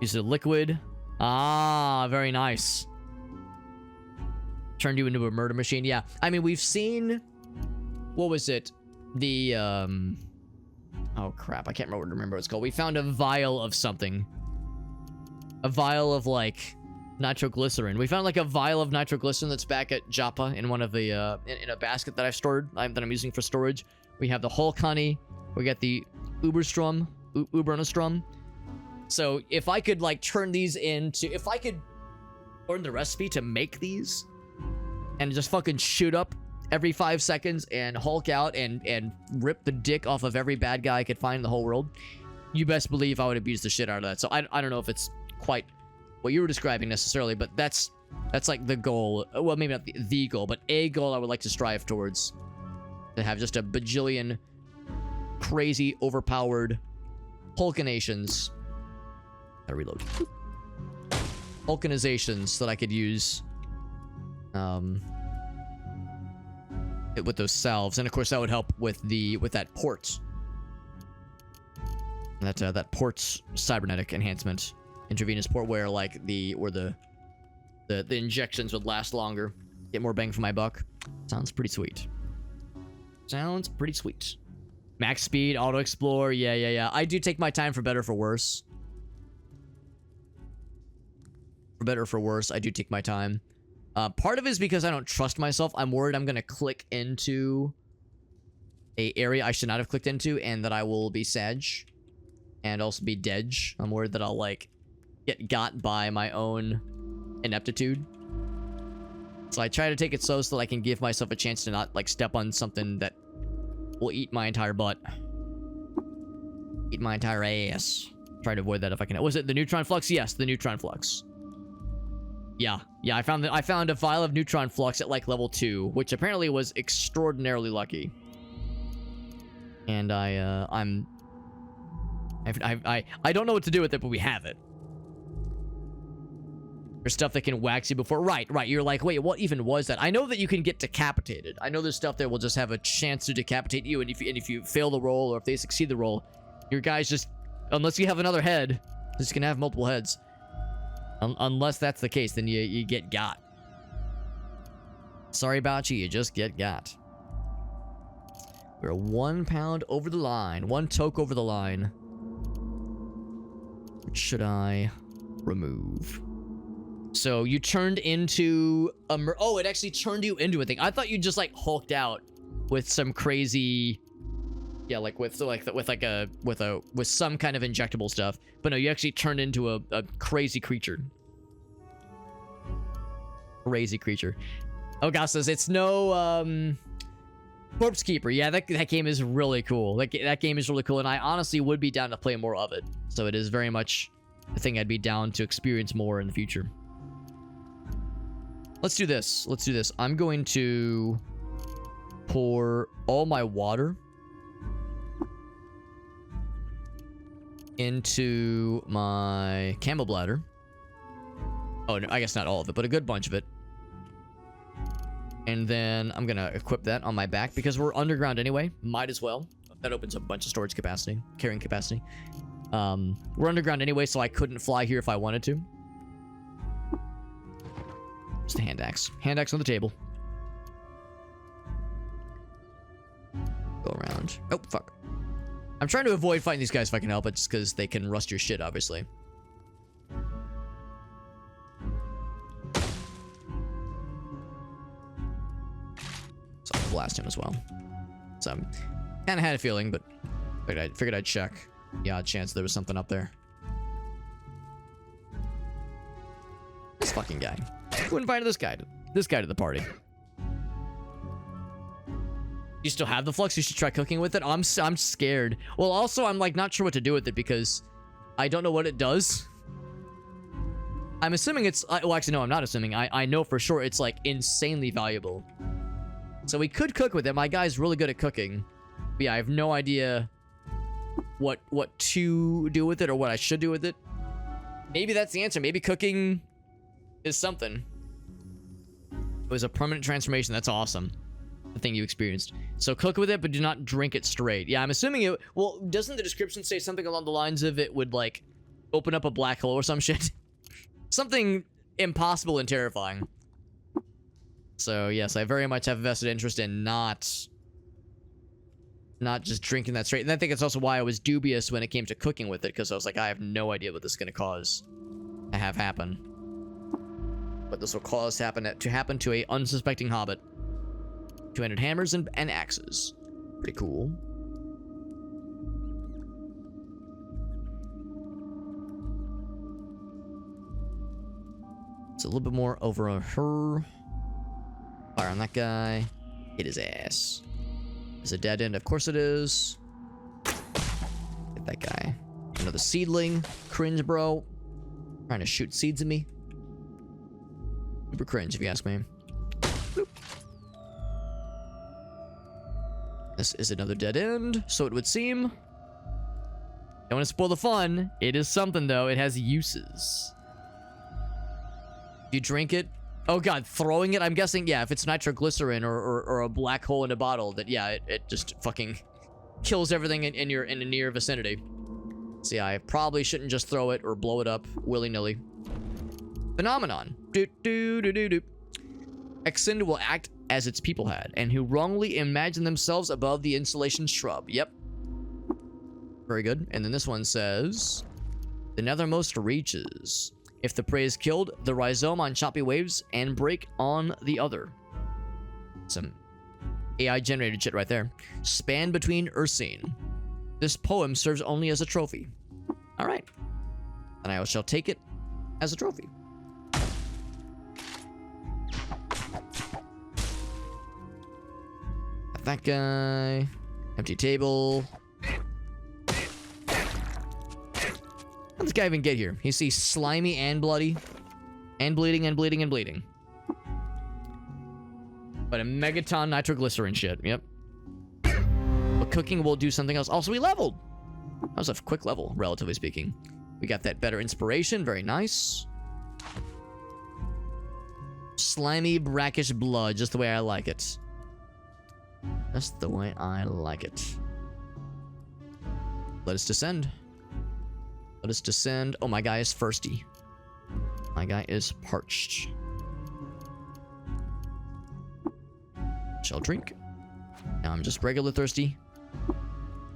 A: Use a liquid. Ah, very nice. Turned you into a murder machine. Yeah, I mean, we've seen, what was it? The, oh crap, I can't remember what it's called. We found a vial of something. A vial of, like, nitroglycerin. We found, like, a vial of nitroglycerin that's back at Joppa in one of the, in a basket that I've stored, that I'm using for storage. We have the Hulk honey. We got the Uberstrom. So, if I could, like, turn these into, if I could learn the recipe to make these, and just fucking shoot up every 5 seconds and Hulk out and rip the dick off of every bad guy I could find in the whole world, you best believe I would abuse the shit out of that. So I don't know if it's quite what you were describing necessarily, but that's like the goal. Well, maybe not the goal, but a goal I would like to strive towards. To have just a bajillion crazy, overpowered Hulkinations. I reload. Hulkinizations that I could use. With those salves, and of course that would help with that port. That port's cybernetic enhancement, intravenous port, where like the injections would last longer, get more bang for my buck. Sounds pretty sweet. Sounds pretty sweet. Max speed, auto explore, yeah. I do take my time for better or for worse. For better or for worse, I do take my time. Part of it is because I don't trust myself. I'm worried I'm going to click into a area I should not have clicked into, and that I will be Sag. And also be Dej. I'm worried that I'll, like, get got by my own ineptitude. So I try to take it slow so that I can give myself a chance to not, like, step on something that will eat my entire butt. Eat my entire ass. Try to avoid that if I can. Was it the neutron flux? Yes, the neutron flux. Yeah, I found a vial of neutron flux at like level 2, which apparently was extraordinarily lucky. And I don't know what to do with it, but we have it. There's stuff that can wax you before. Right. You're like, wait, what even was that? I know that you can get decapitated. I know there's stuff that will just have a chance to decapitate you, and if you fail the roll, or if they succeed the roll, your guys just, unless you have another head, just gonna have multiple heads. Unless that's the case, then you get got. Sorry about you just get got. We're 1 pound over the line. 1 toke over the line. Which should I remove? So you turned into a oh, it actually turned you into a thing. I thought you just like hulked out with some crazy, yeah, like with some kind of injectable stuff. But no, you actually turned into a crazy creature. Crazy creature. Oh, gosh, says it's no Corpse Keeper. Yeah, that game is really cool. That game is really cool, and I honestly would be down to play more of it. So it is very much a thing I'd be down to experience more in the future. Let's do this. I'm going to pour all my water into my camel bladder. Oh, no, I guess not all of it, but a good bunch of it. And then I'm gonna equip that on my back because we're underground anyway. Might as well. That opens up a bunch of storage capacity, carrying capacity. We're underground anyway, so I couldn't fly here if I wanted to. Just a hand axe. Hand axe on the table. Go around. Oh, fuck. I'm trying to avoid fighting these guys if I can help it, just because they can rust your shit, obviously. blast him as well. So, kind of had a feeling, but figured I'd check. The odd chance there was something up there. This fucking guy. Who invited this guy to the party? You still have the flux? You should try cooking with it. I'm scared. Well, also, I'm like not sure what to do with it because I don't know what it does. I'm assuming it's... well, actually, no, I'm not assuming. I know for sure it's, like, insanely valuable. So we could cook with it. My guy's really good at cooking. But yeah, I have no idea what to do with it or what I should do with it. Maybe that's the answer. Maybe cooking is something. It was a permanent transformation. That's awesome. The thing you experienced. So cook with it, but do not drink it straight. Yeah, I'm assuming it... Well, doesn't the description say something along the lines of it would, like, open up a black hole or some shit? Something impossible and terrifying. So, yes, I very much have a vested interest in not just drinking that straight. And I think it's also why I was dubious when it came to cooking with it, because I was like, I have no idea what this is going to cause to have happen. What this will cause to happen to a unsuspecting hobbit. 200 hammers and axes. Pretty cool. It's a little bit more over on her. Fire on that guy. Hit his ass. Is a dead end? Of course it is. Hit that guy. Another seedling. Cringe, bro. Trying to shoot seeds at me. Super cringe, if you ask me. Boop. This is another dead end, so it would seem. Don't want to spoil the fun. It is something, though. It has uses. You drink it. Oh god, throwing it. I'm guessing, yeah, if it's nitroglycerin or a black hole in a bottle, that yeah, it just fucking kills everything in the near vicinity. So yeah, I probably shouldn't just throw it or blow it up willy-nilly. Phenomenon. Extend will act as its people had, and who wrongly imagine themselves above the insulation shrub. Yep. Very good. And then this one says, the nethermost reaches. If the prey is killed, the rhizome on choppy waves and break on the other. Some AI generated shit right there. Span between Ursine. This poem serves only as a trophy. All right. And I shall take it as a trophy. Got that guy. Empty table. How did this guy even get here? You see slimy and bloody. And bleeding and bleeding and bleeding. But a megaton nitroglycerin shit. Yep. But cooking will do something else. Also, we leveled. That was a quick level, relatively speaking. We got that better inspiration. Very nice. Slimy, brackish blood. Just the way I like it. Just the way I like it. Let us descend. Let us descend. Oh, my guy is thirsty. My guy is parched. Shall drink. Now I'm just regular thirsty.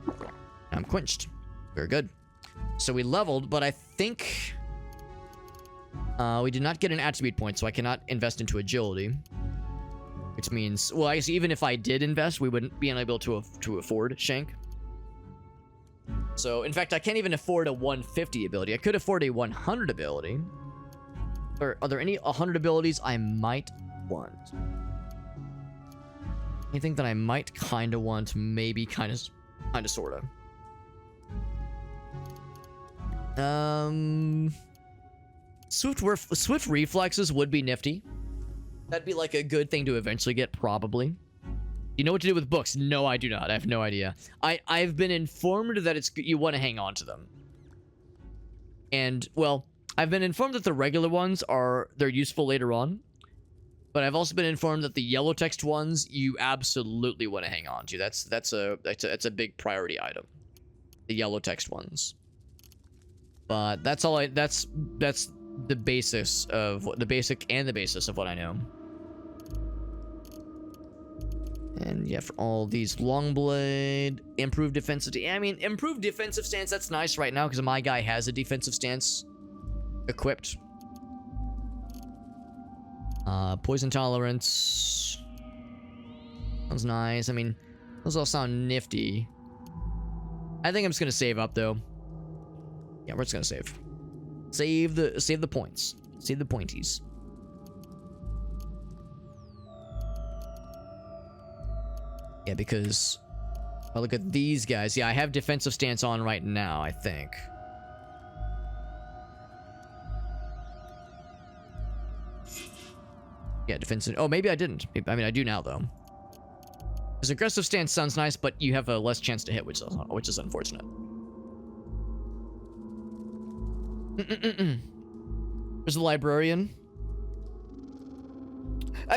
A: Now I'm quenched. Very good. So we leveled, but I think we did not get an attribute point, so I cannot invest into agility. Which means, well, I guess even if I did invest, we wouldn't be unable to afford Shank. So, in fact, I can't even afford a 150 ability. I could afford a 100 ability. Or are there any 100 abilities I might want? Anything that I might kind of want, maybe kind of, sort of. Swift reflexes would be nifty. That'd be like a good thing to eventually get, probably. You know what to do with books? No, I do not. I have no idea. I've been informed that you want to hang on to them. And, well, I've been informed that the regular ones they're useful later on. But I've also been informed that the yellow text ones you absolutely want to hang on to. That's a big priority item. The yellow text ones. But that's all that's the basis of the basic and the basis of what I know. And yeah, for all these long blade, improved defensive. I mean, improved defensive stance. That's nice right now because my guy has a defensive stance equipped. Poison tolerance. Sounds nice. I mean, those all sound nifty. I think I'm just gonna save up though. Yeah, we're just gonna save. Save the points. Save the pointies. Yeah, because I look at these guys. Yeah, I have defensive stance on right now, I think. Yeah, defensive. Oh, maybe I didn't. I mean, I do now though. Because aggressive stance sounds nice, but you have a less chance to hit, which is unfortunate. There's the librarian.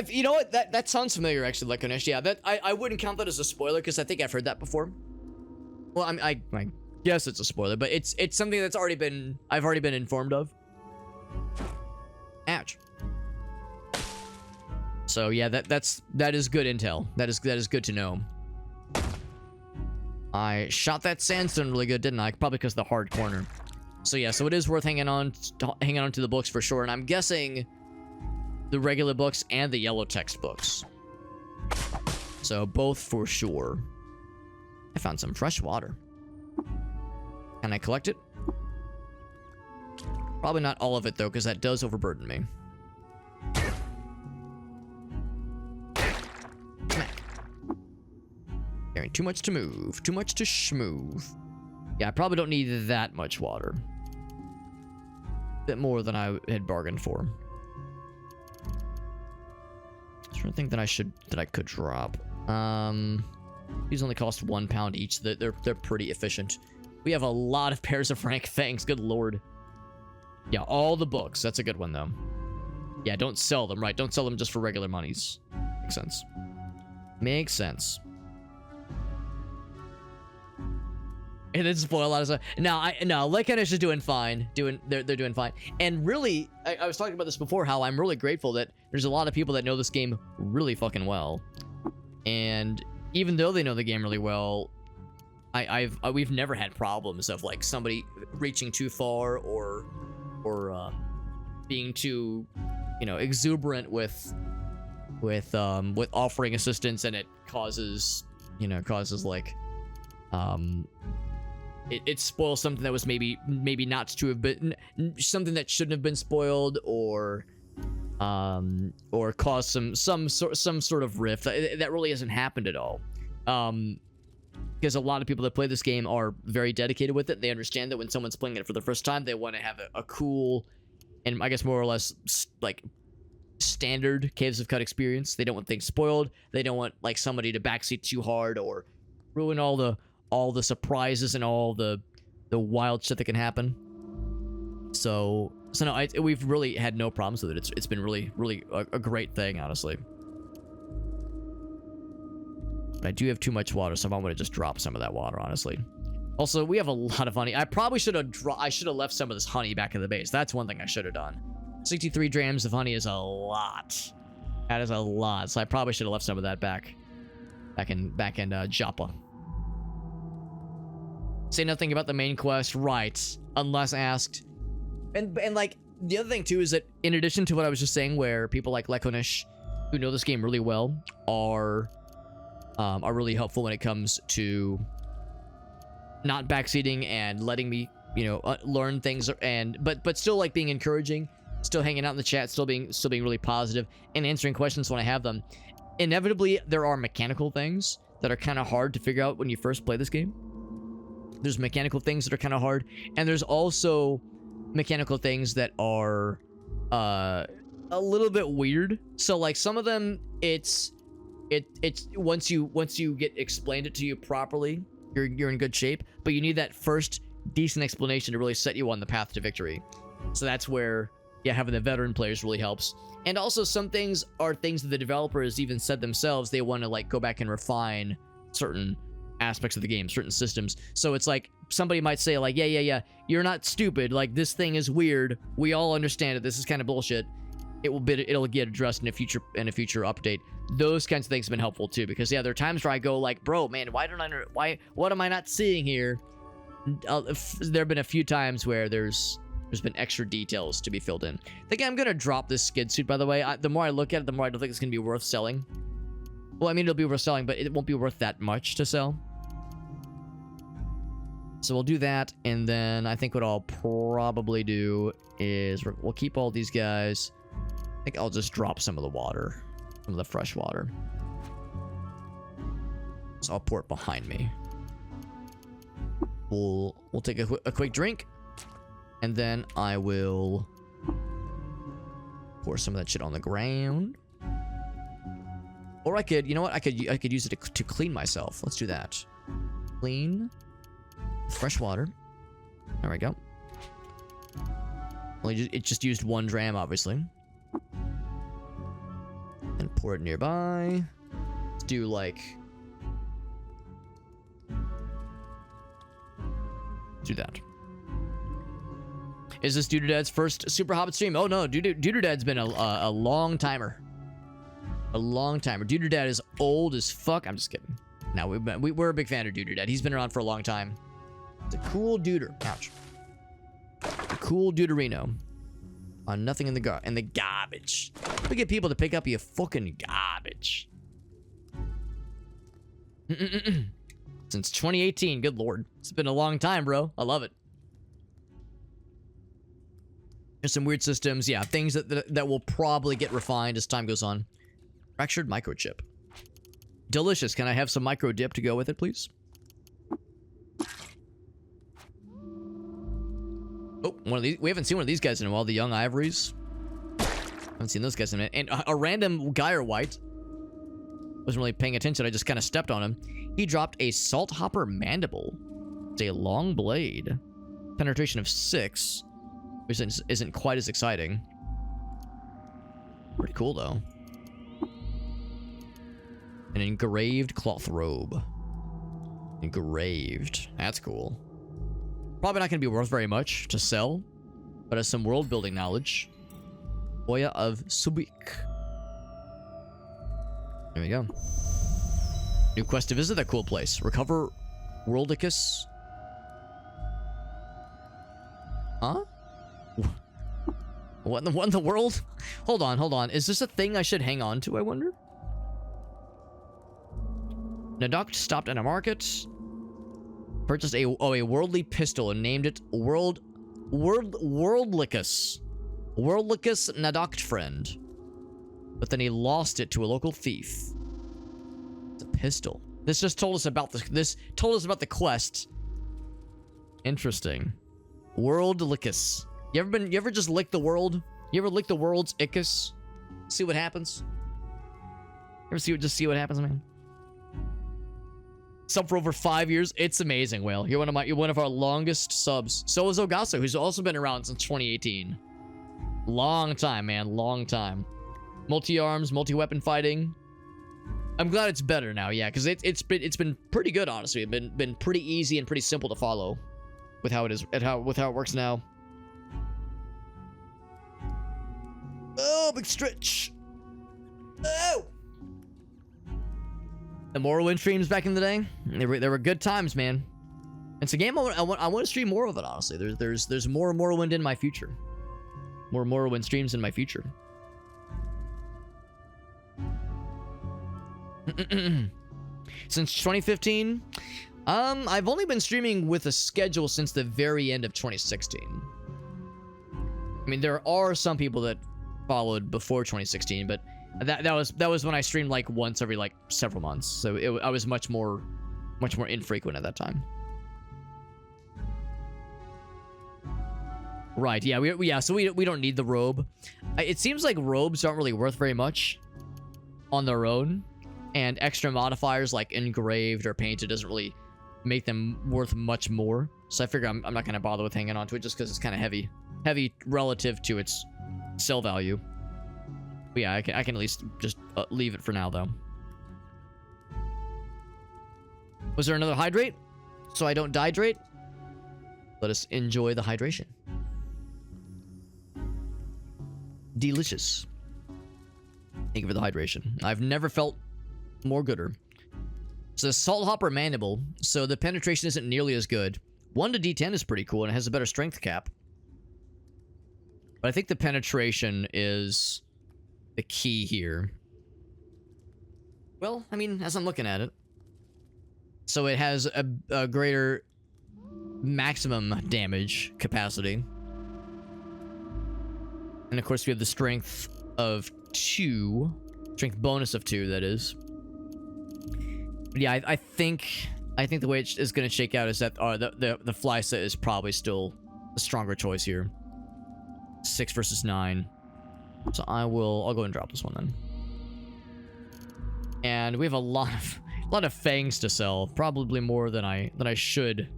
A: You know what? That sounds familiar, actually, Lekonish. Yeah, I wouldn't count that as a spoiler because I think I've heard that before. Well, I guess it's a spoiler, but it's something that's I've already been informed of. Ouch. So yeah, that is good intel. That is good to know. I shot that sandstone really good, didn't I? Probably because of the hard corner. So yeah, so it is worth hanging on to the books for sure. And I'm guessing the regular books and the yellow textbooks. So both for sure. I found some fresh water. Can I collect it? Probably not all of it though, because that does overburden me. Too much to move. Too much to schmoove. Yeah, I probably don't need that much water. A bit more than I had bargained for. I'm trying to think that I could drop. These only cost £1 each. They're pretty efficient. We have a lot of pairs of rank fangs. Good lord. Yeah, all the books. That's a good one though. Yeah, don't sell them, right? Don't sell them just for regular monies. Makes sense. Makes sense. It didn't spoil a lot of stuff. No, Lekonish is doing fine. They're doing fine. And really, I was talking about this before, how I'm really grateful that there's a lot of people that know this game really fucking well. And even though they know the game really well, we've never had problems of like somebody reaching too far or being too, exuberant with offering assistance, and it causes like it spoils something that was maybe not to have been, something that shouldn't have been spoiled, or cause some sort of rift. That really hasn't happened at all. Because a lot of people that play this game are very dedicated with it. They understand that when someone's playing it for the first time, they want to have a cool, and I guess more or less like standard Caves of Cut experience. They don't want things spoiled. They don't want like somebody to backseat too hard or ruin all the surprises and all the wild shit that can happen. So no, we've really had no problems with it. It's been really a great thing, honestly. But I do have too much water, so I want to just drop some of that water, honestly. Also, we have a lot of honey. I probably should have left some of this honey back in the base. That's one thing I should have done. 63 grams of honey is a lot. That is a lot. So I probably should have left some of that back in Joppa. Say nothing about the main quest, right? Unless asked. And like the other thing too is that in addition to what I was just saying, where people like Lekonish, who know this game really well, are really helpful when it comes to not backseating and letting me, learn things, but still like being encouraging, still hanging out in the chat, still being really positive and answering questions when I have them. Inevitably, there are mechanical things that are kind of hard to figure out when you first play this game. There's mechanical things that are kind of hard, and there's also mechanical things that are a little bit weird. So like some of them, it's once you get explained it to you properly, you're in good shape, but you need that first decent explanation to really set you on the path to victory. So that's where, yeah, having the veteran players really helps. And also some things are things that the developers even said themselves they want to like go back and refine certain aspects of the game, certain systems. So it's like somebody might say like, yeah, you're not stupid, like this thing is weird, we all understand it, this is kind of bullshit. It'll get addressed in a future update. Those kinds of things have been helpful too, because yeah, there are times where I go like, bro, man, what am I not seeing here? There have been a few times where there's been extra details to be filled in. I think I'm gonna drop this skid suit, by the way. The more I look at it, the more I don't think it's gonna be worth selling. Well, I mean, it'll be worth selling, but it won't be worth that much to sell. So we'll do that, and then I think what I'll probably do is we'll keep all these guys. I think I'll just drop some of the water, some of the fresh water. So I'll pour it behind me. We'll take a quick drink, and then I will pour some of that shit on the ground. Or I could, you know what? I could use it to clean myself. Let's do that. Clean. Fresh water. There we go. Well, it just used 1 dram, obviously. And pour it nearby. Let's do like... do that. Is this Doodadad's first Super Hobbit stream? Oh no, Doodadad's been a long timer. A long timer. Doodadad is old as fuck. I'm just kidding. No, we're a big fan of Doodadad. He's been around for a long time. It's a cool duder. Ouch. A cool duderino. On nothing in the garbage. We get people to pick up your fucking garbage. Since 2018, good lord. It's been a long time, bro. I love it. There's some weird systems. Yeah, things that will probably get refined as time goes on. Fractured microchip. Delicious. Can I have some micro dip to go with it, please? Oh, one of these. We haven't seen one of these guys in a while. The young ivories. Haven't seen those guys in a minute. And a random guy or white. Wasn't really paying attention. I just kind of stepped on him. He dropped a salt hopper mandible. It's a long blade. Penetration of 6. Which isn't quite as exciting. Pretty cool, though. An engraved cloth robe. Engraved. That's cool. Probably not going to be worth very much to sell. But as some world building knowledge. Boya of Subik. There we go. New quest to visit that cool place. Recover Worldicus. Huh? What in the world? Hold on. Is this a thing I should hang on to, I wonder? Nadok stopped at a market. Purchased a worldly pistol and named it Worldlicus. Worldlicus Nadok friend. But then he lost it to a local thief. It's a pistol. This just told us about the quest. Interesting. Worldlicus. You ever just lick the world? You ever lick the world's ickus? See what happens? Ever see what happens, man? Sub for over 5 years. It's amazing, Whale. You're one of our longest subs. So is Ogasso, who's also been around since 2018. Long time, man. Long time. Multi-arms, multi-weapon fighting. I'm glad it's better now, yeah, because it's been pretty good, honestly. It's been pretty easy and pretty simple to follow with how it is with how it works now. Oh, big stretch. Oh. The Morrowind streams back in the day, they were good times, man. It's a game I want to stream more of it, honestly. There's more Morrowind in my future. More Morrowind streams in my future. Since 2015, I've only been streaming with a schedule since the very end of 2016. I mean, there are some people that followed before 2016, but that was when I streamed like once every like several months. So I was much more infrequent at that time. Right? Yeah. So we don't need the robe. It seems like robes aren't really worth very much on their own, and extra modifiers like engraved or painted doesn't really make them worth much more. So I figure I'm not gonna bother with hanging on to it just because it's kind of heavy relative to its sell value. But yeah, I can at least just leave it for now, though. Was there another hydrate? So I don't dehydrate? Let us enjoy the hydration. Delicious. Thank you for the hydration. I've never felt more gooder. So the Salt Hopper Mandible, so the penetration isn't nearly as good. 1 to D10 is pretty cool, and it has a better strength cap. But I think the penetration is the key here. Well, I mean, as I'm looking at it. So it has a greater maximum damage capacity. And of course we have the strength of 2. Strength bonus of 2, that is. But yeah, I think the way it is going to shake out is that the fly set is probably still a stronger choice here. 6 versus 9. So I'll go and drop this one then. And we have a lot of fangs to sell, probably more than I should.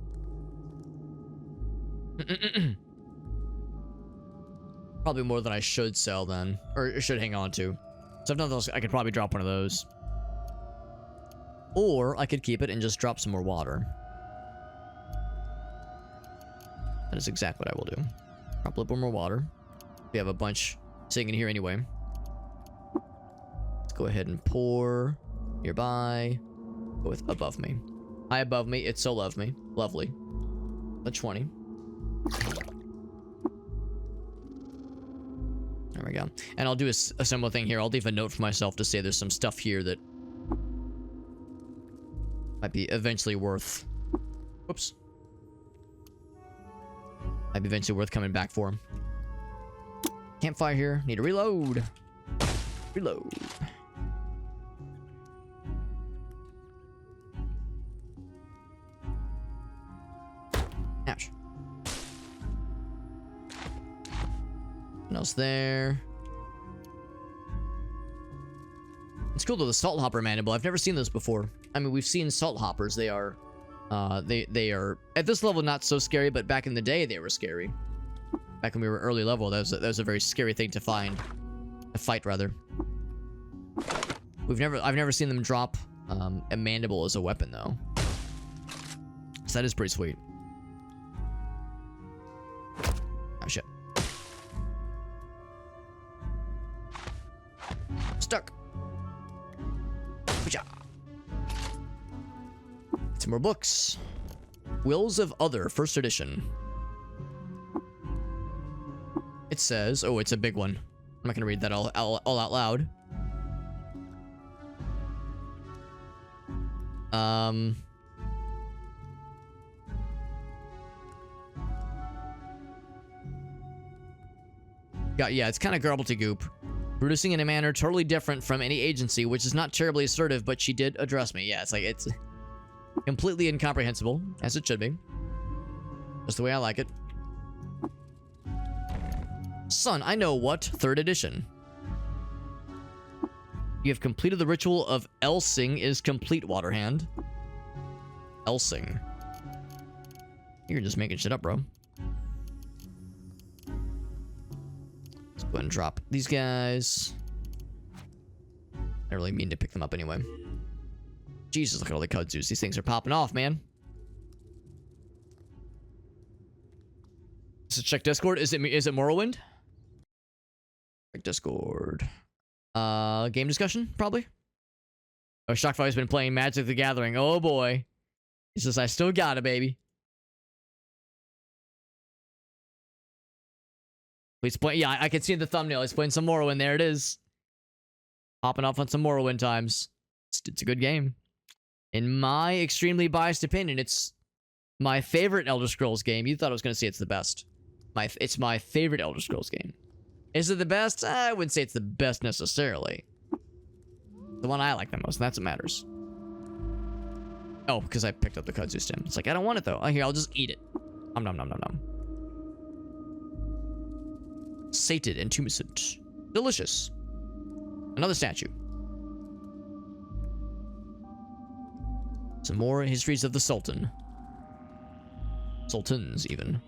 A: Probably more than I should sell then, or should hang on to. So if nothing else, I could probably drop one of those. Or I could keep it and just drop some more water. That is exactly what I will do. Drop a little more water. We have a bunch sitting in here anyway. Let's go ahead and pour nearby. Go with above me. High above me. It's so lovely. A 20. There we go. And I'll do a similar thing here. I'll leave a note for myself to say there's some stuff here that might be eventually worth... Whoops. Might be eventually worth coming back for. Campfire here. Need to reload. Reload. Ouch. What else there? It's cool though, the salt hopper mandible. I've never seen those before. I mean, we've seen salt hoppers. They are, they are at this level not so scary, but back in the day they were scary. Back when we were early level, that was a very scary thing to find, a fight rather. I've never seen them drop a mandible as a weapon though. So that is pretty sweet. Oh shit. Stuck. Some more books. Wills of Other, first edition. It says, oh, it's a big one. I'm not gonna read that all out loud. Yeah, it's kind of gobbledygook. Producing in a manner totally different from any agency, which is not terribly assertive, but she did address me. Yeah, it's completely incomprehensible, as it should be. Just the way I like it. Son, I know what. 3rd edition. You have completed the ritual of Elsing is complete, Waterhand. Elsing. You're just making shit up, bro. Let's go ahead and drop these guys. I really mean to pick them up anyway. Jesus, look at all the kudzus. These things are popping off, man. So check Discord. Is it Morrowind? Check Discord. Game discussion, probably. Oh, Shockfire's been playing Magic the Gathering. Oh boy. He says, I still got it, baby. He's playing. Yeah, I can see the thumbnail. He's playing some Morrowind. There it is. Popping off on some Morrowind times. It's a good game. In my extremely biased opinion, it's my favorite Elder Scrolls game. You thought I was going to say it's the best. It's my favorite Elder Scrolls game. Is it the best? I wouldn't say it's the best necessarily. The one I like the most. That's what matters. Oh, because I picked up the kudzu stem. It's like, I don't want it though. Oh, here, I'll just eat it. Nom nom nom nom nom. Sated and tumescent. Delicious. Another statue. Some more histories of the Sultan. Sultans, even.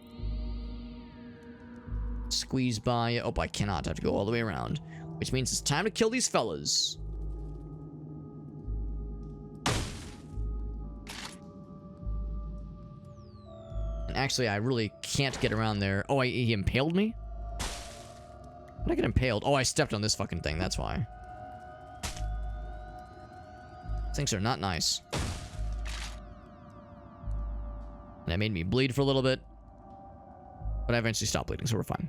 A: Squeeze by. Oh, I cannot. I have to go all the way around. Which means it's time to kill these fellas. And actually, I really can't get around there. Oh, he impaled me? How did I get impaled? Oh, I stepped on this fucking thing. That's why. Things are not nice. And that made me bleed for a little bit. But I eventually stopped bleeding, so we're fine.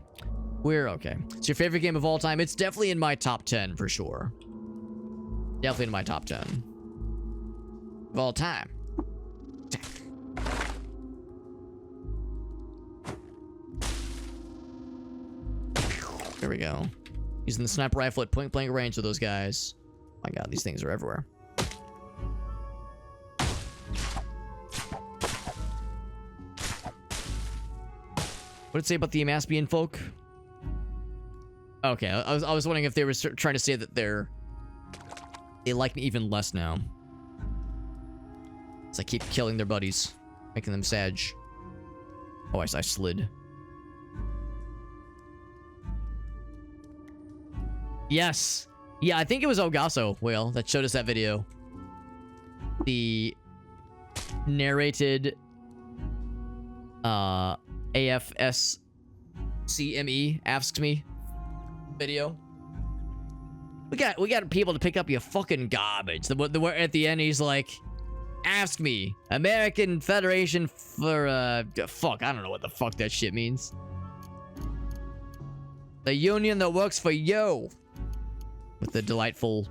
A: We're okay. It's your favorite game of all time? It's definitely in my top 10 for sure. Definitely in my top 10 of all time. There we go. Using the sniper rifle at point blank range with those guys. Oh my god, these things are everywhere. What did it say about the Amaspian folk? Okay, I was wondering if they were trying to say that they like me even less now. As I keep killing their buddies, making them sad. Oh, I slid. Yes. Yeah, I think it was Ogasso, Whale, that showed us that video. The narrated AFSCME asks me video. We got people to pick up your fucking garbage. Where at the end he's like, ask me, American Federation for fuck, I don't know what the fuck that shit means. The union that works for you. With the delightful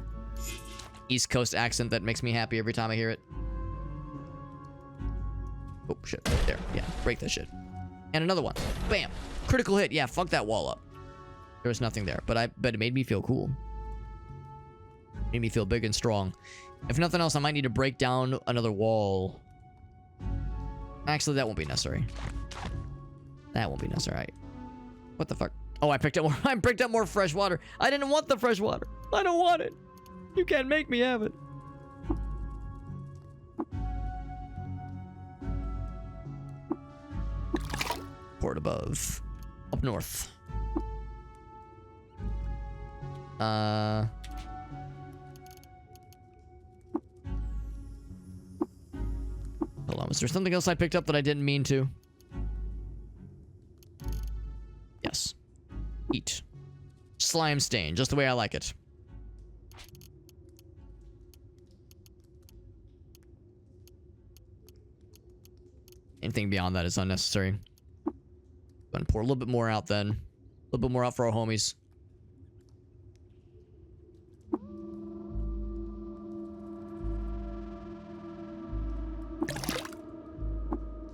A: East Coast accent that makes me happy every time I hear it. Oh shit, right there. Yeah, break that shit. And another one. Bam. Critical hit. Yeah, fuck that wall up. There was nothing there, but it made me feel cool. Made me feel big and strong. If nothing else, I might need to break down another wall. Actually, that won't be necessary. That won't be necessary. What the fuck? Oh, I picked up more. I picked up more fresh water. I didn't want the fresh water. I don't want it. You can't make me have it. Port above. Up north. Hold on. Was there something else I picked up that I didn't mean to? Yes. Eat. Slime stain, just the way I like it. Anything beyond that is unnecessary. Gonna pour a little bit more out then. A little bit more out for our homies.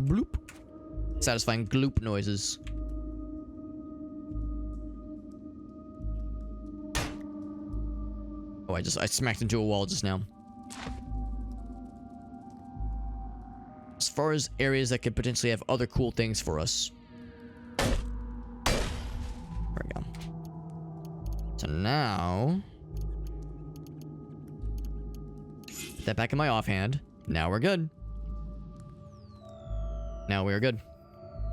A: Bloop. Satisfying gloop noises. Oh, I smacked into a wall just now. As far as areas that could potentially have other cool things for us. There we go. So now... Put that back in my offhand. Now we're good. Now we're good.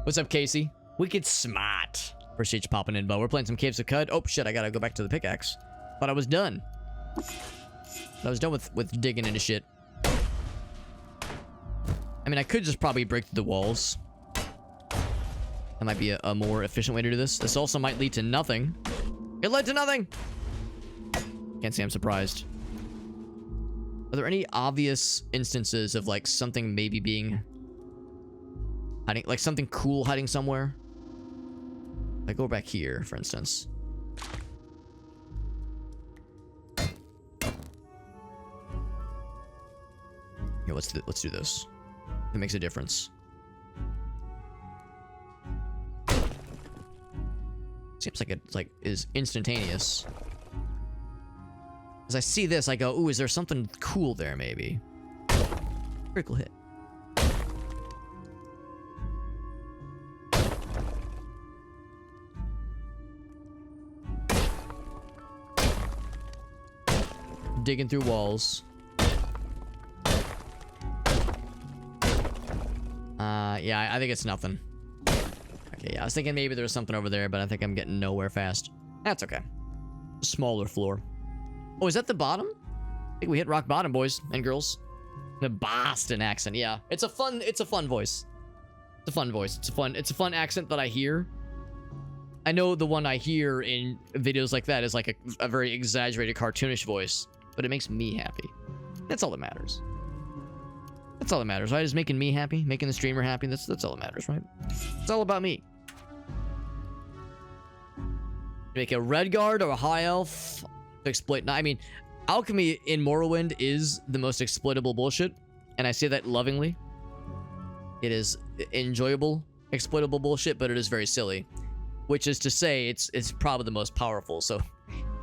A: What's up, Casey? Wicked smart. Appreciate you popping in, Bo. We're playing some Caves of Cud. Oh, shit, I gotta go back to the pickaxe. Thought I was done. I was done with digging into shit. I mean, I could just probably break through the walls. That might be a more efficient way to do this. This also might lead to nothing. It led to nothing! Can't say I'm surprised. Are there any obvious instances of, like, something maybe being... hiding, like, something cool hiding somewhere? Like, go back here, for instance. Here, let's do this. It makes a difference. Seems like it is instantaneous. As I see this, I go, ooh, is there something cool there, maybe? Critical hit. Digging through walls. Yeah, I think it's nothing. Okay, yeah, I was thinking maybe there was something over there, but I think I'm getting nowhere fast. That's okay. Smaller floor. Oh, is that the bottom? I think we hit rock bottom, boys and girls. The Boston accent, yeah. It's a fun voice. It's a fun voice. It's a fun accent that I hear. I know the one I hear in videos like that is like a very exaggerated cartoonish voice, but it makes me happy. That's all that matters. That's all that matters, right? Is making me happy, making the streamer happy. That's all that matters, right? It's all about me. Make a red guard or a high elf to exploit. No, I mean, Alchemy in Morrowind is the most exploitable bullshit, and I say that lovingly. It is enjoyable, exploitable bullshit, but it is very silly. Which is to say, it's probably the most powerful. So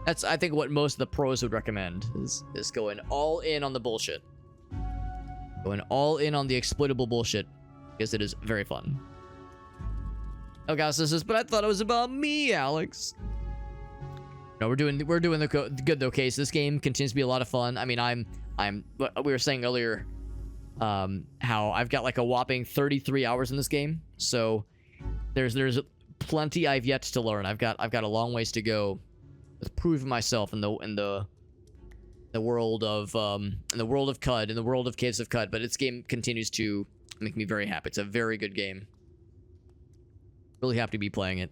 A: that's, I think, what most of the pros would recommend is going all in on the bullshit. Going all in on the exploitable bullshit, because it is very fun. Oh gosh, this is, but I thought it was about me, Alex. No, we're doing the good though. Case this game continues to be a lot of fun. I mean, we were saying earlier, how I've got like a whopping 33 hours in this game. So there's plenty I've yet to learn. I've got a long ways to go with proving myself in the world of CUD, in the world of Caves of CUD. But its game continues to make me very happy. It's a very good game. Really happy to be playing it.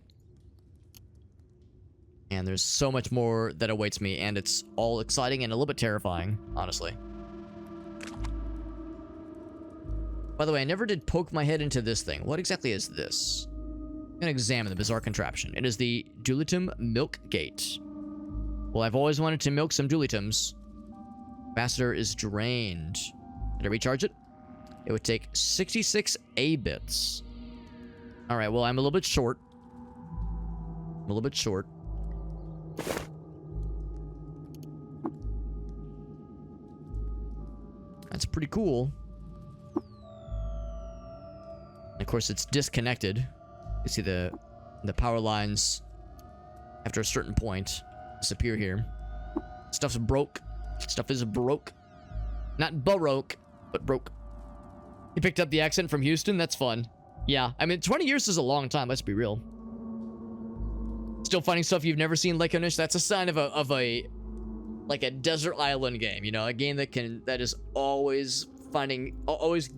A: And there's so much more that awaits me, and it's all exciting and a little bit terrifying, honestly. By the way, I never did poke my head into this thing. What exactly is this? I'm gonna examine the bizarre contraption. It is the Dulitum Milk Gate. Well, I've always wanted to milk some Dulitums. Capacitor is drained. Did I recharge it? It would take 66 A bits. Alright, well, I'm a little bit short. I'm a little bit short. That's pretty cool. And of course, it's disconnected. You see the power lines after a certain point disappear here. Stuff's broke. Stuff is broke. Not baroque, but broke. You picked up the accent from Houston? That's fun. Yeah, I mean, 20 years is a long time, let's be real. Still finding stuff you've never seen, Lakonish? That's a sign of a like a desert island game, you know, a game that is always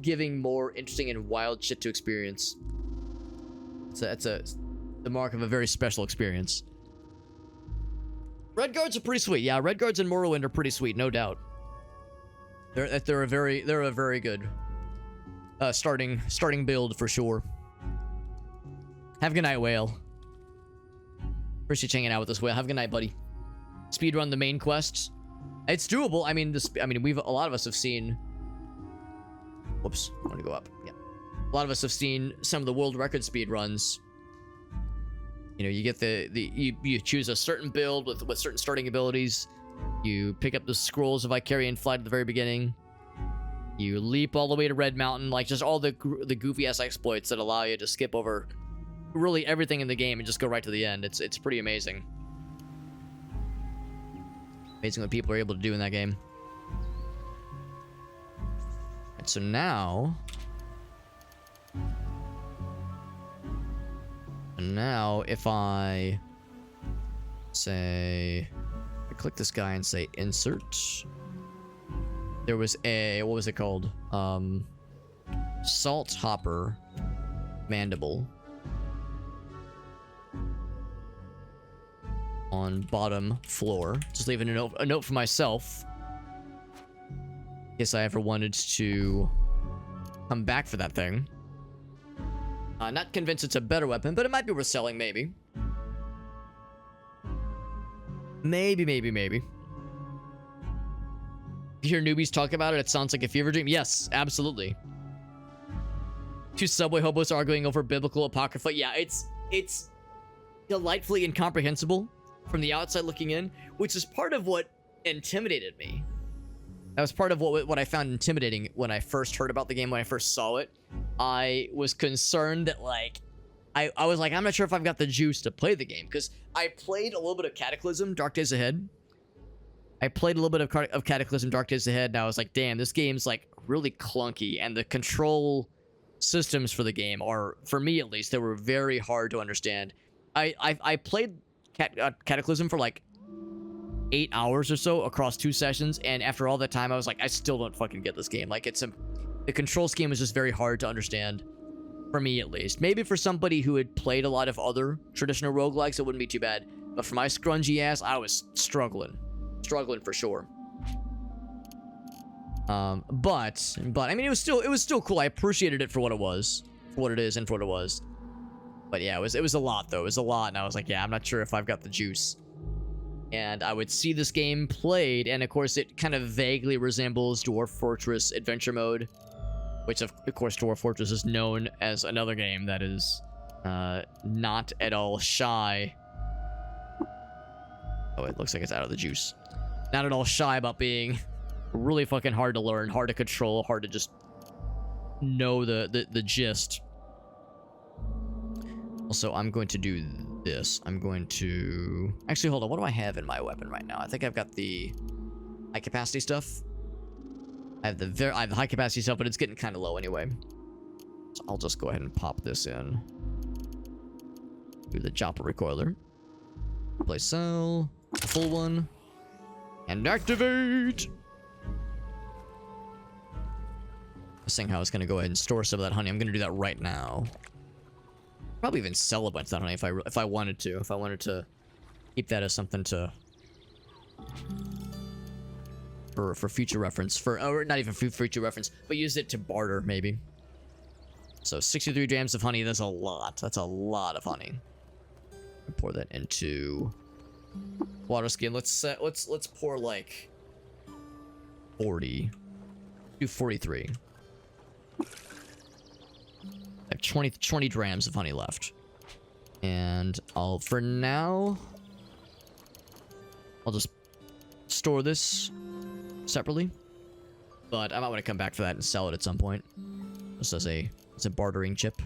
A: giving more interesting and wild shit to experience. That's the mark of a very special experience. Red guards are pretty sweet. Yeah, red guards in Morrowind are pretty sweet, no doubt. They're a very good starting build for sure. Have a good night, Whale. Appreciate you hanging out with us, Whale. Have a good night, buddy. Speedrun the main quests. It's doable. I mean, a lot of us have seen. Whoops, I want to go up. Yeah, a lot of us have seen some of the world record speedruns. You know, you get you choose a certain build with certain starting abilities. You pick up the scrolls of Icarian Flight at the very beginning. You leap all the way to Red Mountain, like just all the goofy ass exploits that allow you to skip over really everything in the game and just go right to the end. It's pretty amazing. Amazing what people are able to do in that game. Right, so now if I say, I click this guy and say insert, there was a, what was it called? Salt Hopper Mandible on bottom floor. Just leaving a note for myself in case I ever wanted to come back for that thing. Not convinced it's a better weapon, but it might be worth selling, maybe. Maybe. You hear newbies talk about it, it sounds like a fever dream. Yes, absolutely. Two subway hobos arguing over biblical apocrypha. Yeah, it's delightfully incomprehensible from the outside looking in, which is part of what intimidated me. That was part of what I found intimidating when I first heard about the game, when I first saw it. I was concerned that, like, I was like, I'm not sure if I've got the juice to play the game, because I played a little bit of Cataclysm, Dark Days Ahead. I played a little bit of Cataclysm, Dark Days Ahead, and I was like, damn, this game's, like, really clunky, and the control systems for the game are, for me at least, they were very hard to understand. I played Cataclysm for, like, 8 hours or so across 2 sessions, and after all that time, I was like, I still don't fucking get this game. Like, the control scheme was just very hard to understand, for me at least. Maybe for somebody who had played a lot of other traditional roguelikes, it wouldn't be too bad. But for my scrungy ass, I was struggling for sure. But I mean, it was still cool. I appreciated it for what it was, for what it is, and for what it was. But yeah, it was a lot though. It was a lot, and I was like, yeah, I'm not sure if I've got the juice. and I would see this game played, and of course it kind of vaguely resembles Dwarf Fortress Adventure Mode, which of course Dwarf Fortress is known as another game that is not at all shy. Oh, it looks like it's out of the juice. Not at all shy about being really fucking hard to learn, hard to control, hard to just know the gist. Also, I'm going to do this. I'm going to... Actually, hold on. What do I have in my weapon right now? I think I've got the high capacity stuff. I have the high capacity stuff, but it's getting kind of low anyway. So I'll just go ahead and pop this in. Do the chopper recoiler. Play cell. Full one. And activate! I was saying how I was going to go ahead and store some of that honey. I'm going to do that right now. Probably even sell a bunch of that honey if I wanted to. If I wanted to keep that as something to... For future reference. Or not even for future reference, but use it to barter, maybe. So 63 grams of honey, that's a lot. That's a lot of honey. Pour that into water skin. Let's pour like 40. Do 43. I have 20 grams of honey left. And for now, I'll just store this separately. But I might want to come back for that and sell it at some point. Just as a bartering chip.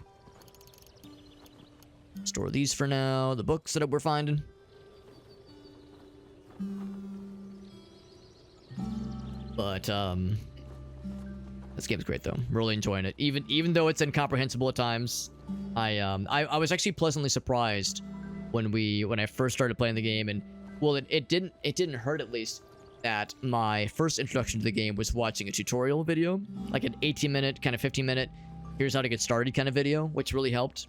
A: Store these for now. The books that we're finding. But, this game's great though. I'm really enjoying it. Even though it's incomprehensible at times. I was actually pleasantly surprised when I first started playing the game, and well, it didn't hurt, at least, that my first introduction to the game was watching a tutorial video, like an 18-minute, kind of 15-minute, here's how to get started kind of video, which really helped.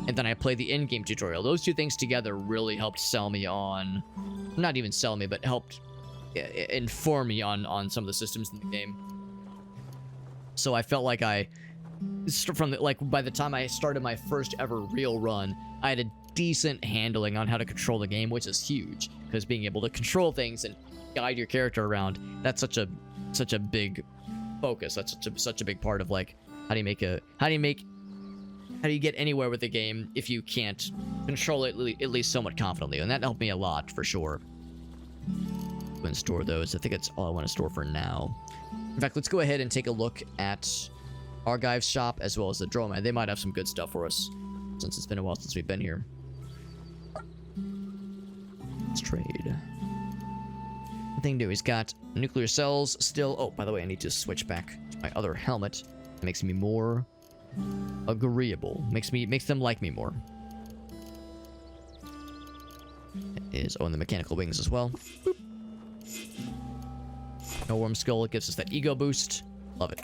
A: And then I played the in-game tutorial. Those two things together really helped sell me on, not even sell me, but helped inform me on some of the systems in the game. So I felt like by the time I started my first ever real run, I had a decent handling on how to control the game, which is huge, because being able to control things and guide your character around, that's such a big focus. That's such a big part of, like, how do you get anywhere with the game if you can't control it at least somewhat confidently? And that helped me a lot, for sure. Go and store those. I think that's all I want to store for now. In fact, let's go ahead and take a look at Argive's shop as well as the Dromad. They might have some good stuff for us, since it's been a while since we've been here. Let's trade. Nothing new. He's got nuclear cells still. Oh, by the way, I need to switch back to my other helmet. It makes me more agreeable. Makes them like me more. It is, and the mechanical wings as well. Boop. No worm skull. It gives us that ego boost. Love it.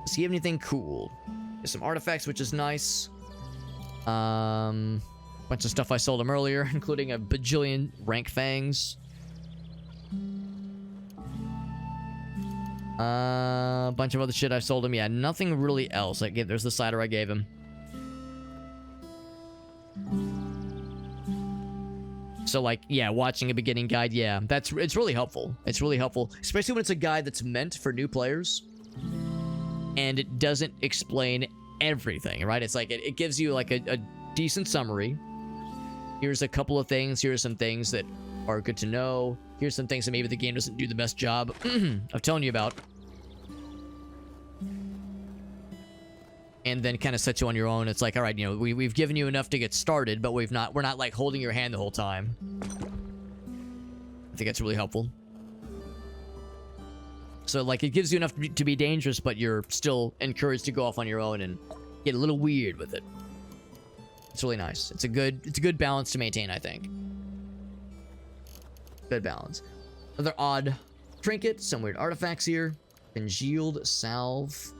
A: Does he have anything cool? There's some artifacts, which is nice. Bunch of stuff I sold him earlier, including a bajillion rank fangs. Bunch of other shit I sold him. Yeah, nothing really else. There's the cider I gave him. So, like, yeah, watching a beginning guide, yeah, it's really helpful. It's really helpful, especially when it's a guide that's meant for new players, and it doesn't explain everything, right? It's like it gives you like a decent summary. Here's a couple of things. Here's some things that are good to know. Here's some things that maybe the game doesn't do the best job of telling you about. And then kind of sets you on your own. It's like, all right, you know, we've given you enough to get started, but we're not like holding your hand the whole time. I think that's really helpful. So, like, it gives you enough to be dangerous, but you're still encouraged to go off on your own and get a little weird with it. It's really nice. It's a good balance to maintain, I think. Good balance. Another odd trinket, some weird artifacts here. Congealed salve.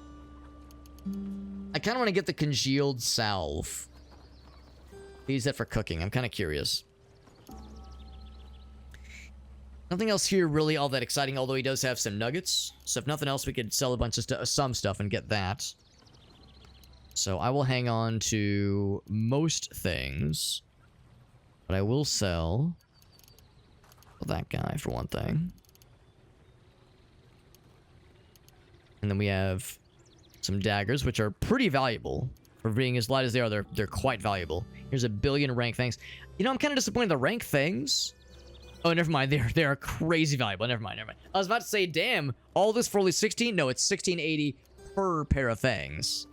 A: I kind of want to get the congealed salve. Use that for cooking. I'm kind of curious. Nothing else here really all that exciting, although he does have some nuggets. So if nothing else, we could sell a bunch of some stuff and get that. So I will hang on to most things. But I will sell that guy for one thing. And then we have some daggers, which are pretty valuable. For being as light as they are, they're quite valuable. Here's a billion rank things. You know, I'm kind of disappointed the rank things. Oh, never mind. They are crazy valuable. Never mind. I was about to say, damn, all this for only 16? No, it's 1680 per pair of fangs.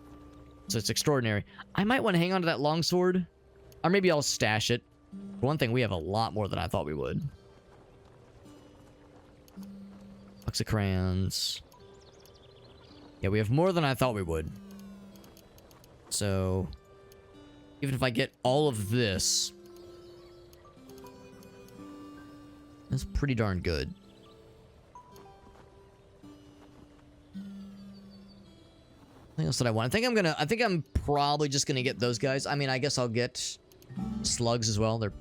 A: So it's extraordinary. I might want to hang on to that longsword. Or maybe I'll stash it. For one thing, we have a lot more than I thought we would. Box of crayons. Yeah, we have more than I thought we would. So, even if I get all of this, that's pretty darn good. What else did I want? I think I'm probably just gonna get those guys. I mean, I guess I'll get slugs as well. They're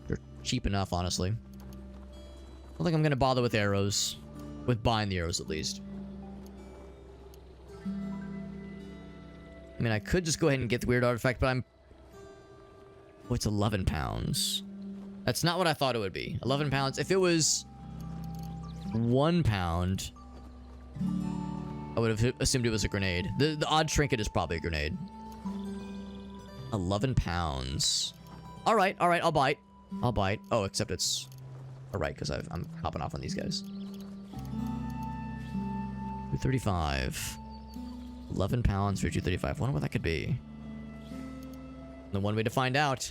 A: cheap enough, honestly. I don't think I'm gonna bother with arrows. With buying the arrows, at least. I mean, I could just go ahead and get the weird artifact, but I'm... Oh, it's 11 pounds. That's not what I thought it would be. 11 pounds. If it was 1 pound, I would have assumed it was a grenade. The odd trinket is probably a grenade. 11 pounds. All right, I'll bite. I'll bite. Oh, except it's... All right, because I'm hopping off on these guys. 235. 11 pounds for 235. Wonder what that could be. The one way to find out.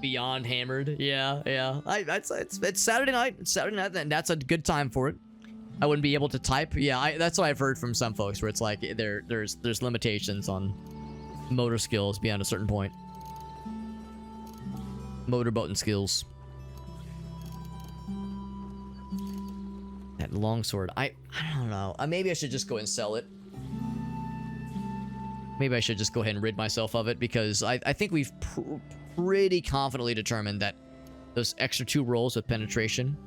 A: Beyond hammered. Yeah. It's Saturday night. It's Saturday night, and that's a good time for it. I wouldn't be able to type. Yeah, that's what I've heard from some folks, where it's like there's limitations on motor skills beyond a certain point. Motorboating skills. That longsword. I don't know. Maybe I should just go and sell it. Maybe I should just go ahead and rid myself of it, because I think we've pretty confidently determined that those extra 2 rolls with penetration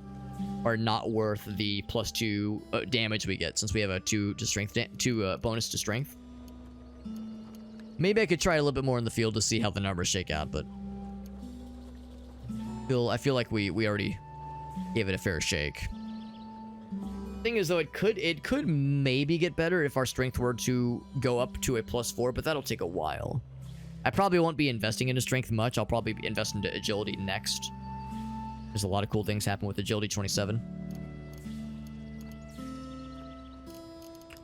A: are not worth the +2 damage we get, since we have a 2 to strength, 2 bonus to strength. Maybe I could try a little bit more in the field to see how the numbers shake out, but I feel like we already gave it a fair shake. Thing is, though, it could maybe get better if our strength were to go up to a +4, but that'll take a while. I probably won't be investing into strength much. I'll probably be investing into agility next. There's a lot of cool things happen with agility 27.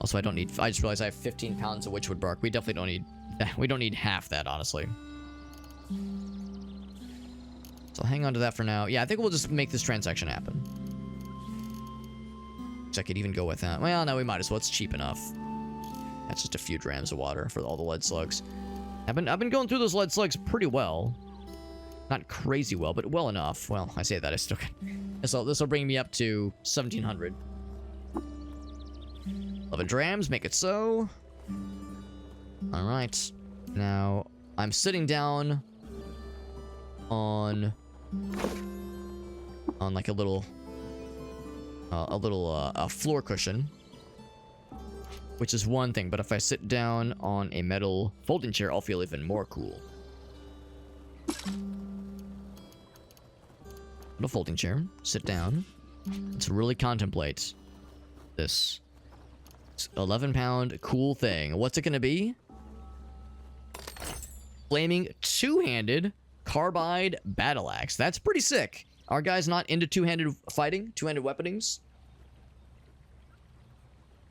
A: Also, I just realized I have 15 pounds of witchwood bark. We definitely don't need that. We don't need half that, honestly. So I'll hang on to that for now. Yeah, I think we'll just make this transaction happen. I could even go with that. Well, no, we might as well. It's cheap enough. That's just a few drams of water for all the lead slugs. I've been going through those lead slugs pretty well. Not crazy well, but well enough. Well, I say that, I still can. So this will bring me up to 1700. 11 drams, make it so. All right. Now, I'm sitting down on like a little floor cushion, which is one thing, but if I sit down on a metal folding chair, I'll feel even more cool. Little folding chair, sit down. Let's really contemplate this 11-pound cool thing. What's it gonna be? Flaming 2-handed carbide battle axe. That's pretty sick. Our guy's not into 2-handed fighting, 2-handed weaponings.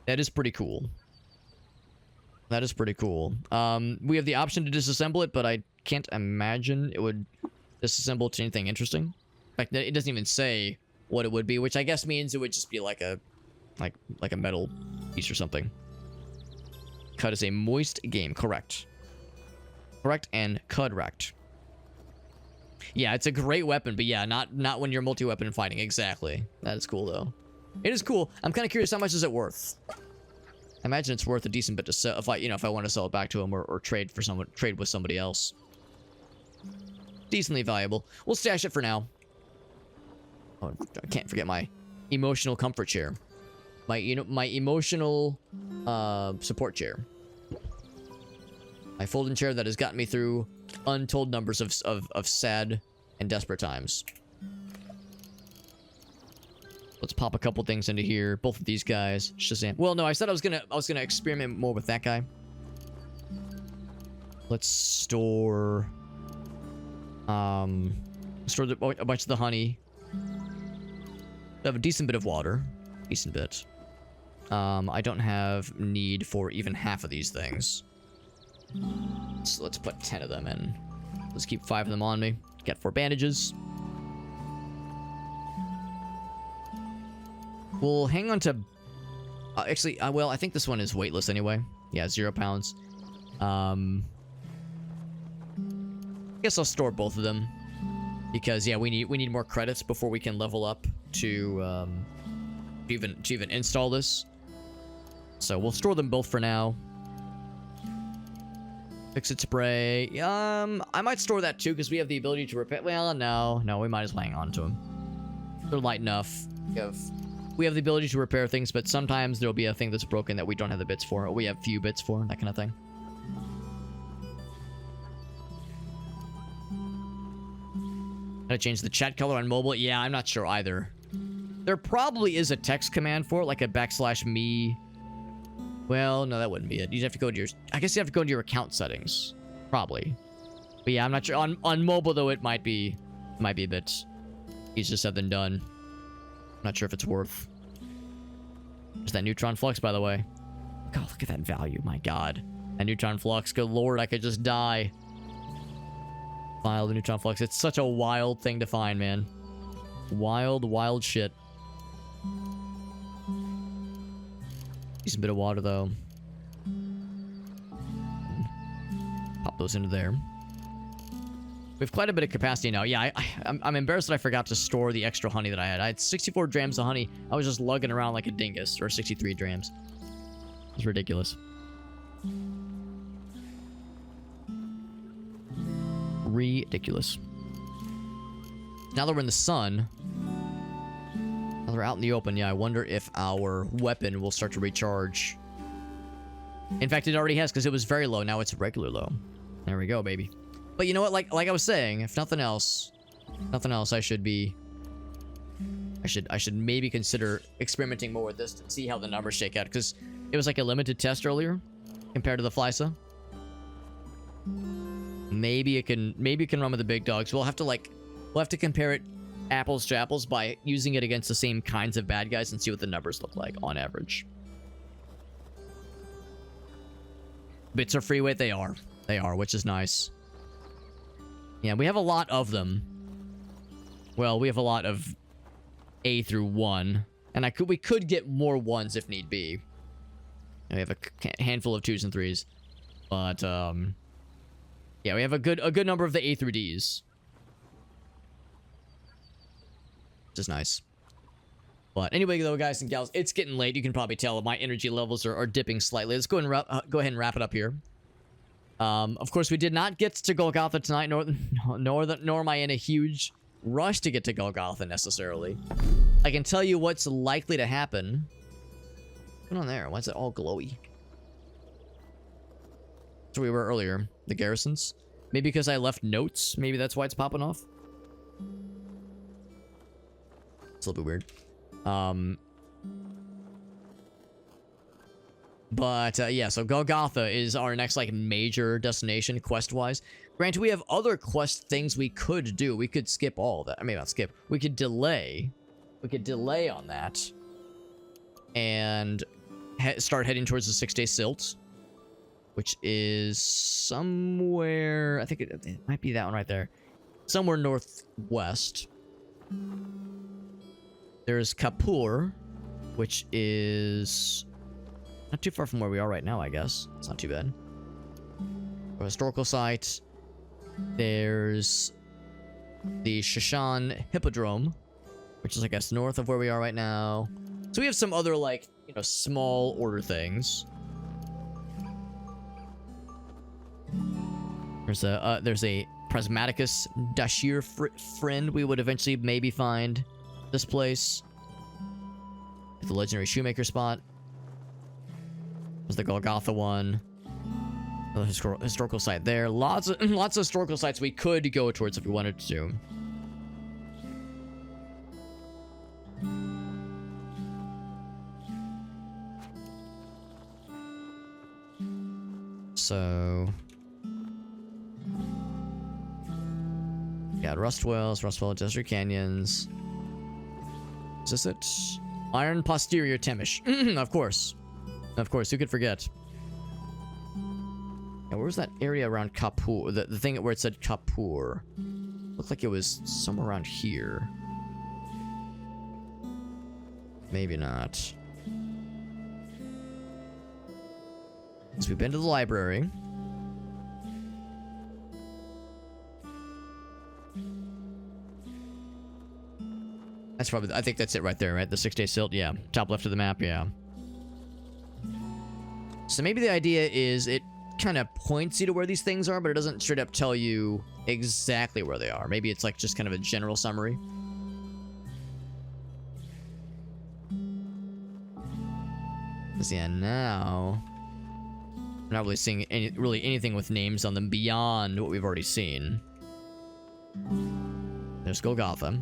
A: That is pretty cool. That is pretty cool. We have the option to disassemble it, but I can't imagine it would disassemble to anything interesting. In fact, it doesn't even say what it would be, which I guess means it would just be like a metal piece or something. Cut is a moist game, correct. Correct and correct. Yeah, it's a great weapon, but yeah, not when you're multi-weapon fighting. Exactly. That is cool, though. It is cool. I'm kind of curious, how much is it worth? I imagine it's worth a decent bit to sell if I want to sell it back to him or trade with somebody else. Decently valuable. We'll stash it for now. Oh, I can't forget my emotional comfort chair. My emotional support chair. My folding chair that has gotten me through untold numbers of sad and desperate times. Let's pop a couple things into here. Both of these guys. Shazam. Well, no, I said I was gonna experiment more with that guy. Let's store a bunch of the honey. We have a decent bit of water. Decent bit. I don't have need for even half of these things. So let's put 10 of them in. Let's keep 5 of them on me. Get 4 bandages. We'll hang on to... actually, well, I think this one is weightless anyway. Yeah, 0 pounds. I guess I'll store both of them. Because, yeah, we need more credits before we can level up to even install this. So we'll store them both for now. Fix-it spray. I might store that too because we have the ability to repair. Well, no, we might as well hang on to them. They're light enough. We have the ability to repair things, but sometimes there'll be a thing that's broken that we don't have the bits for, or we have few bits for, that kind of thing. Gotta change the chat color on mobile. Yeah, I'm not sure either. There probably is a text command for it, like a /me. Well, no, that wouldn't be it. You'd have to go to your... I guess you have to go into your account settings. Probably. But yeah, I'm not sure. On mobile, though, it might be a bit easier said than done. I'm not sure if it's worth. There's that neutron flux, by the way. God, look at that value. My God. That neutron flux. Good Lord, I could just die. File the neutron flux. It's such a wild thing to find, man. Wild, wild shit. Decent bit of water, though. Pop those into there. We have quite a bit of capacity now. Yeah, I'm embarrassed that I forgot to store the extra honey that I had. I had 64 drams of honey. I was just lugging around like a dingus. Or 63 drams. It's ridiculous. Ridiculous. Now that we're in the sun... Now we're out in the open, yeah, I wonder if our weapon will start to recharge. In fact, it already has, because it was very low. Now it's regular low. There we go, baby. But you know what? Like I was saying, if nothing else, I should maybe consider experimenting more with this to see how the numbers shake out, because it was like a limited test earlier compared to the Flysa. Maybe it can run with the big dogs. We'll have to compare it apples to apples by using it against the same kinds of bad guys and see what the numbers look like on average. Bits are free weight. They are, which is nice. Yeah, we have a lot of them. Well, we have a lot of A through 1, and we could get more 1s if need be. And we have a handful of 2s and 3s, but yeah, we have a good number of the A through Ds. Which is nice. But anyway, though, guys and gals, it's getting late. You can probably tell my energy levels are dipping slightly. Let's go ahead and wrap it up here. Of course, we did not get to Golgotha tonight, nor am I in a huge rush to get to Golgotha necessarily. I can tell you what's likely to happen. What's going on there? Why is it all glowy? That's where we were earlier. The garrisons. Maybe because I left notes. Maybe that's why it's popping off. It's a little bit weird. But yeah, so Golgotha is our next like major destination quest-wise. Granted, we have other quest things we could do. We could skip all of that. I mean, not skip. We could delay. We could delay on that. And start heading towards the 6-day silt. Which is somewhere... I think it might be that one right there. Somewhere northwest. There's Kapur, which is not too far from where we are right now, I guess. It's not too bad. A historical site. There's the Shashan Hippodrome, which is, I guess, north of where we are right now. So we have some other, like, you know, small order things. There's a Prismaticus Dashir friend we would eventually maybe find. This place. The legendary shoemaker spot. There's the Golgotha one. Another historical site there. Lots of historical sites we could go towards if we wanted to. So, yeah, Rust Well, Desert Canyons. Is this it? Iron Posterior Temish. Of course. Who could forget? Yeah, where was that area around Kapur? The thing where it said Kapur. Looked like it was somewhere around here. Maybe not. So we've been to the library. That's probably, I think that's it right there, right? The 6-day silt, yeah. Top left of the map, yeah. So maybe the idea is it kind of points you to where these things are, but it doesn't straight up tell you exactly where they are. Maybe it's like just kind of a general summary. Because yeah, now we're not really seeing anything with names on them beyond what we've already seen. There's Golgotha.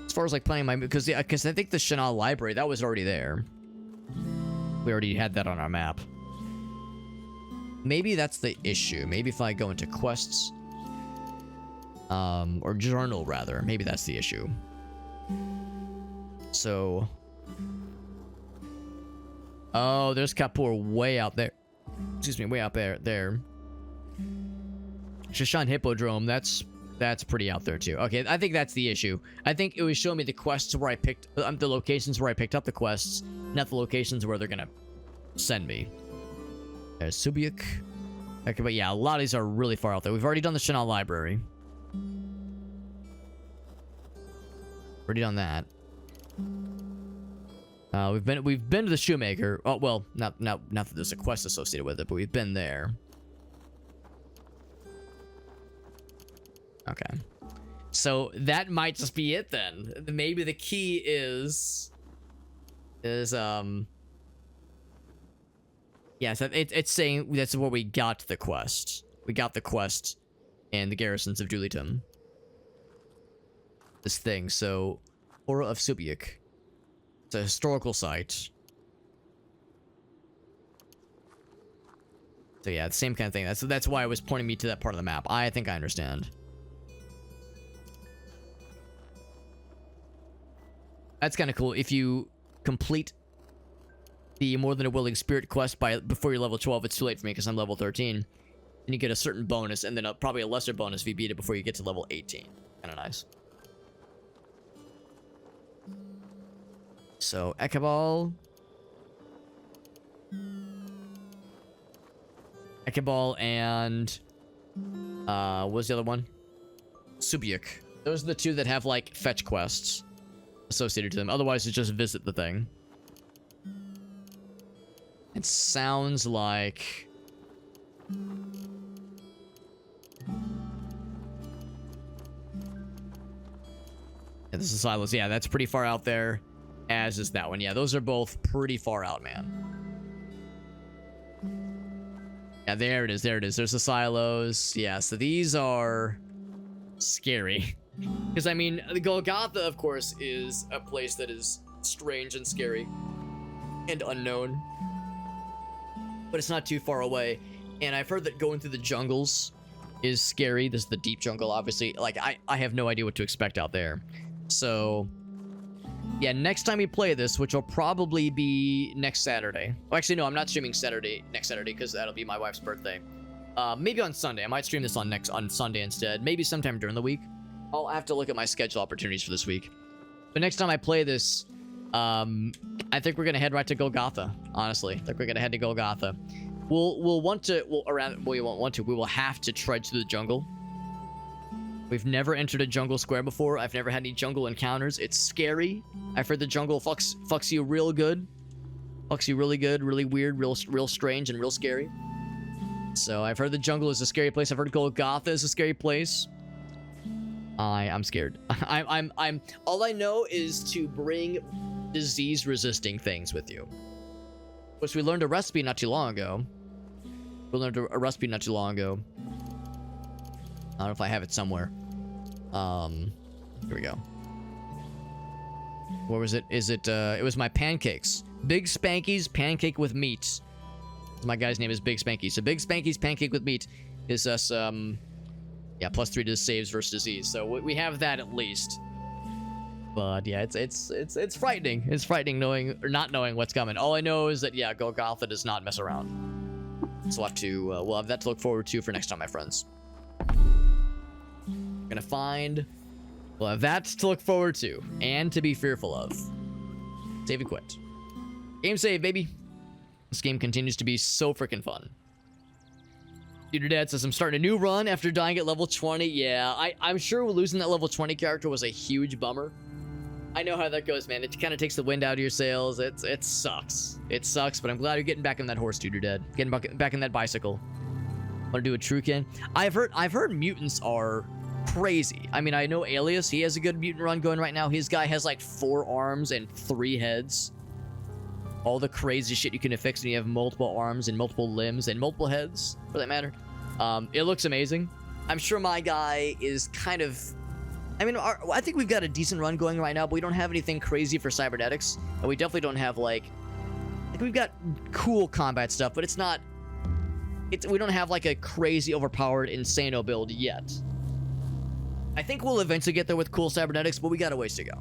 A: As far as like planning my, because I think the Chanel library, that was already there. We already had that on our map. Maybe that's the issue. Maybe if I go into quests, or journal rather, maybe that's the issue. So, oh, there's Kapur way out there. Excuse me, way out there. Shishan Hippodrome, that's pretty out there too. Okay, I think that's the issue. I think it was showing me the quests where I picked, the locations where I picked up the quests, not the locations where they're gonna send me. There's Subiuk. Okay, but yeah, a lot of these are really far out there. We've already done the Chanel library. Already done that. We've been to the shoemaker. Oh well, not that there's a quest associated with it, but we've been there. Okay. So that might just be it then. Maybe the key is yeah, so it's saying that's where we got the quest. We got the quest in the garrisons of Dulitum. This thing, so Aura of Subiuk. It's a historical site. So yeah, the same kind of thing. That's why it was pointing me to that part of the map. I think I understand. That's kind of cool. If you complete the More Than a Willing Spirit quest before you're level 12, it's too late for me because I'm level 13. And you get a certain bonus, and then probably a lesser bonus if you beat it before you get to level 18. Kind of nice. So, Ekabal. And... what was the other one? Subiuk. Those are the two that have, like, fetch quests associated to them. Otherwise, it's just visit the thing. It sounds like... Yeah, this is Silos. Yeah, that's pretty far out there. As is that one. Yeah, those are both pretty far out, man. Yeah, there it is. There's the silos. Yeah, so these are scary. Because, I mean, the Golgotha, of course, is a place that is strange and scary and unknown. But it's not too far away. And I've heard that going through the jungles is scary. This is the deep jungle, obviously. Like, I have no idea what to expect out there. So... yeah, next time we play this, which will probably be next Saturday. Well, actually, no, I'm not streaming next Saturday, because that'll be my wife's birthday. Maybe on Sunday. I might stream this on Sunday instead. Maybe sometime during the week. I'll have to look at my schedule opportunities for this week. But next time I play this, I think we're gonna head right to Golgotha. Honestly, I think we're gonna head to Golgotha. We will have to trudge through the jungle. We've never entered a jungle square before. I've never had any jungle encounters. It's scary. I've heard the jungle fucks you real good. Fucks you really good, really weird, real strange, and real scary. So I've heard the jungle is a scary place. I've heard Golgotha is a scary place. I'm scared. I'm all I know is to bring disease-resisting things with you. which we learned a recipe not too long ago. We learned a recipe not too long ago. I don't know if I have it somewhere. Here we go. What was it? It was my pancakes. Big Spanky's pancake with meat. My guy's name is Big Spanky. So Big Spanky's pancake with meat is us, yeah, +3 to saves versus disease. So we have that at least. But yeah, it's frightening. It's frightening knowing or not knowing what's coming. All I know is that yeah, Golgotha does not mess around. So we'll have that to look forward to for next time, my friends. We'll have that to look forward to and to be fearful of. Save and quit. Game save, baby. This game continues to be so freaking fun. Your dad says I'm starting a new run after dying at level 20. Yeah, I'm sure losing that level 20 character was a huge bummer. I know how that goes, man. It kind of takes the wind out of your sails. It sucks. It sucks, but I'm glad you're getting back on that horse, dude. You're dead. Getting back in that bicycle. Want to do a Trucan? I've heard mutants are crazy. I mean, I know Alias, he has a good mutant run going right now. His guy has like 4 arms and 3 heads. All the crazy shit you can affix when you have multiple arms and multiple limbs and multiple heads, for that matter. It looks amazing. I'm sure my guy is kind of... I mean, I think we've got a decent run going right now, but we don't have anything crazy for cybernetics. And we definitely don't have, like we've got cool combat stuff, but it's not... we don't have, like, a crazy, overpowered, insano build yet. I think we'll eventually get there with cool cybernetics, but we got a ways to go.